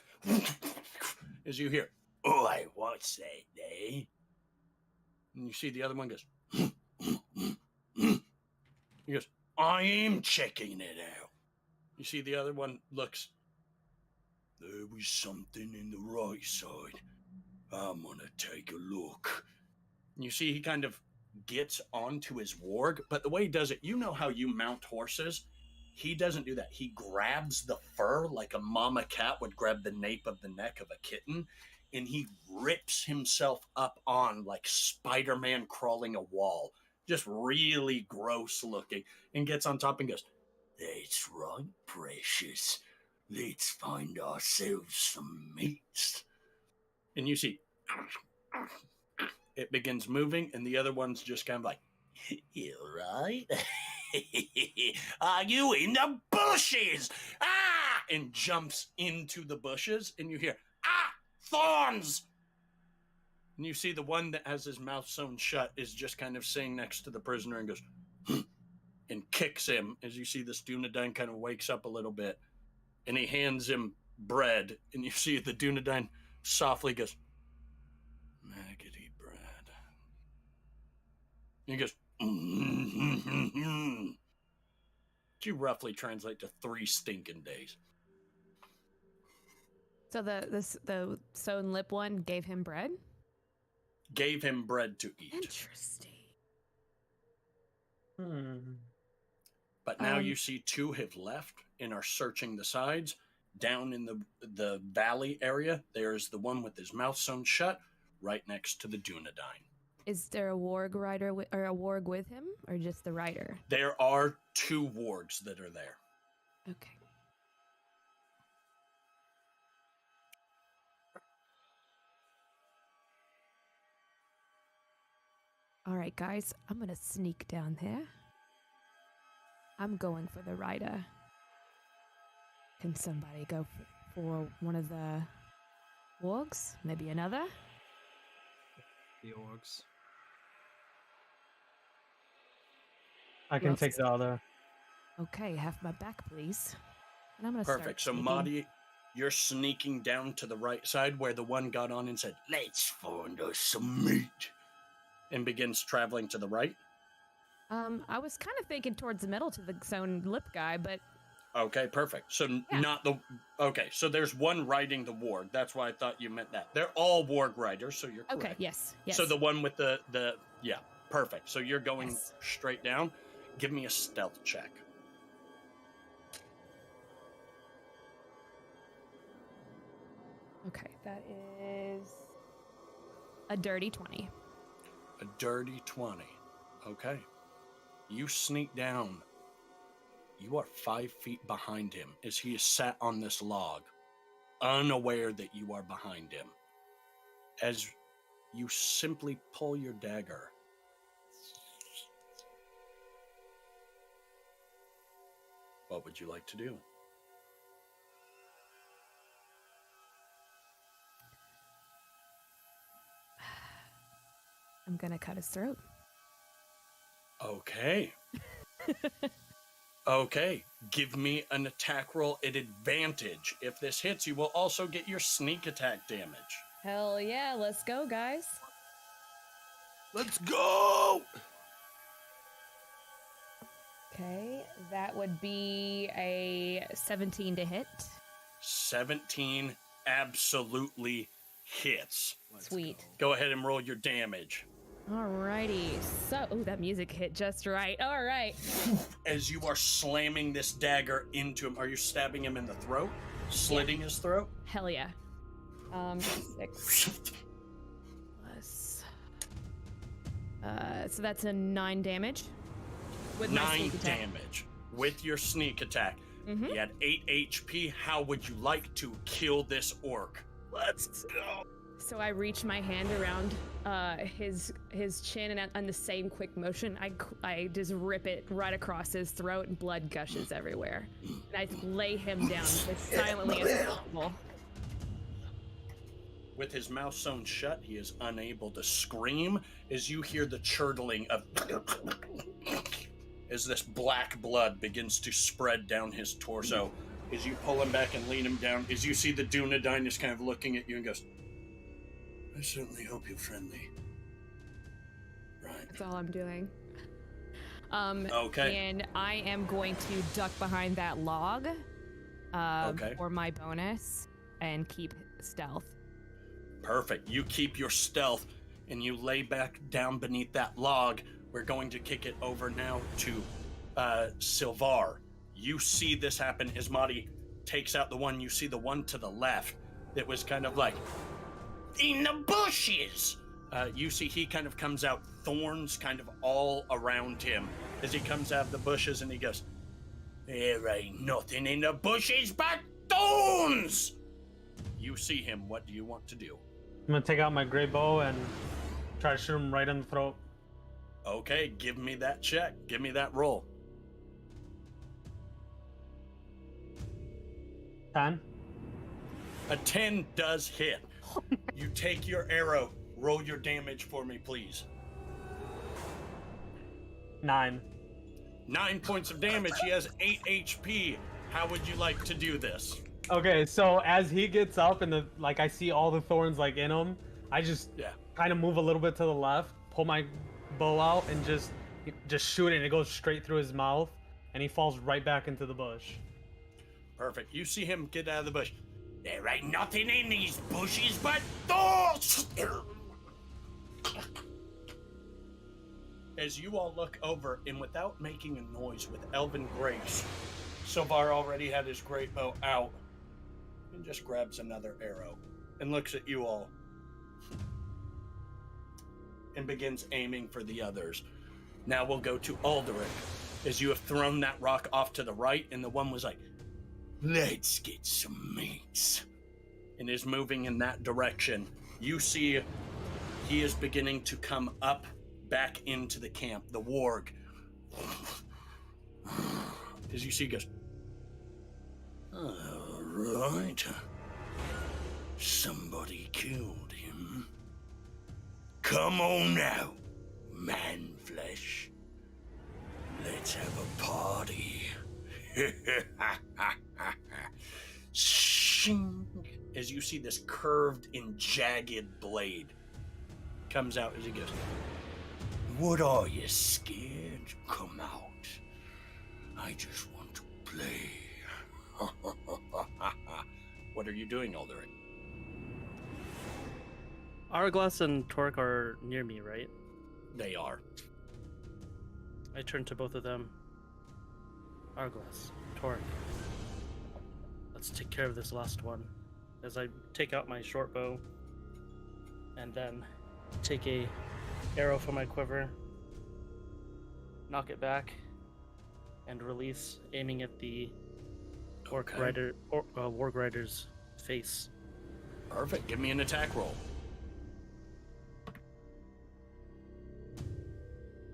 As you hear, oh, I what's that, eh? And you see the other one goes, he goes, I am checking it out. You see the other one looks, there was something in the right side. I'm gonna take a look. And you see he kind of gets onto his warg, but the way he does it, you know how you mount horses? He doesn't do that. He grabs the fur like a mama cat would grab the nape of the neck of a kitten, and he rips himself up on like Spider-Man crawling a wall. Just really gross looking, and gets on top and goes, That's right, precious. Let's find ourselves some meats. And you see, it begins moving, and the other one's just kind of like, you right? Are you in the bushes? Ah! And jumps into the bushes, and you hear, ah! Thorns! And you see the one that has his mouth sewn shut is just kind of sitting next to the prisoner and goes, and kicks him as you see this Dunedain kind of wakes up a little bit, and he hands him bread, and you see the Dunedain softly goes, maggoty bread. And he goes, which you roughly translate to 3 stinking days. So the sewn lip one gave him bread? Gave him bread to eat. Interesting. But now you see 2 have left and are searching the sides. Down in the valley area, there's the one with his mouth sewn shut, right next to the Dunedain. Is there a warg rider or a warg with him, or just the rider? There are 2 wargs that are there. Okay. All right, guys, I'm gonna sneak down there. I'm going for the rider. Can somebody go for one of the wargs? Maybe another? The orcs. I can take the other. Okay, have my back, please. And I'm gonna Perfect. So, start Madi, you're sneaking down to the right side where the one got on and said, let's find us some meat. And begins traveling to the right. I was kind of thinking towards the middle to the sewn lip guy, but Okay, perfect. So not the... Okay, so there's one riding the warg. That's why I thought you meant that. They're all warg riders, so you're correct. okay, yes. So the one with the... Yeah, perfect. So you're going Yes. straight down. Give me a stealth check. Okay, that is a dirty 20. A dirty 20. Okay. You sneak down. You are 5 feet behind him as he is sat on this log, unaware that you are behind him. As you simply pull your dagger. What would you like to do? I'm gonna cut his throat. Okay. Okay. Give me an attack roll at advantage. If this hits, you will also get your sneak attack damage. Hell yeah, let's go, guys. Let's go! Okay, that would be a 17 to hit. 17 absolutely hits. Sweet. Go ahead and roll your damage. Alrighty, so, oh, that music hit just right. All right. As you are slamming this dagger into him, are you stabbing him in the throat? Slitting his throat? Hell yeah. 6 plus. So that's a 9 damage. With my 9 sneak attack. damage with your sneak attack. Mhm. He had 8 HP. How would you like to kill this orc? Let's go. So I reach my hand around his chin, and on the same quick motion, I just rip it right across his throat, and blood gushes everywhere. And I lay him down as silently as possible. With his mouth sewn shut, he is unable to scream as you hear the chortling of as this black blood begins to spread down his torso. As you pull him back and lean him down, as you see the Dunedain is kind of looking at you and goes, I certainly hope you're friendly. Right. That's all I'm doing. Okay. And I am going to duck behind that log Okay. for my bonus and keep stealth. Perfect. You keep your stealth and you lay back down beneath that log. We're going to kick it over now to Silvar. You see this happen as Madi takes out the one. You see the one to the left that was kind of like, in the bushes! You see he kind of comes out, thorns kind of all around him as he comes out of the bushes, and he goes, There ain't nothing in the bushes but thorns! You see him. What do you want to do? I'm gonna take out my great bow and try to shoot him right in the throat. Okay, give me that check. Give me that roll. 10. A 10 does hit. You take your arrow. Roll your damage for me, please. 9. 9 points of damage. He has 8 HP. How would you like to do this? Okay, so as he gets up and I see all the thorns like in him, I just Yeah. kind of move a little bit to the left, pull my bow out, and just shoot it, and it goes straight through his mouth, and he falls right back into the bush. Perfect. You see him get out of the bush. There ain't nothing in these bushes but thorns! As you all look over, and without making a noise with elven grace, Silvar already had his great bow out and just grabs another arrow and looks at you all and begins aiming for the others. Now we'll go to Alderic, as you have thrown that rock off to the right, and the one was like, let's get some mates, and is moving in that direction. You see he is beginning to come up back into the camp, the warg. As you see, he goes, all right, somebody killed him. Come on now, man flesh. Let's have a party. Shing. As you see this curved and jagged blade comes out as he goes, what are you, scared? Come out. I just want to play. What are you doing, Alderic? Hourglass and Torque are near me, right? They are. I turn to both of them. Hourglass, Torque. Let's take care of this last one. As I take out my short bow and then take a arrow from my quiver, knock it back, and release, aiming at the Warg Rider's face. Perfect. Give me an attack roll.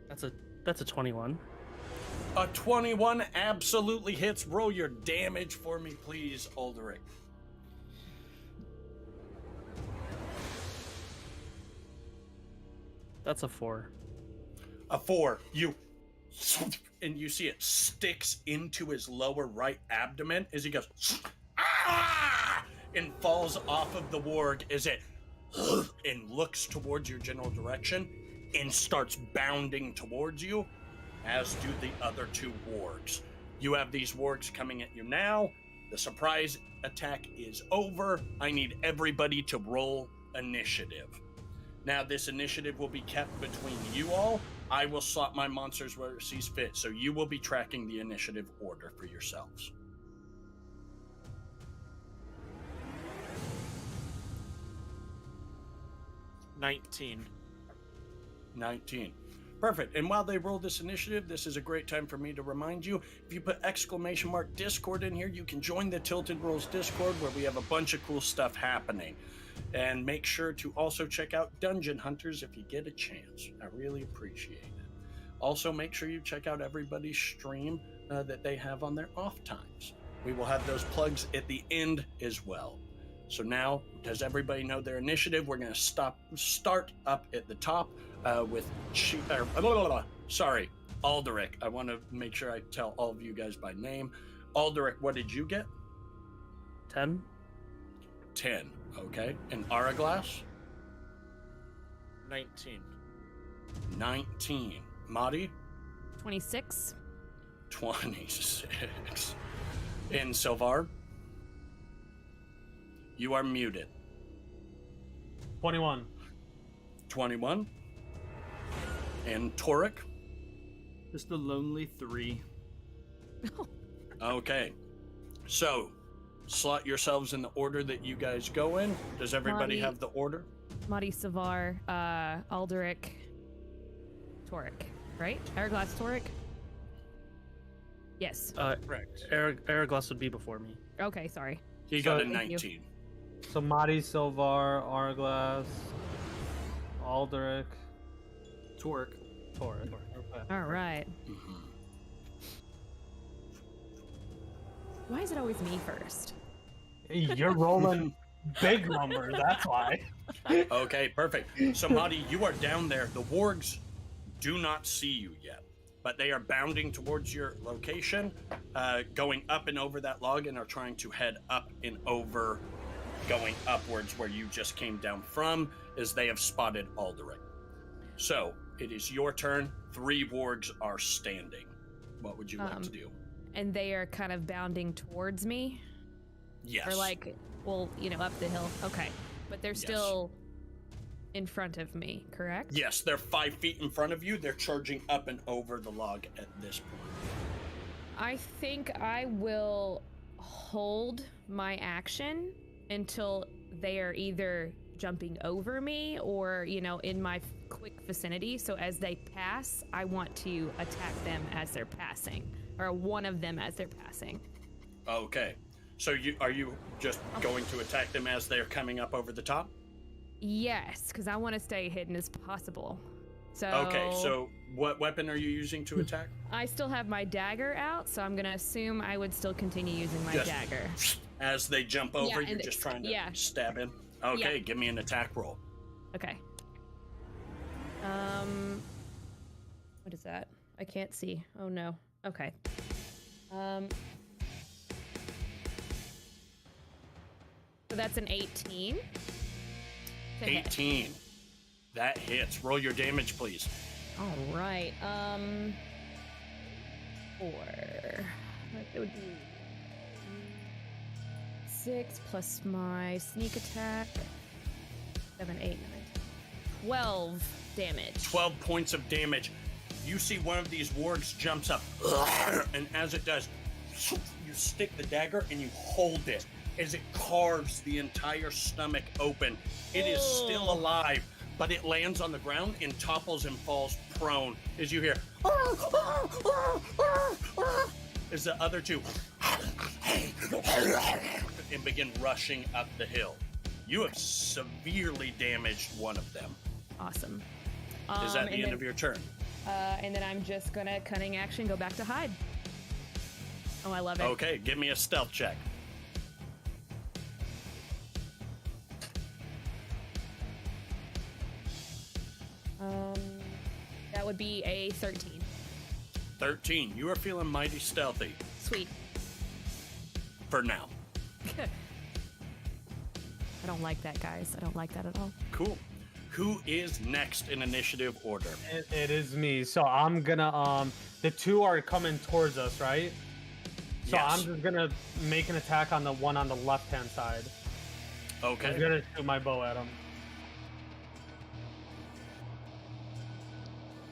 That's a 21. A 21 absolutely hits. Roll your damage for me, please, Alderic. That's a 4. A 4. And you see it sticks into his lower right abdomen as he goes, ah! And falls off of the warg as it and looks towards your general direction and starts bounding towards you, as do the other 2 wargs. You have these wargs coming at you now. The surprise attack is over. I need everybody to roll initiative. Now, this initiative will be kept between you all. I will slot my monsters where it sees fit, so you will be tracking the initiative order for yourselves. $19. 19. Perfect. And while they roll this initiative, this is a great time for me to remind you, if you put ! Discord in here, you can join the Tilted Rolls Discord, where we have a bunch of cool stuff happening. And make sure to also check out Dungeon Hunters if you get a chance. I really appreciate it. Also, make sure you check out everybody's stream that they have on their off times. We will have those plugs at the end as well. So now, does everybody know their initiative? We're going to start up at the top with Alderic. I want to make sure I tell all of you guys by name. Alderic, what did you get? 10. 10. Okay. And Hourglass? 19. 19. Madi? 26. 26. And Silvar? You are muted. 21. 21. And Torek? Just a lonely 3. Okay. So, slot yourselves in the order that you guys go in. Does everybody Madi. have the order? Madi Savar, Alderic, Torek, right? Hourglass Torek. Yes. Correct. Araglas would be before me. Okay, sorry. He got a thank you. 19. So Madi, Silvar, Arglass, Alderic, Torque. Torrid. Okay. All right. Mhm. Why is it always me first? You're rolling big numbers, that's why. Okay, perfect. So, Madi, you are down there. The wargs do not see you yet, but they are bounding towards your location, going up and over that log, and are trying to head up and over, going upwards where you just came down from, as they have spotted Alderic. So, it is your turn. 3 wargs are standing. What would you like to do? And they are kind of bounding towards me? Yes. Or like, well, up the hill. Okay. But they're Yes. still in front of me, correct? Yes, they're 5 feet in front of you. They're charging up and over the log at this point. I think I will hold my action until they are either jumping over me or, in my quick vicinity. So as they pass, I want to attack them as they're passing, or one of them as they're passing. Okay. So are you just going to attack them as they're coming up over the top? Yes, because I want to stay hidden as possible. So Okay, so what weapon are you using to attack? I still have my dagger out, so I'm gonna assume I would still continue using my Just- dagger. As they jump over, Yeah, you're and just trying to yeah. stab in? Okay, Yeah. give me an attack roll. Okay. What is that? I can't see. Oh no. Okay. So that's an 18. To hit. 18. That hits. Roll your damage, please. All right. 4. It would be 6 plus my sneak attack. 7, 8, 9, 12 damage. 12 points of damage. You see one of these wargs jumps up, and as it does, you stick the dagger and you hold it as it carves the entire stomach open. It is still alive, but it lands on the ground and topples and falls prone as you hear as the other two and begin rushing up the hill. You have severely damaged one of them. Awesome. Is that the end of your turn? And then I'm just gonna cunning action go back to hide. Oh, I love it. Okay, give me a stealth check. That would be a 13. 13. You are feeling mighty stealthy Sweet. for now. I don't like that, guys. I don't like that at all. Cool. Who is next in initiative order? It is me. So I'm gonna the 2 are coming towards us, right? So Yes. I'm just gonna make an attack on the one on the left hand side. I'm Okay. gonna shoot my bow at him.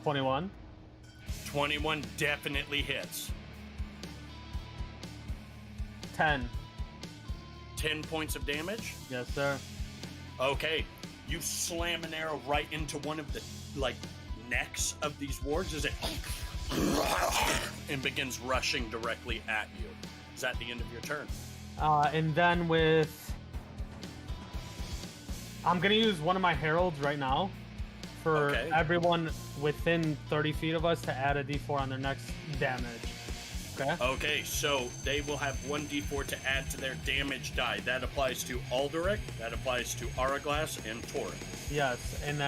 21. 21 definitely hits. 10. 10 points of damage. Yes, sir. Okay. You slam an arrow right into one of the necks of these wargs as it and begins rushing directly at you. Is that the end of your turn? And then I'm gonna use one of my heralds right now for Okay. everyone within 30 feet of us to add a d4 on their next damage. Okay. Okay, so they will have 1d4 to add to their damage die. That applies to Alderic, that applies to Araglass, and Torrid. Yes, and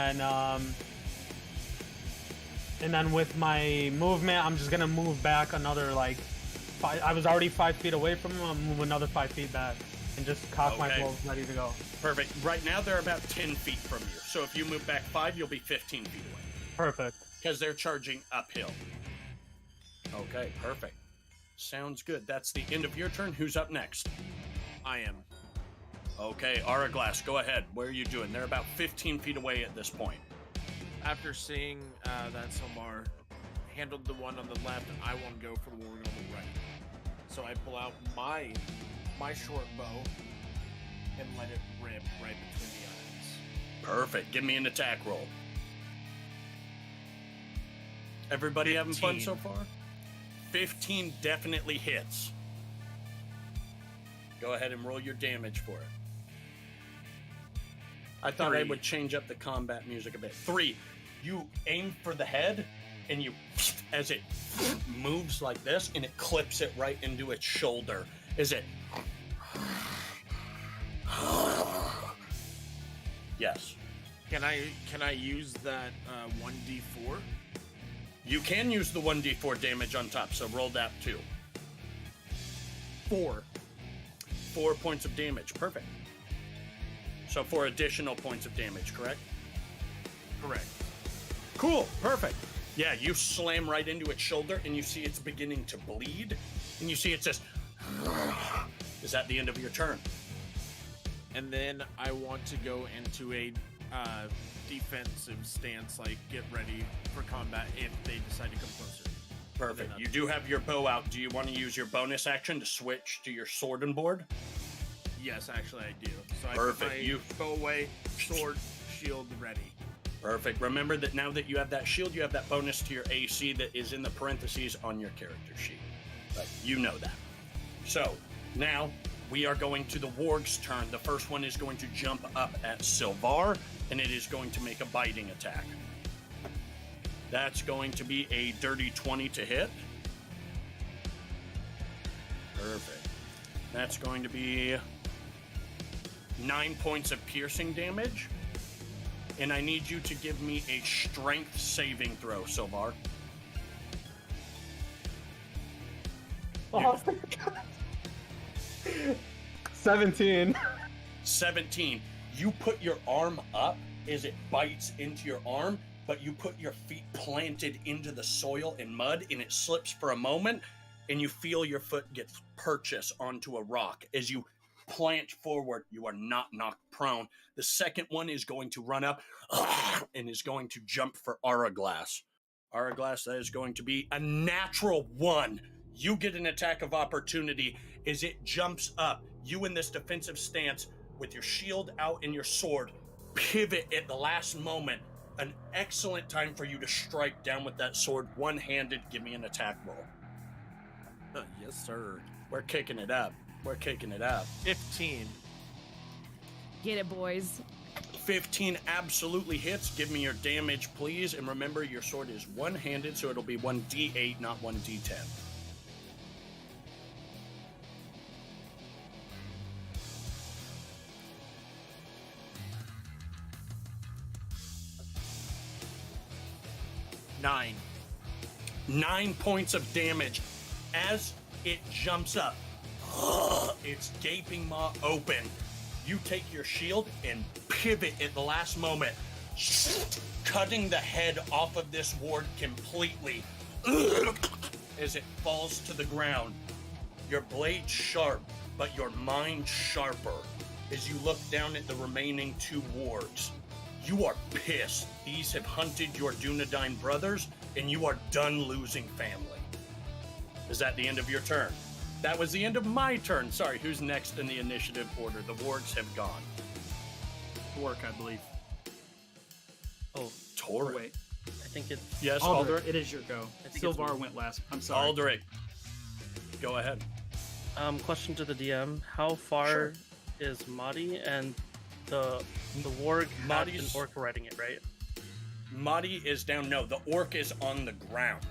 then with my movement, I'm just gonna move back another 5. I was already 5 feet away from him. I'll move another 5 feet back and just cock my Okay. bow ready to go. Perfect. Right now, they're about 10 feet from you. So if you move back 5, you'll be 15 feet away. Perfect. Because they're charging uphill. Okay, perfect. Sounds good. That's the end of your turn. Who's up next? I am. Okay, Araglass, go ahead. What are you doing? They're about 15 feet away at this point. After seeing that Somar handled the one on the left, I want to go for the one on the right. So I pull out my short bow and let it rip right between the eyes. Perfect. Give me an attack roll. Everybody having fun 15. so far? 15 definitely hits. Go ahead and roll your damage for it. I thought I 3. would change up the combat music a bit. 3, you aim for the head, and you, as it moves like this, and it clips it right into its shoulder. Is it? Yes. Can I use that 1d4? You can use the 1d4 damage on top, so roll that too. 4. 4 points of damage. Perfect. So 4 additional points of damage, correct? Correct. Cool. Perfect. Yeah, you slam right into its shoulder, and you see it's beginning to bleed, and you see it just... Is that the end of your turn? And then I want to go into a defensive stance, like get ready for combat if they decide to come closer. Perfect. You do have your bow out. Do you want to use your bonus action to switch to your sword and board? Yes, actually I do. So I Perfect. put my bow away, sword, shield ready. Perfect. Remember that now that you have that shield, you have that bonus to your AC that is in the parentheses on your character sheet. But you know that. So, now we are going to the warg's turn. The first one is going to jump up at Sylvar, and it is going to make a biting attack. That's going to be a dirty 20 to hit. Perfect. That's going to be 9 points of piercing damage. And I need you to give me a strength saving throw, Sylvar. Oh my god. 17. 17. You put your arm up as it bites into your arm, but you put your feet planted into the soil and mud, and it slips for a moment, and you feel your foot get purchased onto a rock. As you plant forward, you are not knocked prone. The second one is going to run up and is going to jump for Araglass. Araglass, that is going to be a natural 1. You get an attack of opportunity as it jumps up. You in this defensive stance with your shield out and your sword pivot at the last moment. An excellent time for you to strike down with that sword one-handed. Give me an attack roll. Yes, sir. We're kicking it up. 15. Get it, boys. 15 absolutely hits. Give me your damage, please. And remember, your sword is one-handed, so it'll be 1d8, not 1d10. Nine. 9 points of damage. As it jumps up, its gaping maw open. You take your shield and pivot at the last moment, cutting the head off of this ward completely as it falls to the ground. Your blade sharp, but your mind sharper as you look down at the remaining 2 wards. You are pissed. These have hunted your Dunedain brothers, and you are done losing family. Is that the end of your turn? That was the end of my turn. Sorry, who's next in the initiative order? The wargs have gone. Work, I believe. Oh, Torek. Wait. I think it's Yes, Alderic, Alderic. it is your go. I think it's Sylvar me. went last. I'm sorry. Alderic. Go ahead. question to the DM. How far Sure. is Madi and the warg had an Madi's- orc riding it, right? Madi is down. No, the orc is on the ground.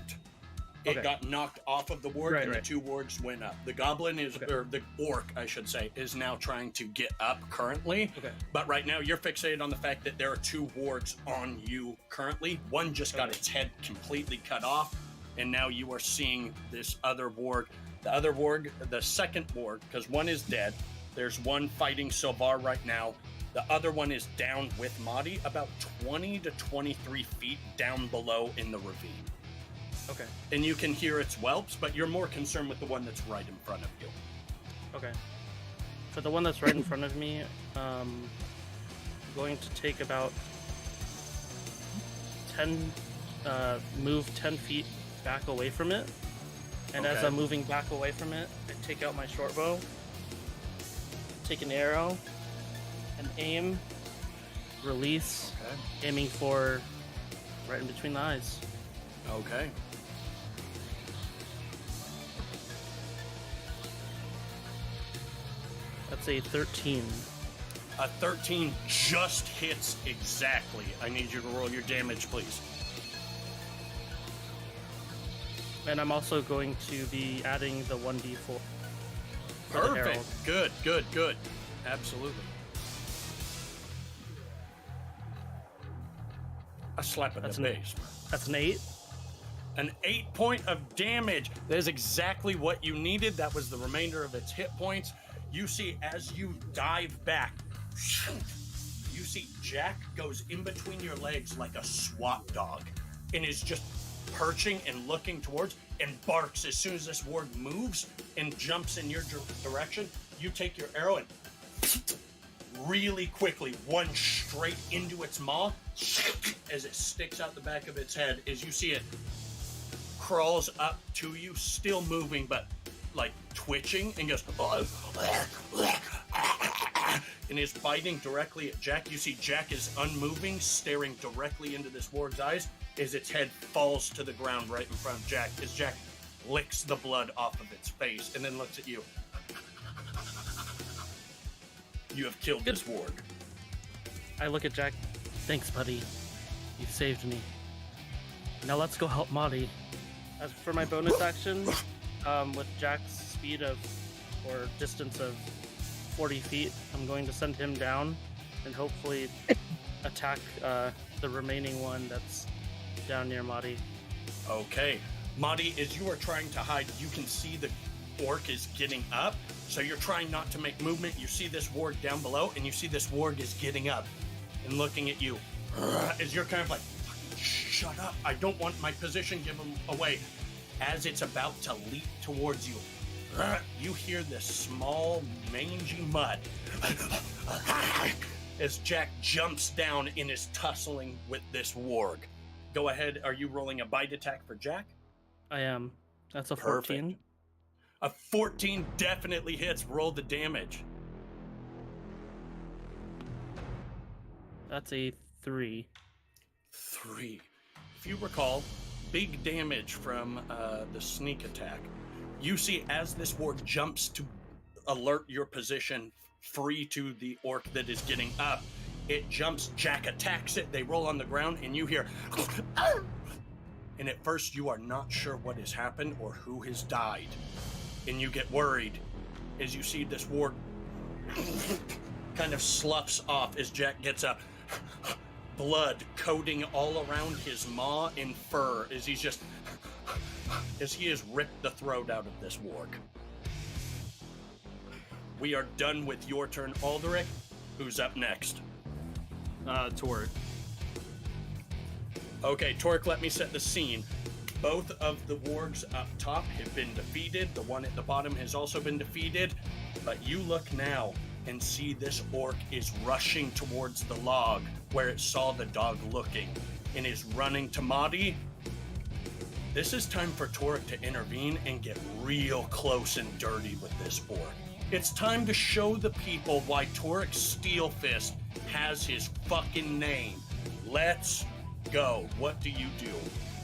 It Okay. got knocked off of the warg, Right, and right. the 2 wargs went up. The goblin is, Okay. or the orc, I should say, is now trying to get up currently. Okay. But right now, you're fixated on the fact that there are 2 wargs on you currently. One just got Okay. its head completely cut off, and now you are seeing this other warg. The other warg, the second warg, because one is dead. There's one fighting Sylvar right now. The other one is down with Madi, about 20 to 23 feet down below in the ravine. Okay. And you can hear its whelps, but you're more concerned with the one that's right in front of you. Okay. For the one that's right in front of me, I'm going to take about 10, move 10 feet back away from it. And as Okay. I'm moving back away from it, I take out my short bow, take an arrow, and aim, release, Okay. aiming for right in between the eyes. Okay. That's a 13. A 13 just hits exactly. I need you to roll your damage, please. And I'm also going to be adding the 1d4. for the Perfect. arrow. Good, good, good. Absolutely. A slap in That's the face. That's an 8. An 8 point of damage. That is exactly what you needed. That was the remainder of its hit points. You see, as you dive back, you see Jack goes in between your legs like a SWAT dog and is just perching and looking towards and barks as soon as this warg moves and jumps in your direction. You take your arrow and really quickly, one straight into its maw as it sticks out the back of its head. As you see it crawls up to you, still moving, but like twitching, and goes and is biting directly at Jack. You see Jack is unmoving, staring directly into this warg's eyes as its head falls to the ground right in front of Jack, as Jack licks the blood off of its face and then looks at you. You have killed this warg. I look at Jack. Thanks, buddy. You saved me. Now let's go help Marty. As for my bonus action, with Jack's speed of, or distance of 40 feet, I'm going to send him down and hopefully attack the remaining one that's down near Marty. Okay. Madi, as you are trying to hide, you can see the orc is getting up, so you're trying not to make movement. You see this warg down below, and you see this warg is getting up and looking at you. As you're kind of like, shut up, I don't want my position given away. As it's about to leap towards you, you hear this small, mangy mud as Jack jumps down and is tussling with this warg. Go ahead, are you rolling a bite attack for Jack? I am. That's a 14. Perfect. A 14 definitely hits. Roll the damage. That's a 3. 3. If you recall, big damage from the sneak attack. You see, as this warg jumps to alert your position free to the orc that is getting up, it jumps, Jack attacks it, they roll on the ground, and you hear... And at first, you are not sure what has happened or who has died. And you get worried as you see this warg kind of sloughs off as Jack gets up. Blood coating all around his maw and fur as he's just... as he has ripped the throat out of this warg. We are done with your turn, Alderic. Who's up next? Torque. Okay, Torque, let me set the scene. Both of the wargs up top have been defeated. The one at the bottom has also been defeated. But you look now and see this orc is rushing towards the log where it saw the dog looking and is running to Madi. This is time for Torque to intervene and get real close and dirty with this orc. It's time to show the people why Torque Steelfist has his fucking name. Let's go. What do you do?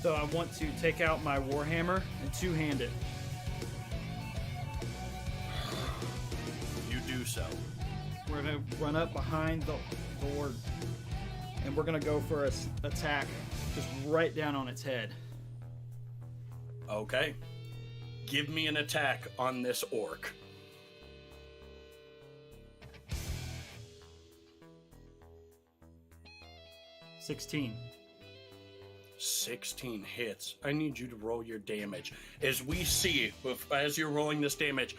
So I want to take out my warhammer and two-hand it. You do so. We're gonna run up behind the horde, and we're gonna go for a attack, just right down on its head. Okay. Give me an attack on this orc. $16. 16 hits. I need you to roll your damage. As we see, as you're rolling this damage,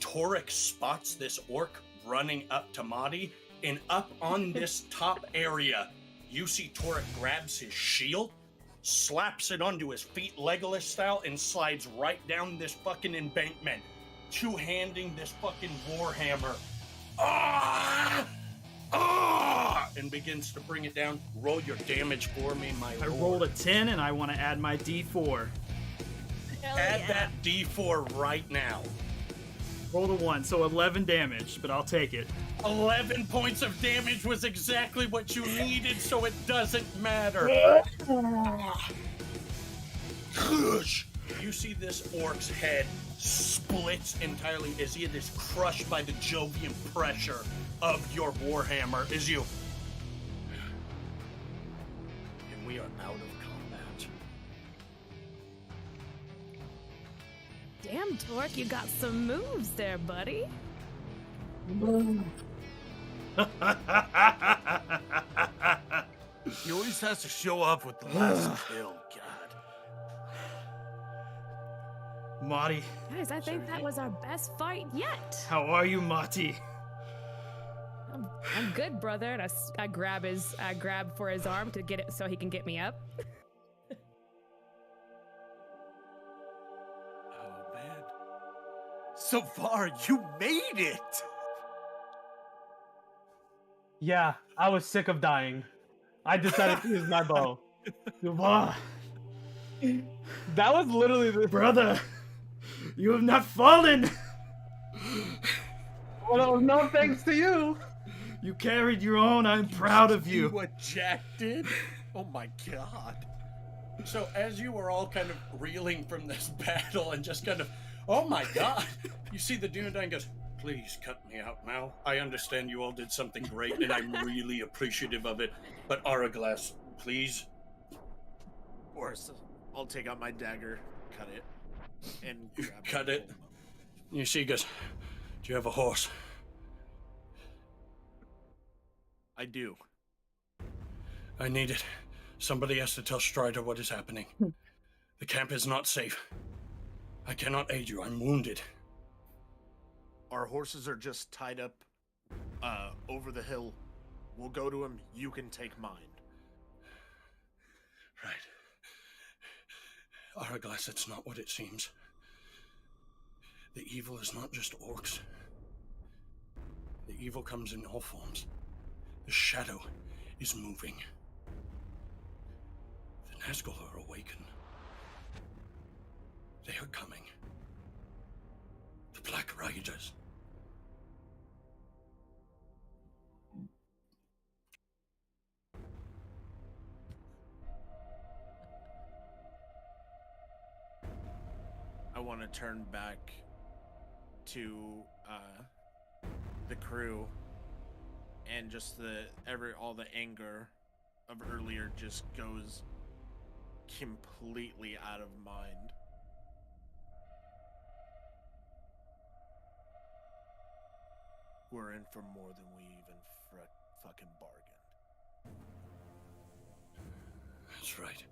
Torek spots this orc running up to Madi, and up on this top area, you see Torek grabs his shield, slaps it onto his feet Legolas style, and slides right down this fucking embankment, two-handing this fucking warhammer. Ah! Ah! And begins to bring it down. Roll your damage for me, my lord. I rolled a 10, and I want to add my D4. Add that D4 right now. Rolled a 1, so 11 damage, but I'll take it. 11 points of damage was exactly what you needed, so it doesn't matter. You see this orc's head splits entirely as it is crushed by the Jovian pressure of your Warhammer as you. And we are out of combat. Damn, Torque, you got some moves there, buddy. He always has to show up with the last kill. God. Marty, Guys, I think that was our best fight yet. how are you, Marty? I'm good, brother. And I grab for his arm to get it so he can get me up. Oh, man. So far, you made it! Yeah, I was sick of dying. I decided to use my bow. Ah, That was literally the brother, you have not fallen. well, no thanks to you. You carried your own. I'm proud of See you. what Jack did? Oh my god. So as you were all kind of reeling from this battle and just kind of, oh my god, you see the Dunedain goes, please cut me out now. I understand you all did something great and I'm really appreciative of it. But Araglas, please. Of course, I'll take out my dagger, cut it, and grab Cut it. You see, he goes, do you have a horse? I do. I need it. Somebody has to tell Strider what is happening. The camp is not safe. I cannot aid you. I'm wounded. Our horses are just tied up over the hill. We'll go to him. You can take mine. Right. Araglas, it's not what it seems. The evil is not just orcs. The evil comes in all forms. The shadow is moving. The Nazgul are awakened. They are coming. The Black Riders. I want to turn back to the crew, and just all the anger of earlier just goes completely out of mind. We're in for more than we even fucking bargained. That's right.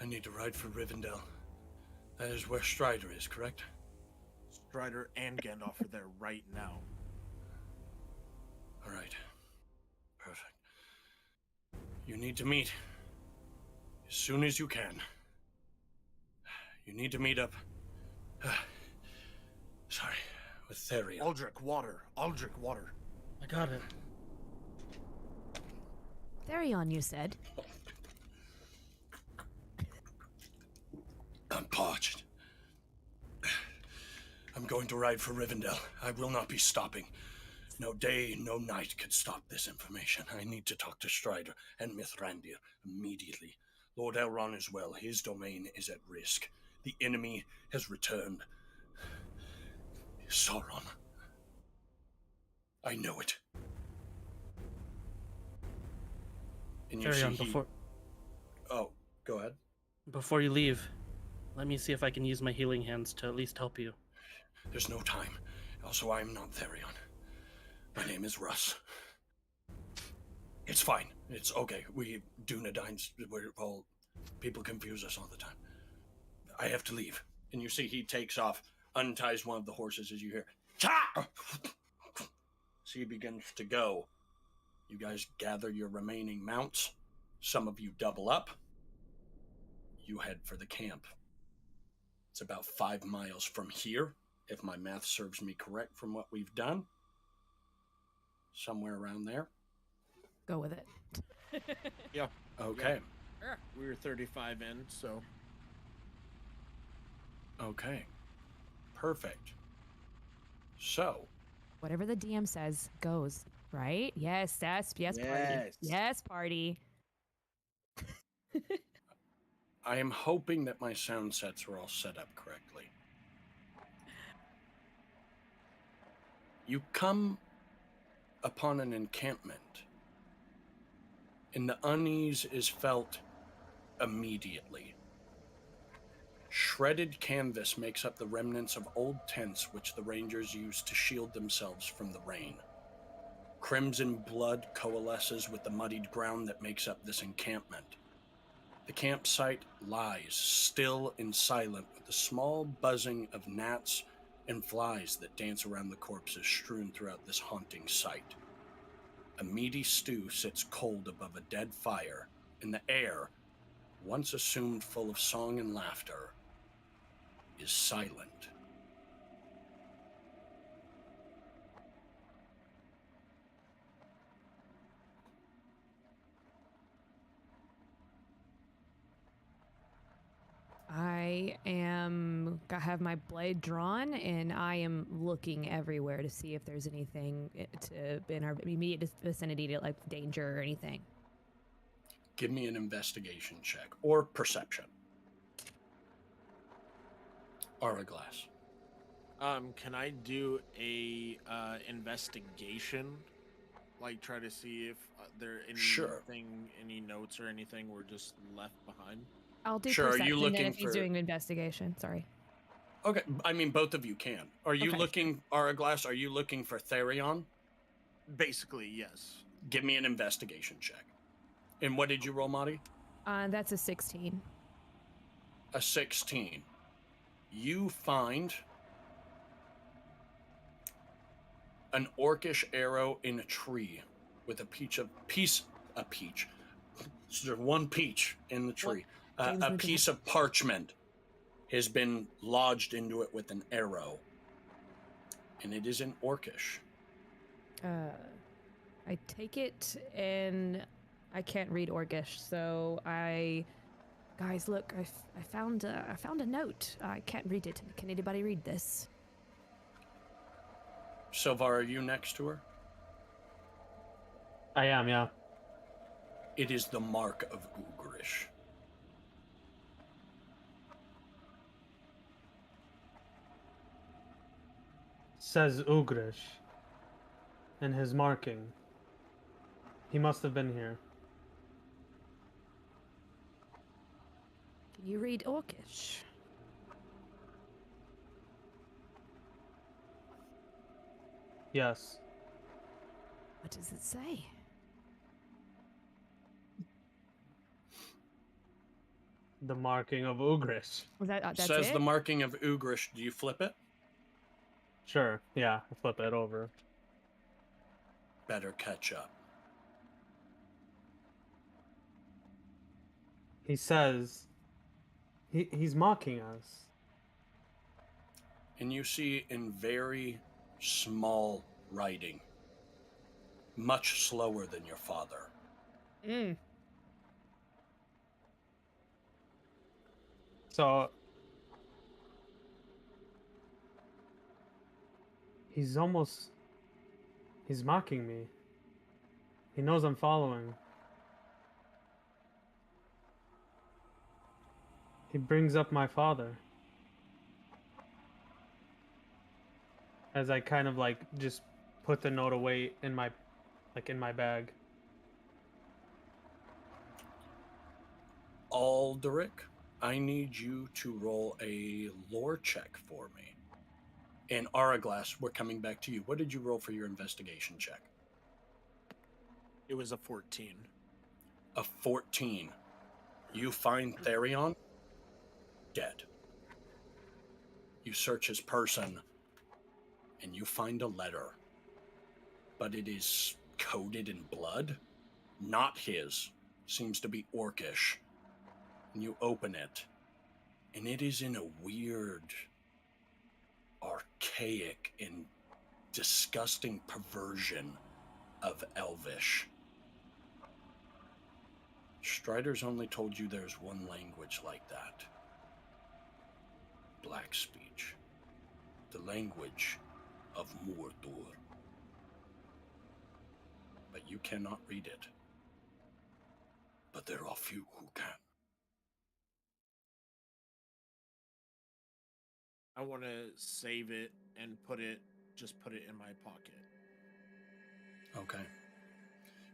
I need to ride for Rivendell. That is where Strider is, correct? Strider and Gandalf are there right now. All right. Perfect. You need to meet as soon as you can. You need to meet up. Sorry, with Therion. Aldrich, water. Aldrich, water. I got it. Therion, you said. I'm parched. I'm going to ride for Rivendell. I will not be stopping. No day, no night could stop this information. I need to talk to Strider and Mithrandir immediately. Lord Elrond as well. His domain is at risk. The enemy has returned. Sauron. I know it. And you Therion, see Oh, go ahead. before you leave, let me see if I can use my healing hands to at least help you. There's no time. Also, I'm not Therion. My name is Russ. It's fine. It's okay. We Dunedains, we're all... People confuse us all the time. I have to leave. And you see he takes off, unties one of the horses as you hear, cha! So he begins to go. You guys gather your remaining mounts. Some of you double up. You head for the camp. It's about 5 miles from here, if my math serves me correct from what we've done. Somewhere around there. Go with it. Yeah. Okay. Yeah. We were 35 in, so. Okay. Perfect. So, Whatever the DM says goes, right? Yes, yes, yes, party. Yes, party. I am hoping that my sound sets were all set up correctly. You come upon an encampment, and the unease is felt immediately. Shredded canvas makes up the remnants of old tents which the Rangers used to shield themselves from the rain. Crimson blood coalesces with the muddied ground that makes up this encampment. The campsite lies still and silent, with the small buzzing of gnats and flies that dance around the corpses strewn throughout this haunting sight. A meaty stew sits cold above a dead fire, and the air, once assumed full of song and laughter, is silent. I have my blade drawn, and I am looking everywhere to see if there's anything in our immediate vicinity, to like danger or anything. Give me an investigation check or perception. Hourglass. Can I do a investigation? Like, try to see if there anything, Sure. any notes or anything were just left behind? I'll do Sure, are you perception then looking if he's for- doing investigation. Sorry. Okay, I mean, both of you can. Are you Okay, looking, Hourglass, are you looking for Therion? Basically, yes. Give me an investigation check. And what did you roll, Marty? That's a 16. A 16. You find an orcish arrow in a tree with a peach. So there's one peach in the tree. James A Wood piece of parchment has been lodged into it with an arrow. And it is in orcish. I take it, and I can't read Orcish, so guys, look, I found a note. I can't read it. Can anybody read this? Silvar, are you next to her? I am, yeah. It is the mark of Ugrish. Says Ugrish in his marking. He must have been here. Can you read Orcish? Yes. What does it say? The marking of Ugrish. Was that's Says it? the marking of Ugrish. Do you flip it? Sure, yeah, I flip it over. Better catch up. He says he's mocking us. And you see in very small writing, much slower than your father. So he's mocking me. He knows I'm following. He brings up my father. As I kind of like just put the note away in my bag. Alderic, I need you to roll a lore check for me. And Hourglass, we're coming back to you. What did you roll for your investigation check? It was a 14. A 14. You find Therion dead. You search his person, and you find a letter. But it is coated in blood. Not his. Seems to be orcish. And you open it, and it is in a weird, archaic, and disgusting perversion of Elvish. Strider's only told you there's one language like that. Black speech. The language of Mordor. But you cannot read it. But there are few who can. I want to save it and put it just put it in my pocket. Okay.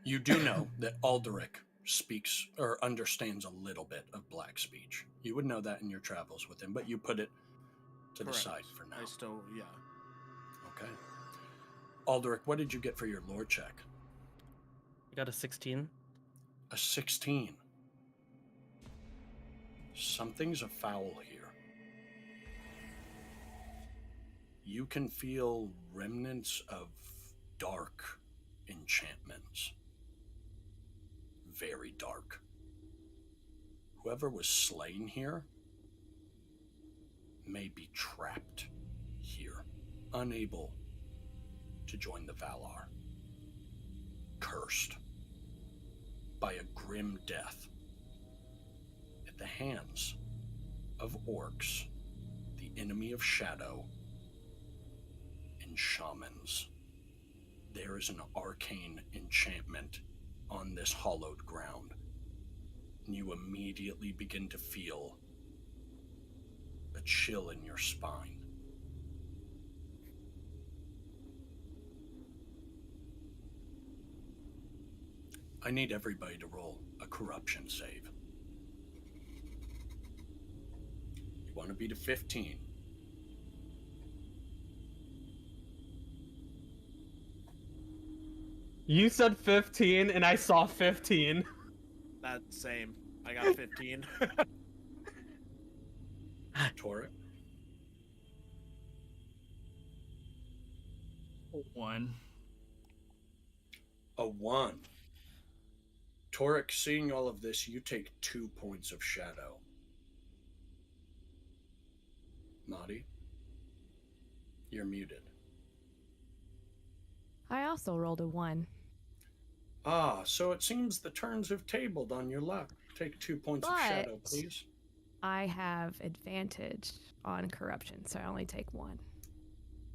You do know that Alderic speaks or understands a little bit of black speech. You would know that in your travels with him, but you put it to the Correct. side for now. I still, yeah. Okay. Alderic, what did you get for your lore check? I got a 16. A 16. Something's afoul here. You can feel remnants of dark enchantments. Very dark. Whoever was slain here may be trapped here, unable to join the Valar. Cursed by a grim death at the hands of orcs, the enemy of shadow, and shamans. There is an arcane enchantment on this hallowed ground, and you immediately begin to feel a chill in your spine. I need everybody to roll a corruption save. You want to beat a 15. You said 15, and I saw 15. That same. I got 15. Torek, 1. a 1. Torek, seeing all of this, you take 2 points of shadow. Nadi, you're muted. I also rolled a 1. Ah, so it seems the turns have tabled on your luck. Take 2 points of shadow, But- please. I have advantage on corruption, so I only take 1.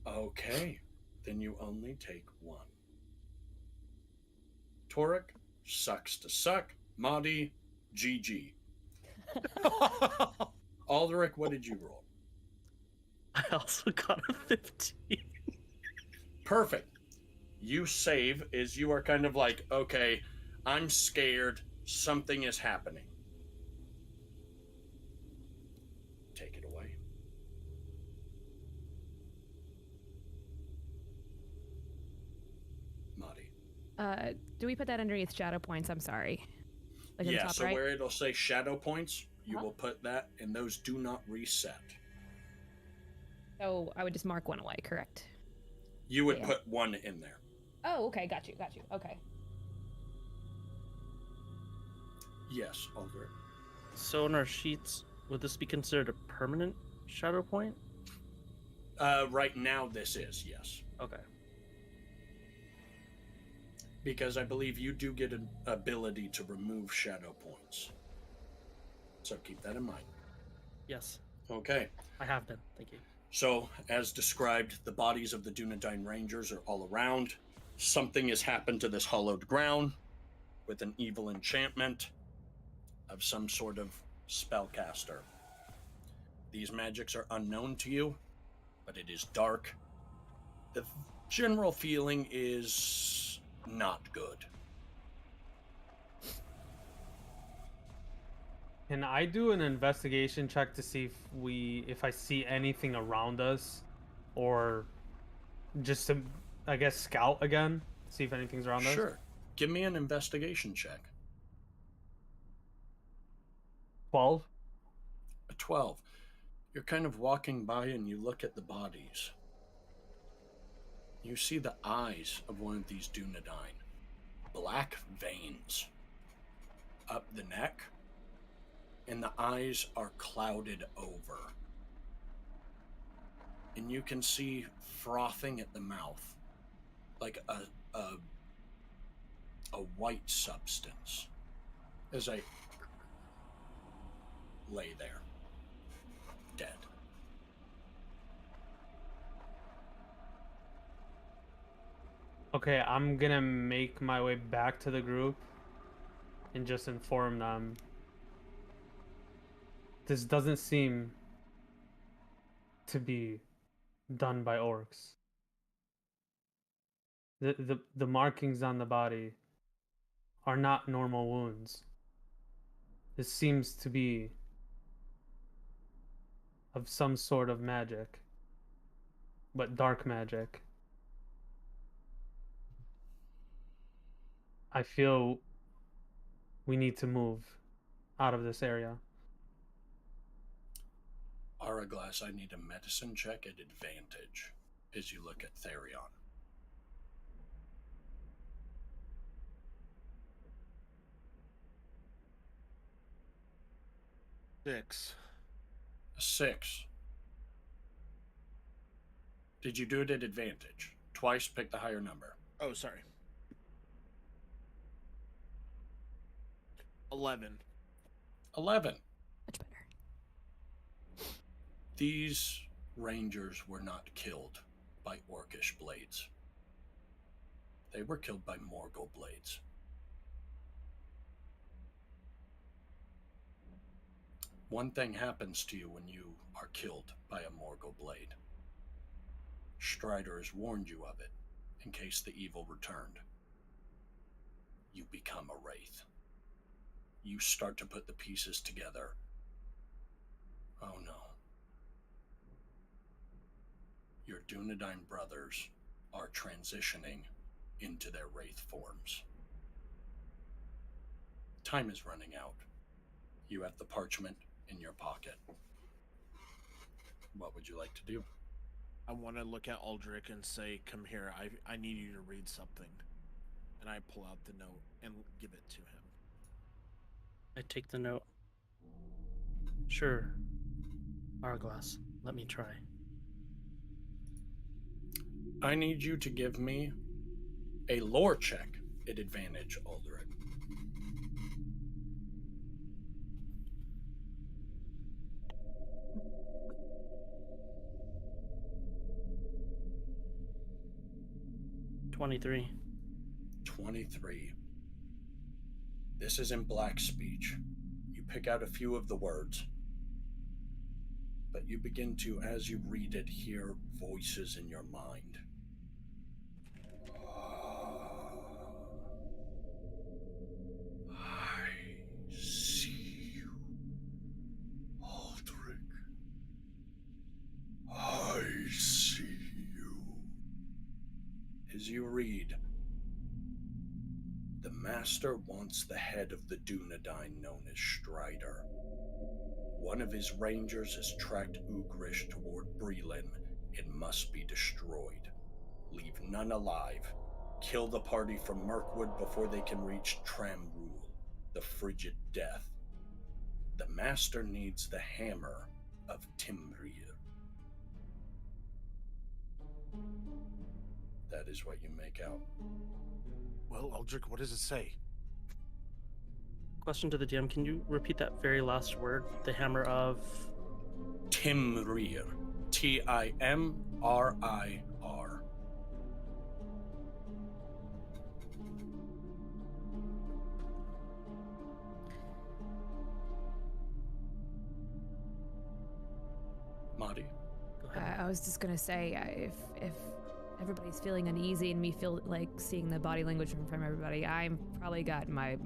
Okay, then you only take 1. Torek, sucks to suck. Madi, GG. Alderic, what did you roll? I also got a 15. Perfect. You save as you are kind of like, okay, I'm scared. Something is happening. Take it away. Madi. Do we put that underneath shadow points? I'm sorry. Like in the Yeah, top so right? where it'll say shadow points, you Uh-huh. will put that, and those do not reset. So I would just mark 1 away, correct? You would Yeah. put 1 in there. Oh, okay, got you. Okay. Yes, Alderic. So in our sheets, would this be considered a permanent shadow point? Right now, this is, yes. Okay. Because I believe you do get an ability to remove shadow points. So keep that in mind. Yes, Okay. I have been. Thank you. So, as described, the bodies of the Dunedain Rangers are all around. Something has happened to this hollowed ground with an evil enchantment of some sort of spellcaster. These magics are unknown to you, but it is dark. The general feeling is not good. Can I do an investigation check to see if I see anything around us, or just to, I guess, scout again, see if anything's around us? Sure. Give me an investigation check. 12. A 12. You're kind of walking by and you look at the bodies. You see the eyes of one of these Dunedain. Black veins up the neck, and the eyes are clouded over. And you can see frothing at the mouth, like a white substance, as I lay there, dead. Okay, I'm gonna make my way back to the group and just inform them. This doesn't seem to be done by orcs. The markings on the body are not normal wounds. This seems to be of some sort of magic, but dark magic. I feel we need to move out of this area. Araglass, I need a medicine check at advantage as you look at Therion. Six. A 6. Did you do it at advantage? Twice, pick the higher number. Oh, sorry. 11. 11. Much better. These rangers were not killed by orcish blades. They were killed by Morgul blades. One thing happens to you when you are killed by a Morgul blade. Strider has warned you of it, in case the evil returned. You become a wraith. You start to put the pieces together. Oh no. Your Dunedain brothers are transitioning into their wraith forms. Time is running out. You have the parchment in your pocket. What would you like to do? I want to look at Aldrich and say, come here, I need you to read something. And I pull out the note and give it to him. I take the note. Sure. Hourglass, let me try. I need you to give me a lore check at advantage, Aldrich. $23. 23. This is in black speech. You pick out a few of the words, but you begin to, as you read it, hear voices in your mind. I see you, Aldrich. I see you. As you read, the Master wants the head of the Dunedain known as Strider. One of his rangers has tracked Ugrish toward Breland. It must be destroyed. Leave none alive. Kill the party from Mirkwood before they can reach Tramrul, the frigid death. The Master needs the hammer of Timrir. That is what you make out. Well, Aldrich, what does it say? Question to the DM, can you repeat that very last word? The hammer of... Timrir. Timrir. Marty? Go ahead. I was just gonna say, if everybody's feeling uneasy and me feel like seeing the body language from everybody, I'm probably got my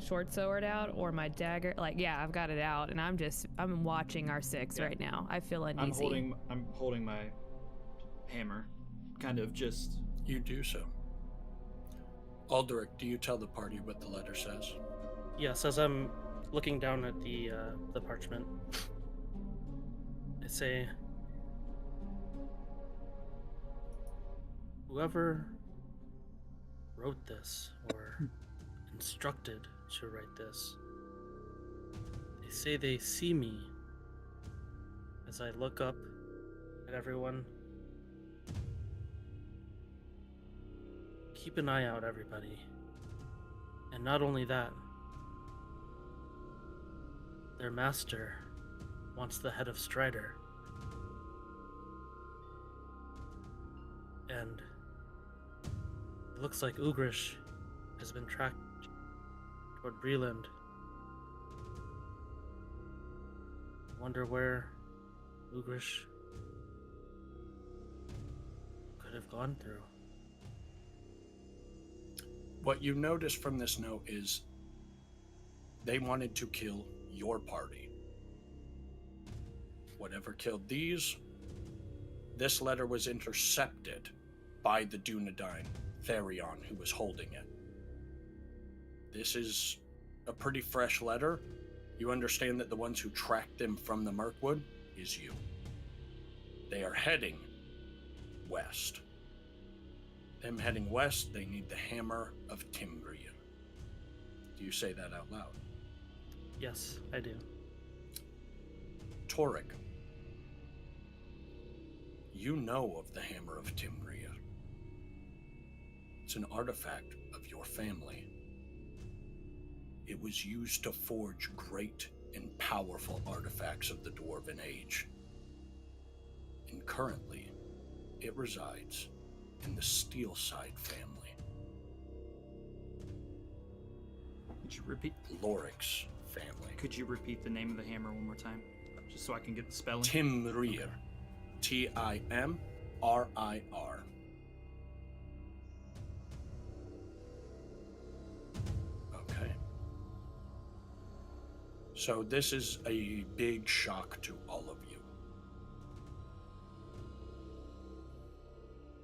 short sword out or my dagger. Like, yeah, I've got it out, and I'm watching our six right now. I feel uneasy. I'm holding my hammer, kind of just. You do so. Aldrich, do you tell the party what the letter says? Yes, as I'm looking down at the parchment, I say, whoever wrote this or instructed to write this, they say they see me as I look up at everyone. Keep an eye out, everybody. And not only that, their master wants the head of Strider. And it looks like Ugrish has been tracked toward Breland. Wonder where Ugrish could have gone through. What you notice from this note is they wanted to kill your party. Whatever killed these, this letter was intercepted by the Dunedain Therion who was holding it. This is a pretty fresh letter. You understand that the ones who tracked them from the Mirkwood is you. They are heading west. Them heading west, they need the Hammer of Timbrian. Do you say that out loud? Yes, I do. Torek, you know of the Hammer of Timbrian. It's an artifact of your family. It was used to forge great and powerful artifacts of the Dwarven Age. And currently, it resides in the Steelside family. Could you repeat? Lorik's family. Could you repeat the name of the hammer one more time, just so I can get the spelling? Timrir. Timrir. Okay. So this is a big shock to all of you.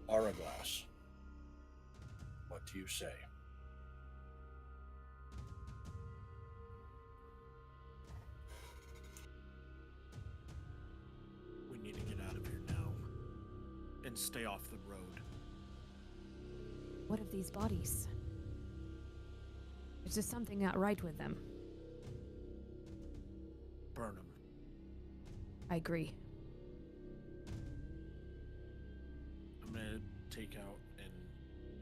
Araglass, what do you say? We need to get out of here now and stay off the road. What of these bodies? There's just something not right with them. Burn them. I agree. I'm gonna take out and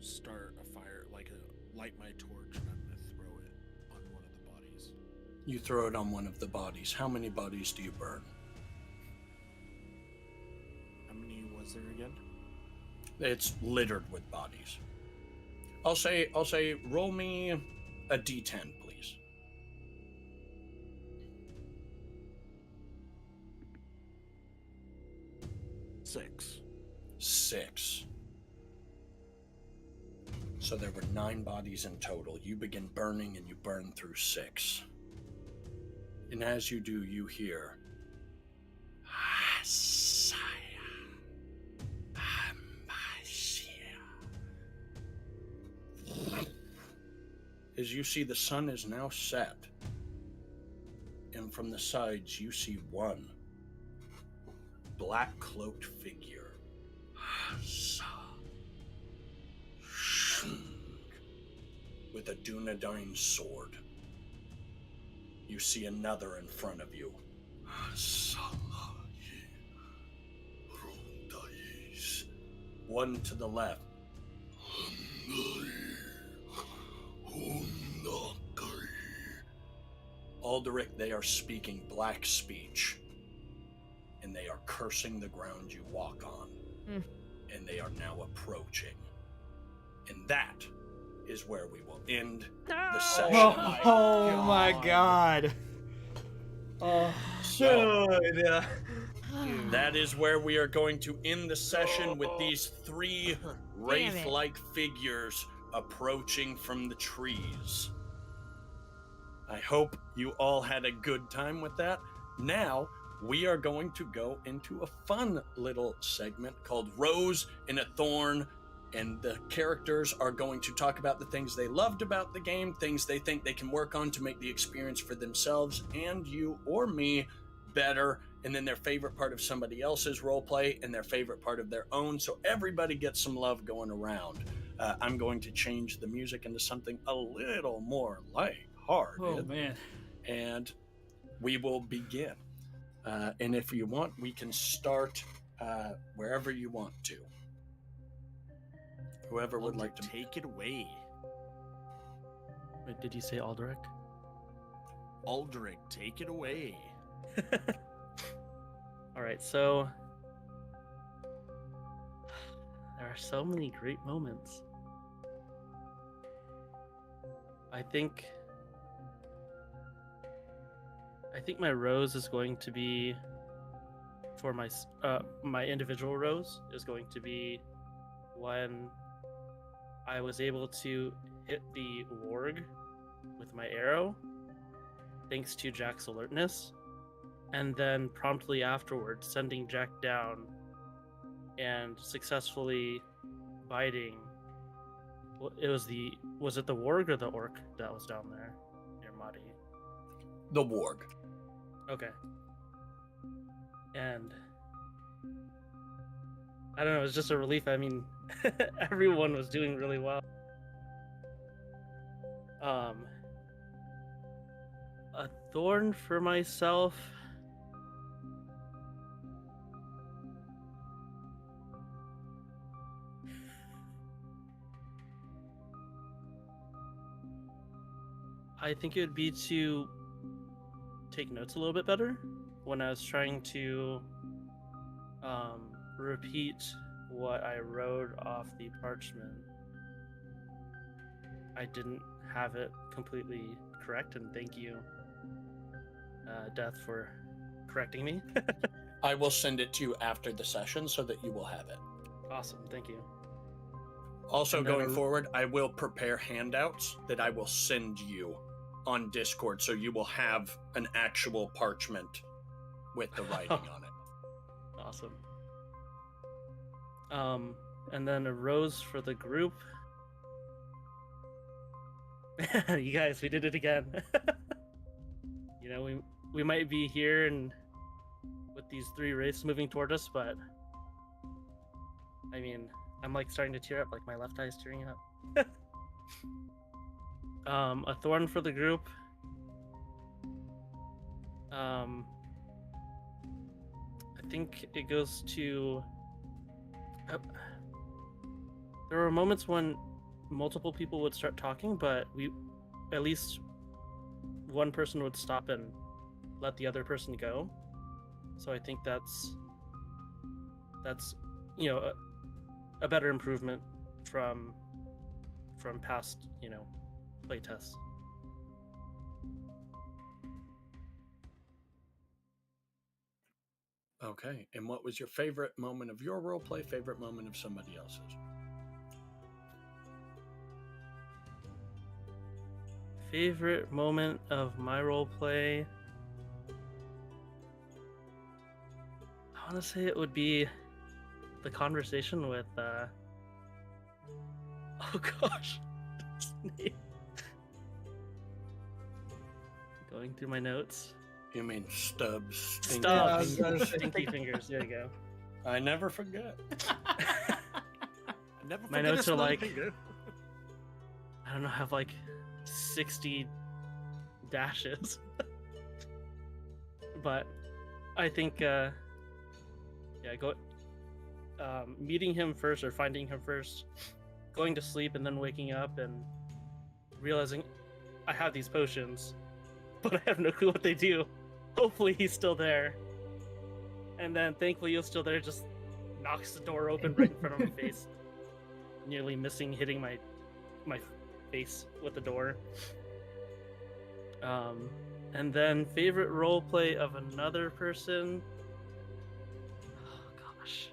start a fire, light my torch, and I'm gonna throw it on one of the bodies. You throw it on one of the bodies. How many bodies do you burn? How many was there again? It's littered with bodies. I'll say roll me a d10, please. Six. So there were 9 bodies in total. You begin burning and you burn through 6. And as you do, you hear as you see the sun is now set, and from the sides you see one black cloaked figure with a Dunedain sword. You see another in front of you. One to the left. Alderic, they are speaking black speech, and they are cursing the ground you walk on. And they are now approaching. And that is where we will end the session. Oh my god. Oh, So, good. that is where we are going to end the session with these 3 wraith-like figures approaching from the trees. I hope you all had a good time with that. Now, we are going to go into a fun little segment called Rose in a Thorn, and the characters are going to talk about the things they loved about the game, things they think they can work on to make the experience for themselves and you or me better, and then their favorite part of somebody else's roleplay and their favorite part of their own, so everybody gets some love going around. I'm going to change the music into something a little more lighthearted. Oh man. And we will begin. And if you want, we can start wherever you want to. Whoever would like to take it away. Wait, did you say Alderic? Alderic, take it away. All right, so there are so many great moments. I think my rose is going to be for my individual rose is going to be when I was able to hit the warg with my arrow, thanks to Jack's alertness, and then promptly afterwards sending Jack down and successfully biting. Was it the warg or the orc that was down there near Madi? The warg. Okay. And I don't know, it was just a relief. I mean, everyone was doing really well. A thorn for myself. I think it would be to take notes a little bit better when I was trying to repeat what I wrote off the parchment. I didn't have it completely correct, and thank you, Death, for correcting me. I will send it to you after the session so that you will have it. Awesome, thank you. Also, And then going forward, I will prepare handouts that I will send you on Discord, so you will have an actual parchment with the writing on it. Awesome. And then a rose for the group. You guys, we did it again. You know, we might be here and with these 3 wraiths moving toward us, but I mean, I'm like starting to tear up, like my left eye's tearing up. A thorn for the group. I think it goes to. There were moments when multiple people would start talking, but at least one person would stop and let the other person go. So I think that's a better improvement from past playtests. Okay, and what was your favorite moment of your roleplay, favorite moment of somebody else's? Favorite moment of my roleplay? I want to say it would be the conversation with oh gosh, what's his name? Going through my notes. You mean Stubbs? Stubbs. Stinky fingers. There you go. I never forget. Never My forget a notes are smelly like- finger. I don't know, have like 60 dashes. But I think meeting him first or finding him first, going to sleep and then waking up and realizing I have these potions, but I have no clue what they do. Hopefully he's still there. And then thankfully you're still there, just knocks the door open right in front of my face. Nearly hitting my face with the door. And then favorite roleplay of another person. Oh gosh.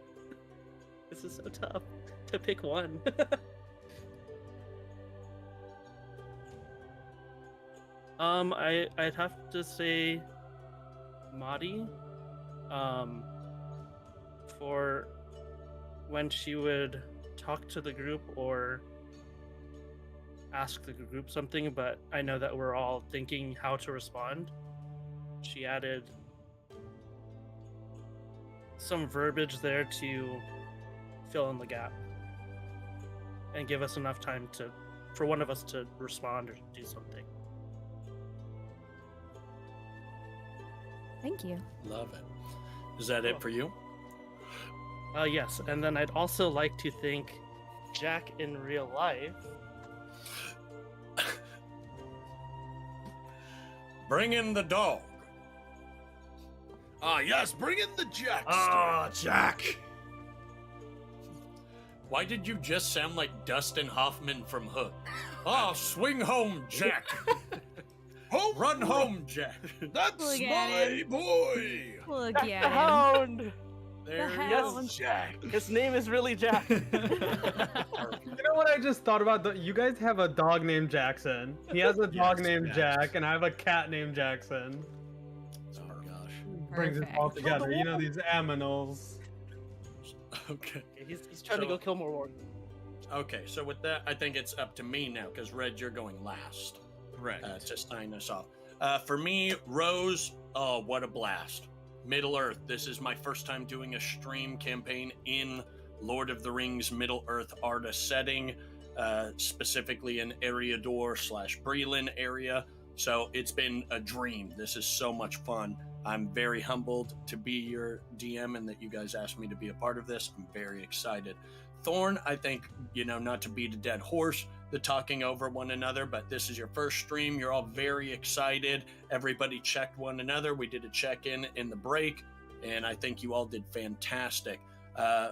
This is so tough to pick one. I'd have to say Madi. For when she would talk to the group or ask the group something, but I know that we're all thinking how to respond. She added some verbiage there to fill in the gap and give us enough time for one of us to respond or do something. Thank you. Love it. Is that it for you? Yes, and then I'd also like to thank Jack in real life. Bring in the dog. Ah, yes, bring in the Jack. Ah, Jack. Why did you just sound like Dustin Hoffman from Hook? Ah, swing home, Jack. Home Run home, Jack. That's Look at my him. boy. Look at him. Hound! There he hell? is, Jack. His name is really Jack. You know what I just thought about? You guys have a dog named Jackson. He has a dog Yes, named yes. Jack, and I have a cat named Jackson. Oh gosh. Brings it all Perfect. together. You know these aminals. Okay. He's trying to So- go kill more orcs. Okay, so with that, I think it's up to me now because Red, you're going last Correct. to sign us off. For me, Rose, oh, what a blast. Middle Earth, this is my first time doing a stream campaign in Lord of the Rings Middle Earth Arda setting, specifically in Eriador/Breland area. So it's been a dream. This is so much fun. I'm very humbled to be your DM and that you guys asked me to be a part of this. I'm very excited. Thorn, I think, not to beat a dead horse, the talking over one another, but this is your first stream. You're all very excited. Everybody checked one another. We did a check-in in the break, and I think you all did fantastic.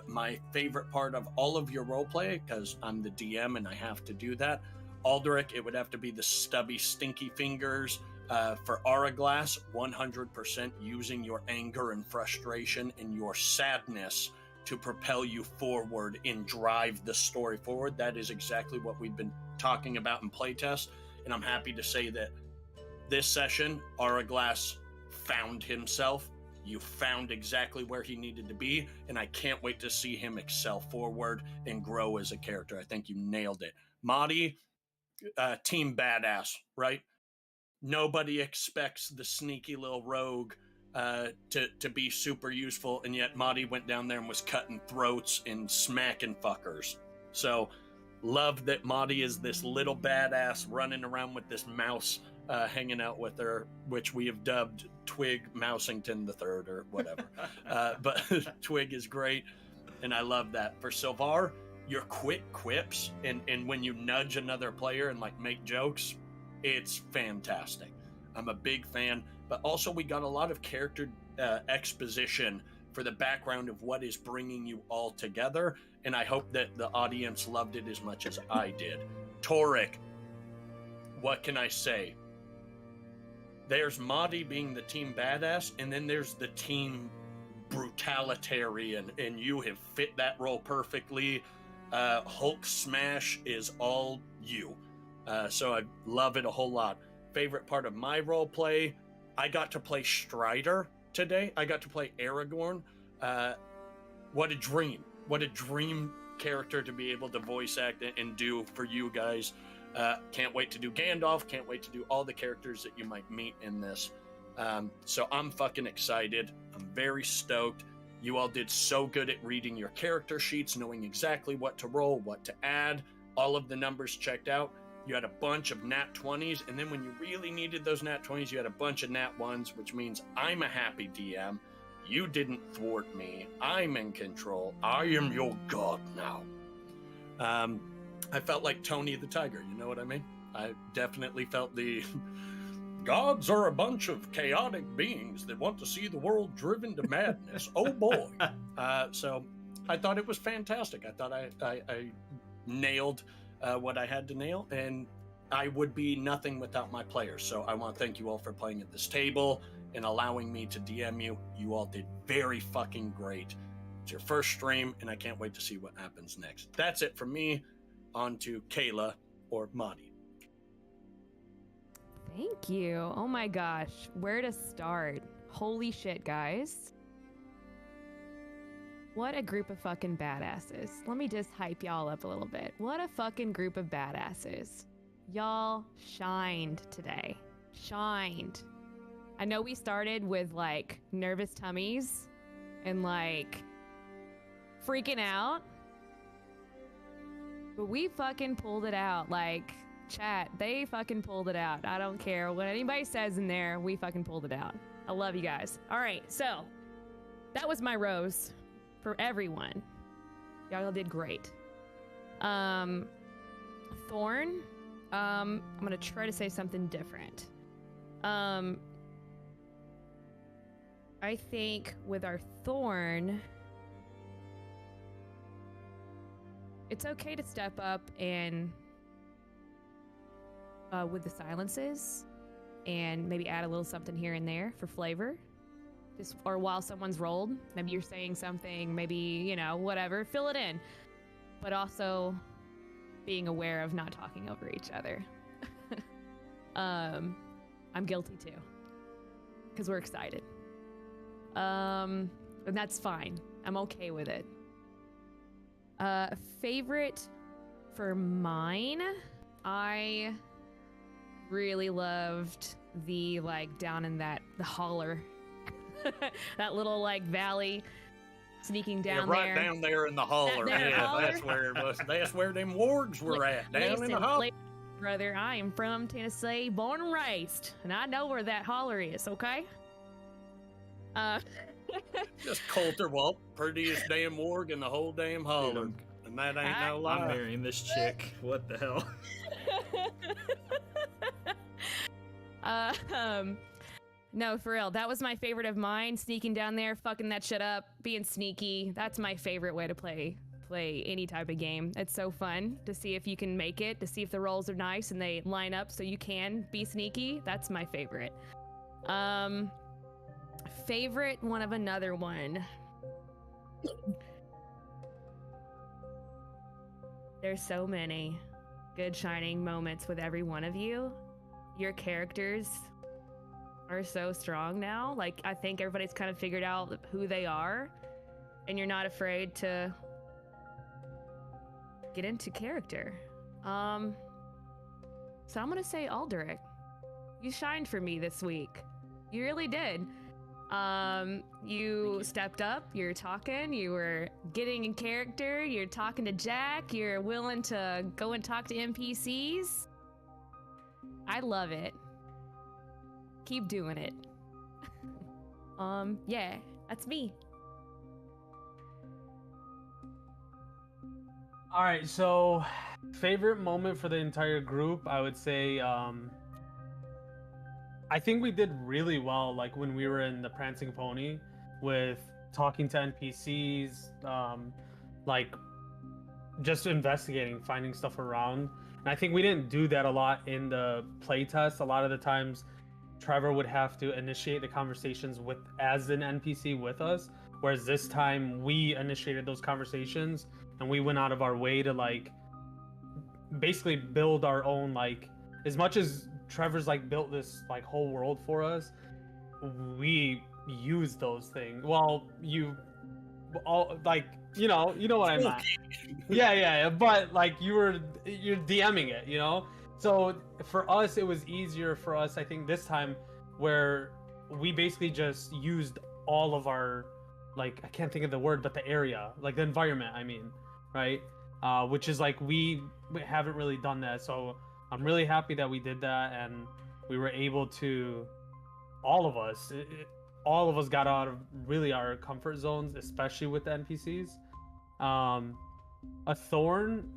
My favorite part of all of your roleplay, because I'm the DM and I have to do that, Aldrich, it would have to be the stubby, stinky fingers. For Araglass, 100% using your anger and frustration and your sadness to propel you forward and drive the story forward. That is exactly what we've been talking about in playtest, and I'm happy to say that this session, Araglass found himself. You found exactly where he needed to be, and I can't wait to see him excel forward and grow as a character. I think you nailed it. Madi, team badass, right? Nobody expects the sneaky little rogue to be super useful, and yet Madi went down there and was cutting throats and smacking fuckers. So, love that Madi is this little badass running around with this mouse hanging out with her, which we have dubbed Twig Mousington the Third or whatever. But Twig is great, and I love that. For Sylvar, your quick quips and when you nudge another player and like make jokes, it's fantastic. I'm a big fan, but also we got a lot of character exposition for the background of what is bringing you all together, and I hope that the audience loved it as much as I did. Torek, what can I say? There's Madi being the team badass, and then there's the team brutalitarian, and you have fit that role perfectly. Hulk Smash is all you. So I love it a whole lot. Favorite part of my role play, I got to play Strider today. I got to play Aragorn. What a dream. What a dream character to be able to voice act and do for you guys. Can't wait to do Gandalf. Can't wait to do all the characters that you might meet in this. So I'm fucking excited. I'm very stoked. You all did so good at reading your character sheets, knowing exactly what to roll, what to add. All of the numbers checked out. You had a bunch of nat 20s, and then when you really needed those nat 20s, you had a bunch of nat 1s, which means I'm a happy DM. You didn't thwart me. I'm in control. I am your god now. I felt like Tony the Tiger, you know what I mean? I definitely felt the gods are a bunch of chaotic beings that want to see the world driven to madness. Oh boy. So I thought it was fantastic. I thought I nailed what I had to nail, and I would be nothing without my players. So I want to thank you all for playing at this table and allowing me to DM you. You all did very fucking great. It's your first stream, and I can't wait to see what happens next. That's it from me. On to Kayla or Madi. Thank you. Oh my gosh. Where to start? Holy shit, guys. What a group of fucking badasses. Let me just hype y'all up a little bit. What a fucking group of badasses. Y'all shined today. Shined. I know we started with like nervous tummies and like freaking out, but we fucking pulled it out. Like, chat, they fucking pulled it out. I don't care what anybody says in there. We fucking pulled it out. I love you guys. All right, so that was my rose for everyone. Y'all did great. Thorn, I'm gonna try to say something different. I think with our Thorn, it's okay to step up and with the silences and maybe add a little something here and there for flavor. just or while someone's rolled. Maybe you're saying something, maybe, you know, whatever, fill it in. But also being aware of not talking over each other. I'm guilty too. Because we're excited. And that's fine. I'm okay with it. Favorite for mine, I really loved the like down in the holler, that little like valley, sneaking down right there. down there in the holler. there Yeah, holler? that's where it was. That's where them wargs were at, down in the holler. Brother, I am from Tennessee, born and raised, and I know where that holler is. Okay. Just Coulter Walk, prettiest damn warg in the whole damn holler. Dude, And that ain't no I'm lie. marrying this chick. What the hell? No, for real. That was my favorite of mine. Sneaking down there, fucking that shit up, being sneaky. That's my favorite way to play any type of game. It's so fun to see if you can make it, to see if the rolls are nice and they line up so you can be sneaky. That's my favorite. Favorite one of another one. There's so many good shining moments with every one of you. Your characters are so strong now. Like, I think everybody's kind of figured out who they are, and you're not afraid to get into character. So I'm gonna say Alderic. You shined for me this week. You really did. You stepped up, you're talking, you were getting in character, you're talking to Jack, you're willing to go and talk to NPCs. I love it. Keep doing it. Yeah, that's me. All right, so favorite moment for the entire group, I would say, I think we did really well, like when we were in the Prancing Pony, with talking to NPCs, like just investigating, finding stuff around. And I think we didn't do that a lot in the playtest. A lot of the times, Trevor would have to initiate the conversations as an NPC with us, whereas this time we initiated those conversations and we went out of our way to like basically build our own, like, as much as Trevor's like built this like whole world for us, we use those things. Well, you all like, you know what I meant. Yeah, but like you're DMing it, you know? So for us, it was easier for us, I think, this time, where we basically just used all of our, like, I can't think of the word, but the area, like the environment, I mean, right? Which is like, we haven't really done that. So I'm really happy that we did that, and we were able to, all of us got out of really our comfort zones, especially with the NPCs. A thorn,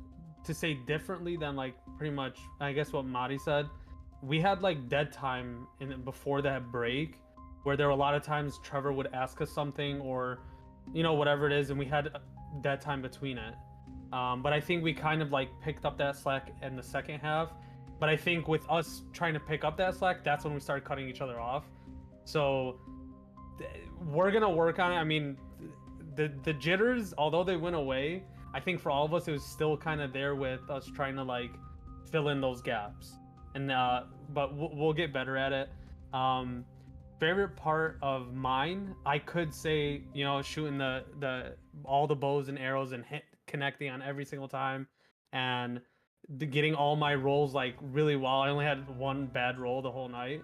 to say differently than like pretty much, I guess, what Mari said, we had like dead time before that break, where there were a lot of times Trevor would ask us something, or, you know, whatever it is, and we had dead time between it. But I think we kind of like picked up that slack in the second half. But I think with us trying to pick up that slack, that's when we started cutting each other off. So we're gonna work on it. I mean, the jitters, although they went away, I think for all of us it was still kind of there with us trying to like fill in those gaps. And but we'll get better at it. Favorite part of mine, I could say, you know, shooting the all the bows and arrows and connecting on every single time, and getting all my rolls like really well. I only had one bad roll the whole night.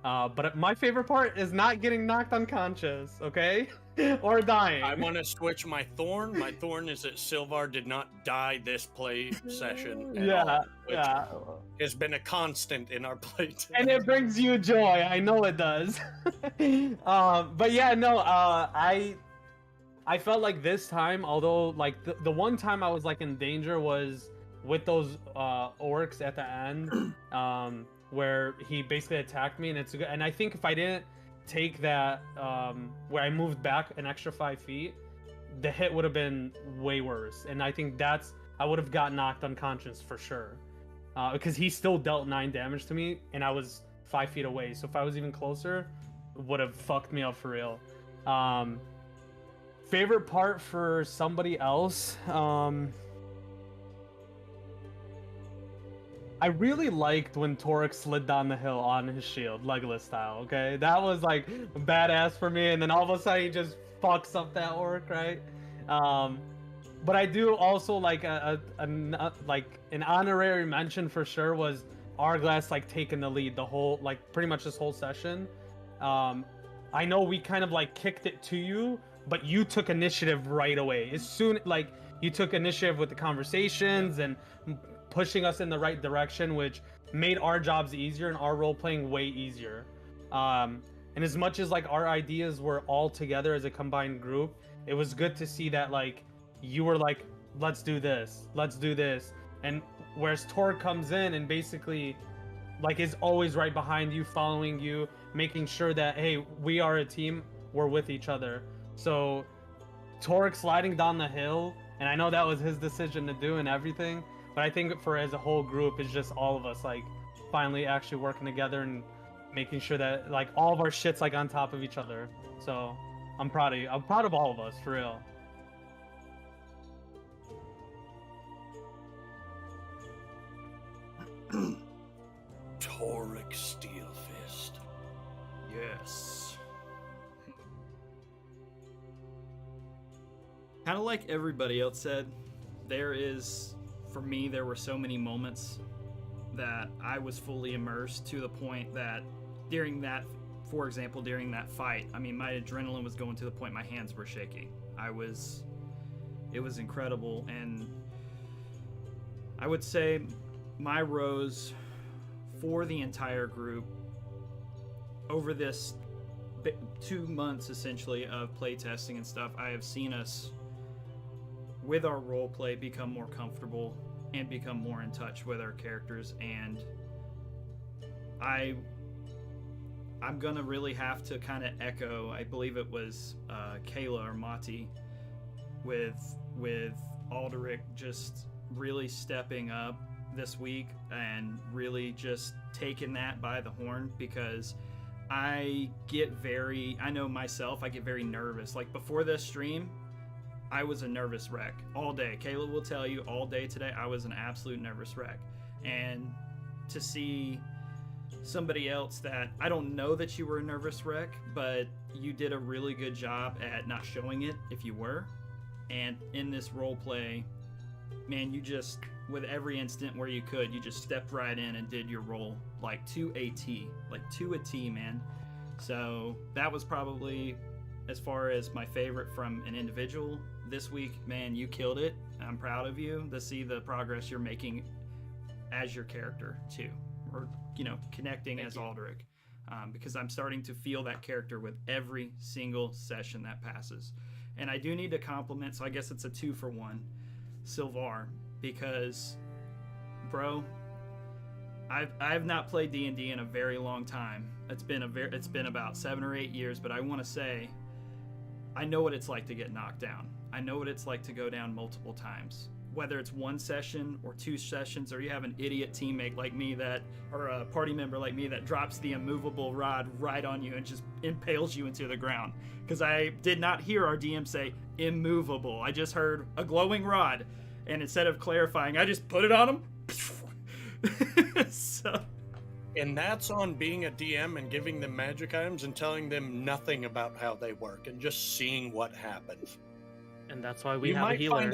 But my favorite part is not getting knocked unconscious, okay? Or dying. I want to switch my thorn. My thorn is that Silvar did not die this play session at all, which has been a constant in our play. And it brings you joy. I know it does. But yeah, no, I felt like this time, although like the one time I was like in danger was with those orcs at the end, where he basically attacked me, and I think if I didn't take that, where I moved back an extra 5 feet, the hit would have been way worse, and I think I would have got knocked unconscious for sure, because he still dealt 9 damage to me, and I was 5 feet away. So if I was even closer, it would have fucked me up for real. Favorite part for somebody else? I really liked when Torek slid down the hill on his shield, Legolas style, okay? That was like badass for me, and then all of a sudden he just fucks up that orc, right? But I do also like like an honorary mention for sure was Arglass like taking the lead the whole like pretty much this whole session. I know we kind of like kicked it to you, but you took initiative right away. As soon like you took initiative with the conversations and pushing us in the right direction, which made our jobs easier and our role playing way easier. And as much as like our ideas were all together as a combined group, it was good to see that like you were like, let's do this, and whereas Tor comes in and basically like is always right behind you, following you, making sure that hey, we are a team, we're with each other. So Torek sliding down the hill, and I know that was his decision to do and everything, but I think for as a whole group, it's just all of us like finally actually working together and making sure that like all of our shit's like on top of each other. So I'm proud of you. I'm proud of all of us, for real. Torek Steelfist. Yes. Kind of like everybody else said, for me, there were so many moments that I was fully immersed to the point that for example, during that fight, I mean, my adrenaline was going to the point my hands were shaking. It was incredible, and I would say my rose for the entire group over this 2 months essentially of playtesting and stuff, I have seen us with our role play become more comfortable and become more in touch with our characters, and I'm gonna really have to kind of echo, I believe it was Kayla or Mati with Alderic just really stepping up this week and really just taking that by the horn, because I know myself, I get very nervous. Like before this stream, I was a nervous wreck all day. Kayla will tell you all day today, I was an absolute nervous wreck. And to see somebody else that, I don't know that you were a nervous wreck, but you did a really good job at not showing it if you were. And in this role play, man, you just, with every instant where you could, you just stepped right in and did your role like to a T, man. So that was probably, as far as my favorite from an individual this week, man, you killed it. I'm proud of you to see the progress you're making as your character too, or connecting as Alderic, because I'm starting to feel that character with every single session that passes. And I do need to compliment, so I guess it's a 2-for-1, Sylvar, because, bro, I've not played D&D in a very long time. It's been about 7 or 8 years, but I want to say I know what it's like to get knocked down. I know what it's like to go down multiple times. Whether it's 1 session or 2 sessions, or you have an idiot teammate like me or a party member like me that drops the immovable rod right on you and just impales you into the ground. Because I did not hear our DM say immovable. I just heard a glowing rod, and instead of clarifying, I just put it on him. And that's on being a DM and giving them magic items and telling them nothing about how they work and just seeing what happens. And that's why we have a healer.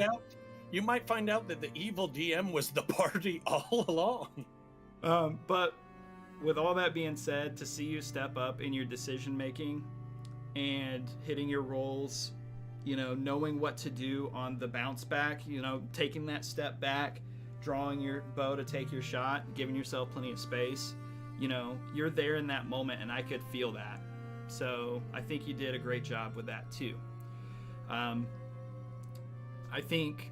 You might find out that the evil DM was the party all along. But with all that being said, to see you step up in your decision making and hitting your rolls, knowing what to do on the bounce back, taking that step back, drawing your bow to take your shot, giving yourself plenty of space, you're there in that moment, and I could feel that. So I think you did a great job with that too. I think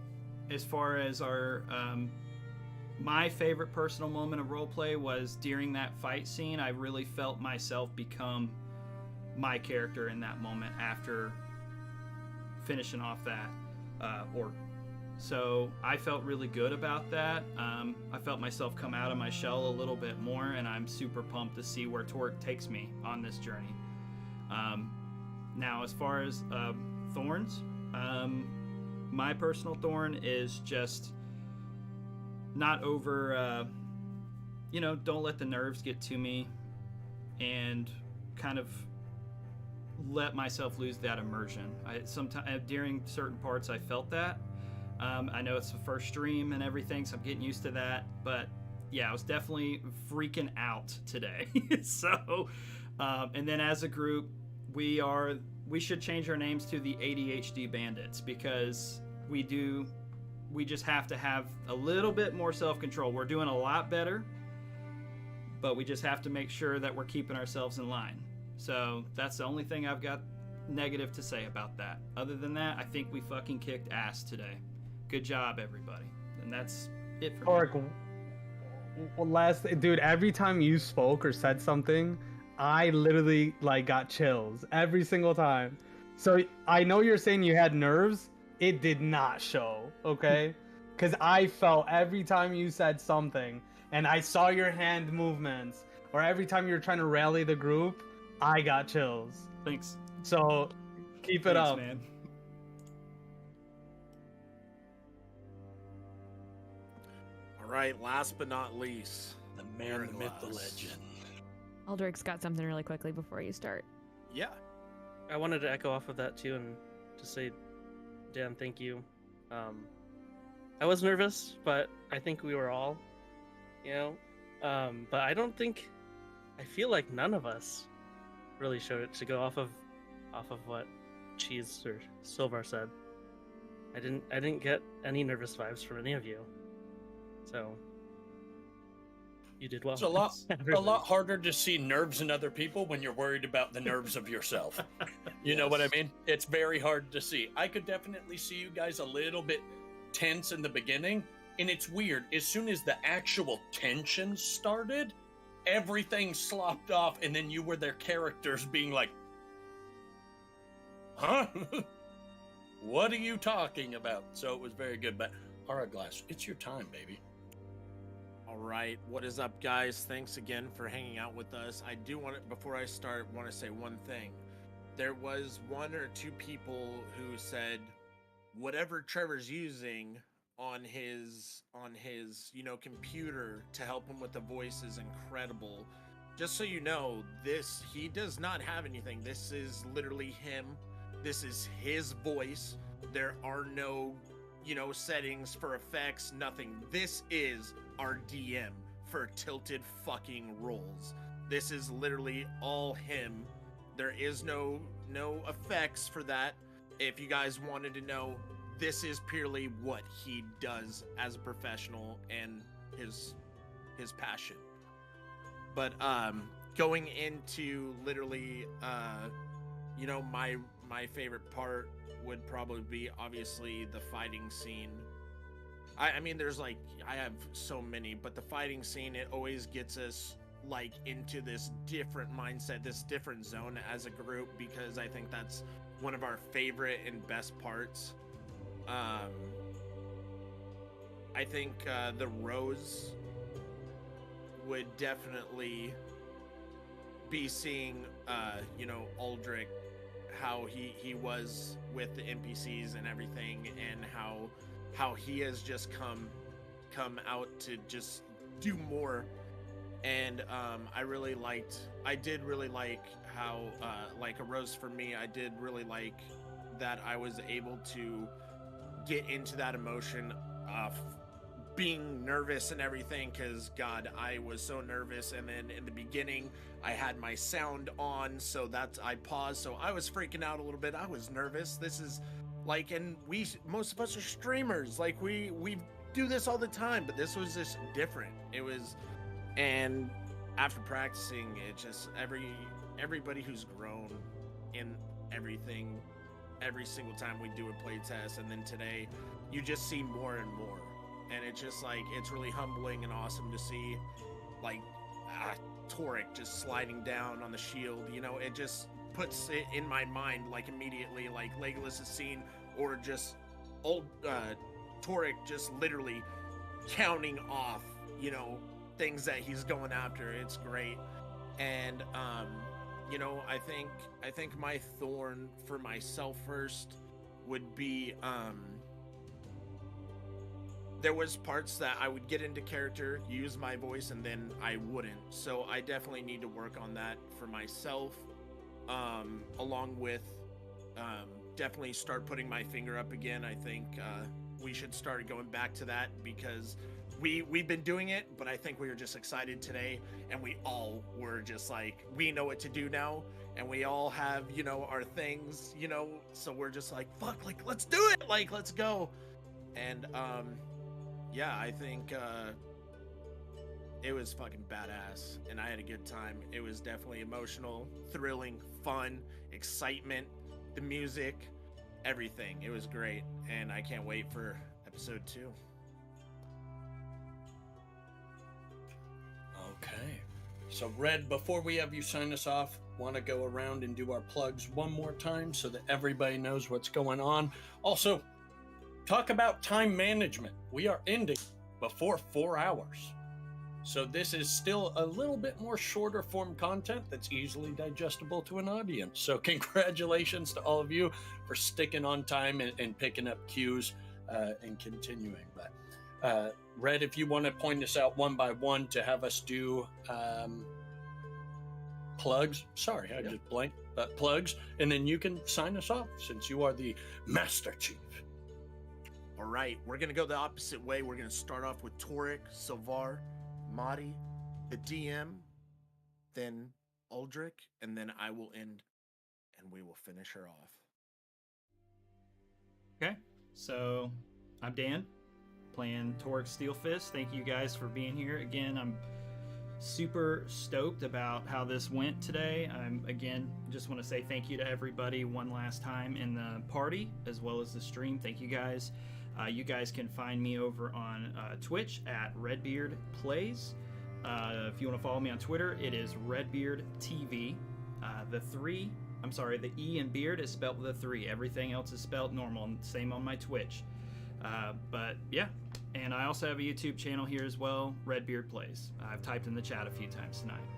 as far as our my favorite personal moment of roleplay was during that fight scene. I really felt myself become my character in that moment after finishing off that orc. So I felt really good about that. I felt myself come out of my shell a little bit more, and I'm super pumped to see where Torque takes me on this journey. Now, as far as thorns, my personal thorn is just not over. Don't let the nerves get to me, and kind of let myself lose that immersion. Sometimes during certain parts, I felt that. I know it's the first stream and everything, so I'm getting used to that. But yeah, I was definitely freaking out today. So, and then as a group, we should change our names to the ADHD Bandits, because we just have to have a little bit more self-control. We're doing a lot better, but we just have to make sure that we're keeping ourselves in line. So that's the only thing I've got negative to say about that. Other than that, I think we fucking kicked ass today. Good job, everybody. And that's it for me. Dude, every time you spoke or said something, I literally got chills every single time. So I know you're saying you had nerves. It did not show, okay? Because I felt every time you said something, and I saw your hand movements, or every time you were trying to rally the group, I got chills. Thanks. So keep it up, man. All right, last but not least, The man, the myth, the legend. Aldrich's got something really quickly before you start. Yeah. I wanted to echo off of that too, and to say, Dan, thank you. I was nervous, but I think we were all, but I feel like none of us really showed it, to go off of what Cheese or Silvar said. I didn't get any nervous vibes from any of you. So you did well. It's a lot harder to see nerves in other people when you're worried about the nerves of yourself. You know what I mean? It's very hard to see. I could definitely see you guys a little bit tense in the beginning, and it's weird. As soon as the actual tension started, everything slopped off, and then you were their characters being like, huh? What are you talking about? So it was very good. But Glass, it's your time, baby. All right, what is up, guys? Thanks again for hanging out with us. I do want to, before I start, want to say one thing. There was one or two people who said, whatever Trevor's using on his computer to help him with the voice is incredible. Just so you know, he does not have anything. This is literally him. This is his voice. There are no settings for effects, nothing. This is our DM for tilted fucking rolls. This is literally all him. There is no effects for that. If you guys wanted to know, this is purely what he does as a professional and his passion. But going into literally my favorite part would probably be obviously the fighting scene. I mean, there's I have so many, but the fighting scene, it always gets us into this different mindset, this different zone as a group, because I think that's one of our favorite and best parts. I think the Rose would definitely be seeing Aldrich, how he was with the NPCs and everything, and how he has just come out to just do more. And I did really like how a Rose for me, I did really like that I was able to get into that emotion of being nervous and everything, because God, I was so nervous. And then in the beginning I had my sound on, so I paused, so I was freaking out a little bit. I was nervous. This is and most of us are streamers, we do this all the time, but this was just different. It was, and after practicing it, just everybody who's grown in everything, every single time we do a play test, and then today you just see more and more, and it's just it's really humbling and awesome to see Toric just sliding down on the shield. It just puts it in my mind immediately Legolas' scene, or just old Toric just literally counting off things that he's going after. It's great. And you know, I think my thorn for myself first would be there was parts that I would get into character, use my voice, and then I wouldn't. So I definitely need to work on that for myself, along with definitely start putting my finger up again. I think we should start going back to that because we've been doing it, but I think we were just excited today, and we all were just like, we know what to do now, and we all have, you know, our things, you know, so we're just like, fuck, like, let's do it, like, let's go. And yeah, I think it was fucking badass, and I had a good time. It was definitely emotional, thrilling, fun, excitement, the music, everything. It was great, and I can't wait for episode 2. Okay. So, Red, before we have you sign us off, want to go around and do our plugs one more time so that everybody knows what's going on. Also, talk about time management. We are ending before 4 hours. So this is still a little bit more shorter form content that's easily digestible to an audience. So congratulations to all of you for sticking on time and picking up cues and continuing. But Red, if you want to point us out one by one to have us do plugs. Sorry, I just blanked. Plugs, and then you can sign us off since you are the Master Chief. All right, we're gonna go the opposite way. We're gonna start off with Torek, Silvar, Madi, the DM, then Aldrich, and then I will end, and we will finish her off. Okay, so I'm Dan, playing Torek Steelfist. Thank you guys for being here. Again, I'm super stoked about how this went today. I'm again just want to say thank you to everybody one last time in the party as well as the stream. Thank you guys. You guys can find me over on Twitch at Redbeard Plays. If you want to follow me on Twitter, it is Redbeard TV. The E in beard is spelled with a 3. Everything else is spelled normal. Same on my Twitch. But yeah, and I also have a YouTube channel here as well, Redbeard Plays. I've typed in the chat a few times tonight.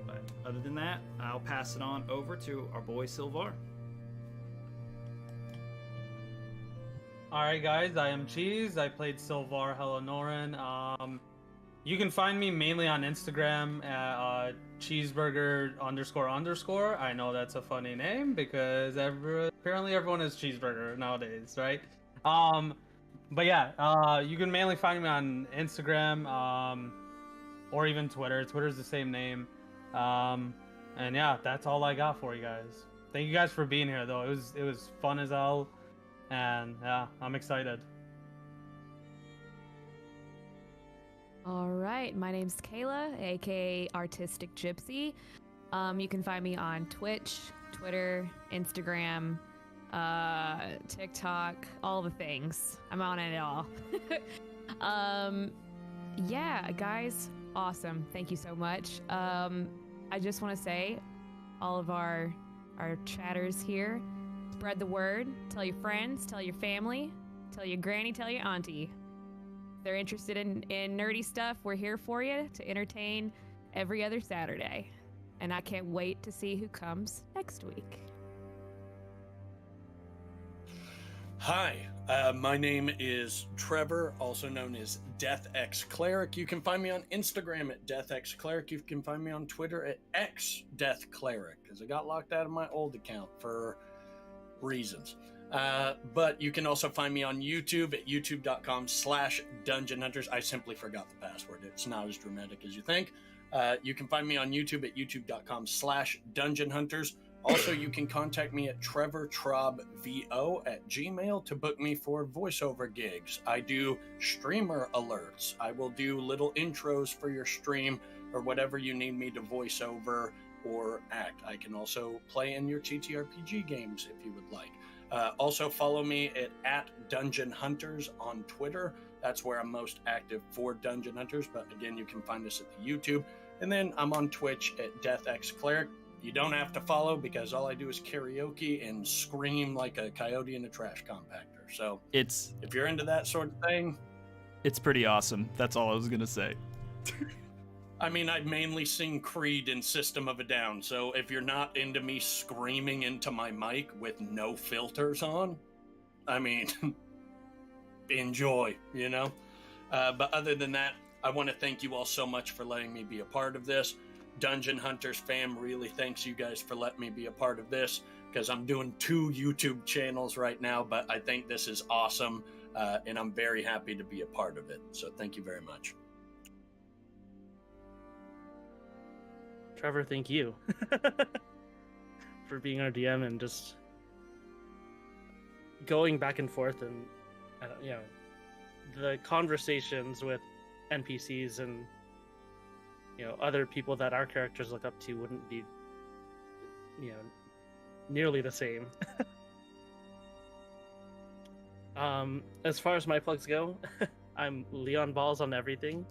But other than that, I'll pass it on over to our boy Silvar. Alright guys, I am Cheese. I played Silvar Helenoran. You can find me mainly on Instagram at cheeseburger__. I know that's a funny name because apparently everyone is cheeseburger nowadays, right? But yeah, you can mainly find me on Instagram or even Twitter. Twitter's the same name. And yeah, that's all I got for you guys. Thank you guys for being here though. It was fun as hell. And yeah, I'm excited. All right, my name's Kayla, aka Artistic Gypsy. You can find me on Twitch, Twitter, Instagram, TikTok, all the things. I'm on it all. Yeah, guys, awesome. Thank you so much. I just want to say, all of our chatters here, spread the word. Tell your friends, tell your family, tell your granny, tell your auntie. If they're interested in nerdy stuff, we're here for you to entertain every other Saturday. And I can't wait to see who comes next week. Hi, my name is Trevor, also known as DeathX Cleric. You can find me on Instagram at DeathX Cleric. You can find me on Twitter at XDeathCleric, because I got locked out of my old account for reasons. But you can also find me on YouTube at youtube.com/Dungeon Hunters. I simply forgot the password. It's not as dramatic as you think. You can find me on YouTube at youtube.com/Dungeon Hunters. Also, you can contact me at trevortrobvo@gmail to book me for voiceover gigs. I do streamer alerts. I will do little intros for your stream or whatever you need me to voice over or act. I can also play in your TTRPG games if you would like. Also, follow me at Dungeon Hunters on Twitter. That's where I'm most active for Dungeon Hunters. But again, you can find us at the YouTube. And then I'm on Twitch at DeathX Cleric. You don't have to follow because all I do is karaoke and scream like a coyote in a trash compactor. So It's if you're into that sort of thing, pretty awesome. That's all I was gonna say. I mean, I've mainly seen Creed in System of a Down, so if you're not into me screaming into my mic with no filters on, I mean, enjoy, you know? But other than that, I want to thank you all so much for letting me be a part of this. Dungeon Hunters fam really thanks you guys for letting me be a part of this, because I'm doing 2 YouTube channels right now, but I think this is awesome, and I'm very happy to be a part of it. So thank you very much. Trevor, thank you for being our DM and just going back and forth, and you know, the conversations with NPCs and, you know, other people that our characters look up to wouldn't be, you know, nearly the same. As far as my plugs go, I'm Leon Balls on everything.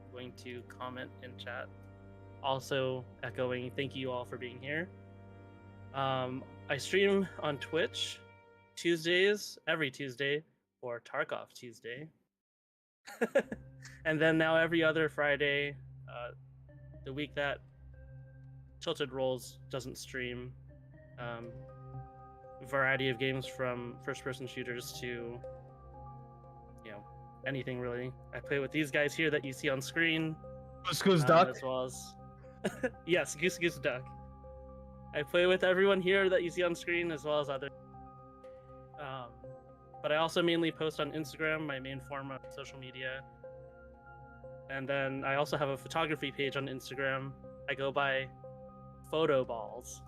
I'm going to comment in chat. Also echoing thank you all for being here. I stream on Twitch Tuesdays, every Tuesday, or Tarkov Tuesday. And then now every other Friday, the week that Tilted Rolls doesn't stream. Variety of games from first-person shooters to, you know, anything really. I play with these guys here that you see on screen. Goose Duck. As well as yes, Goose Duck. I play with everyone here that you see on screen, as well as other. But I also mainly post on Instagram, my main form of social media. And then I also have a photography page on Instagram. I go by Photo Balls.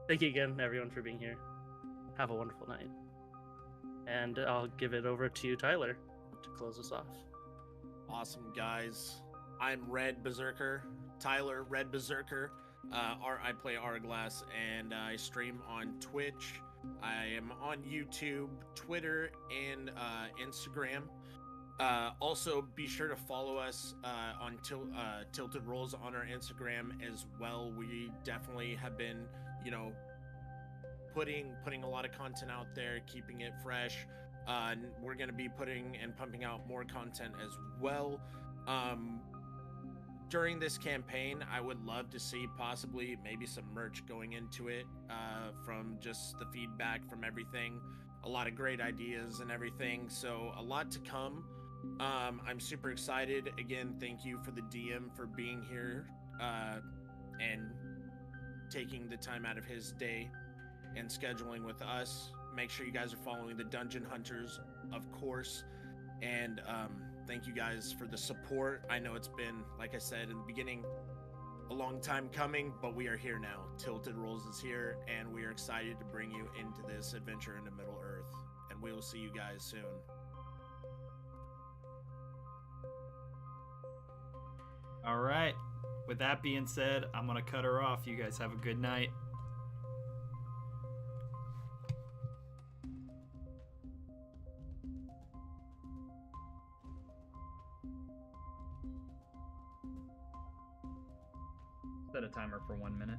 Thank you again, everyone, for being here. Have a wonderful night. And I'll give it over to Tyler to close us off. Awesome, guys. I'm Red Berserker, Tyler Red Berserker. I play Arglass, and I stream on Twitch. I am on YouTube, Twitter, and Instagram. Also, be sure to follow us on Tilted Rolls on our Instagram as well. We definitely have been, you know, putting a lot of content out there, keeping it fresh. We're going to be putting and pumping out more content as well. During this campaign, I would love to see possibly maybe some merch going into it, from just the feedback from everything. A lot of great ideas and everything, so a lot to come. I'm super excited. Again, thank you for the DM for being here and taking the time out of his day and scheduling with us. Make sure you guys are following the Dungeon Hunters, of course. And thank you guys for the support. I know it's been, like I said in the beginning, a long time coming, but we are here now. Tilted Rolls is here, and we are excited to bring you into this adventure into Middle Earth. And we will see you guys soon. All right. With that being said, I'm going to cut her off. You guys have a good night. Set a timer for 1 minute.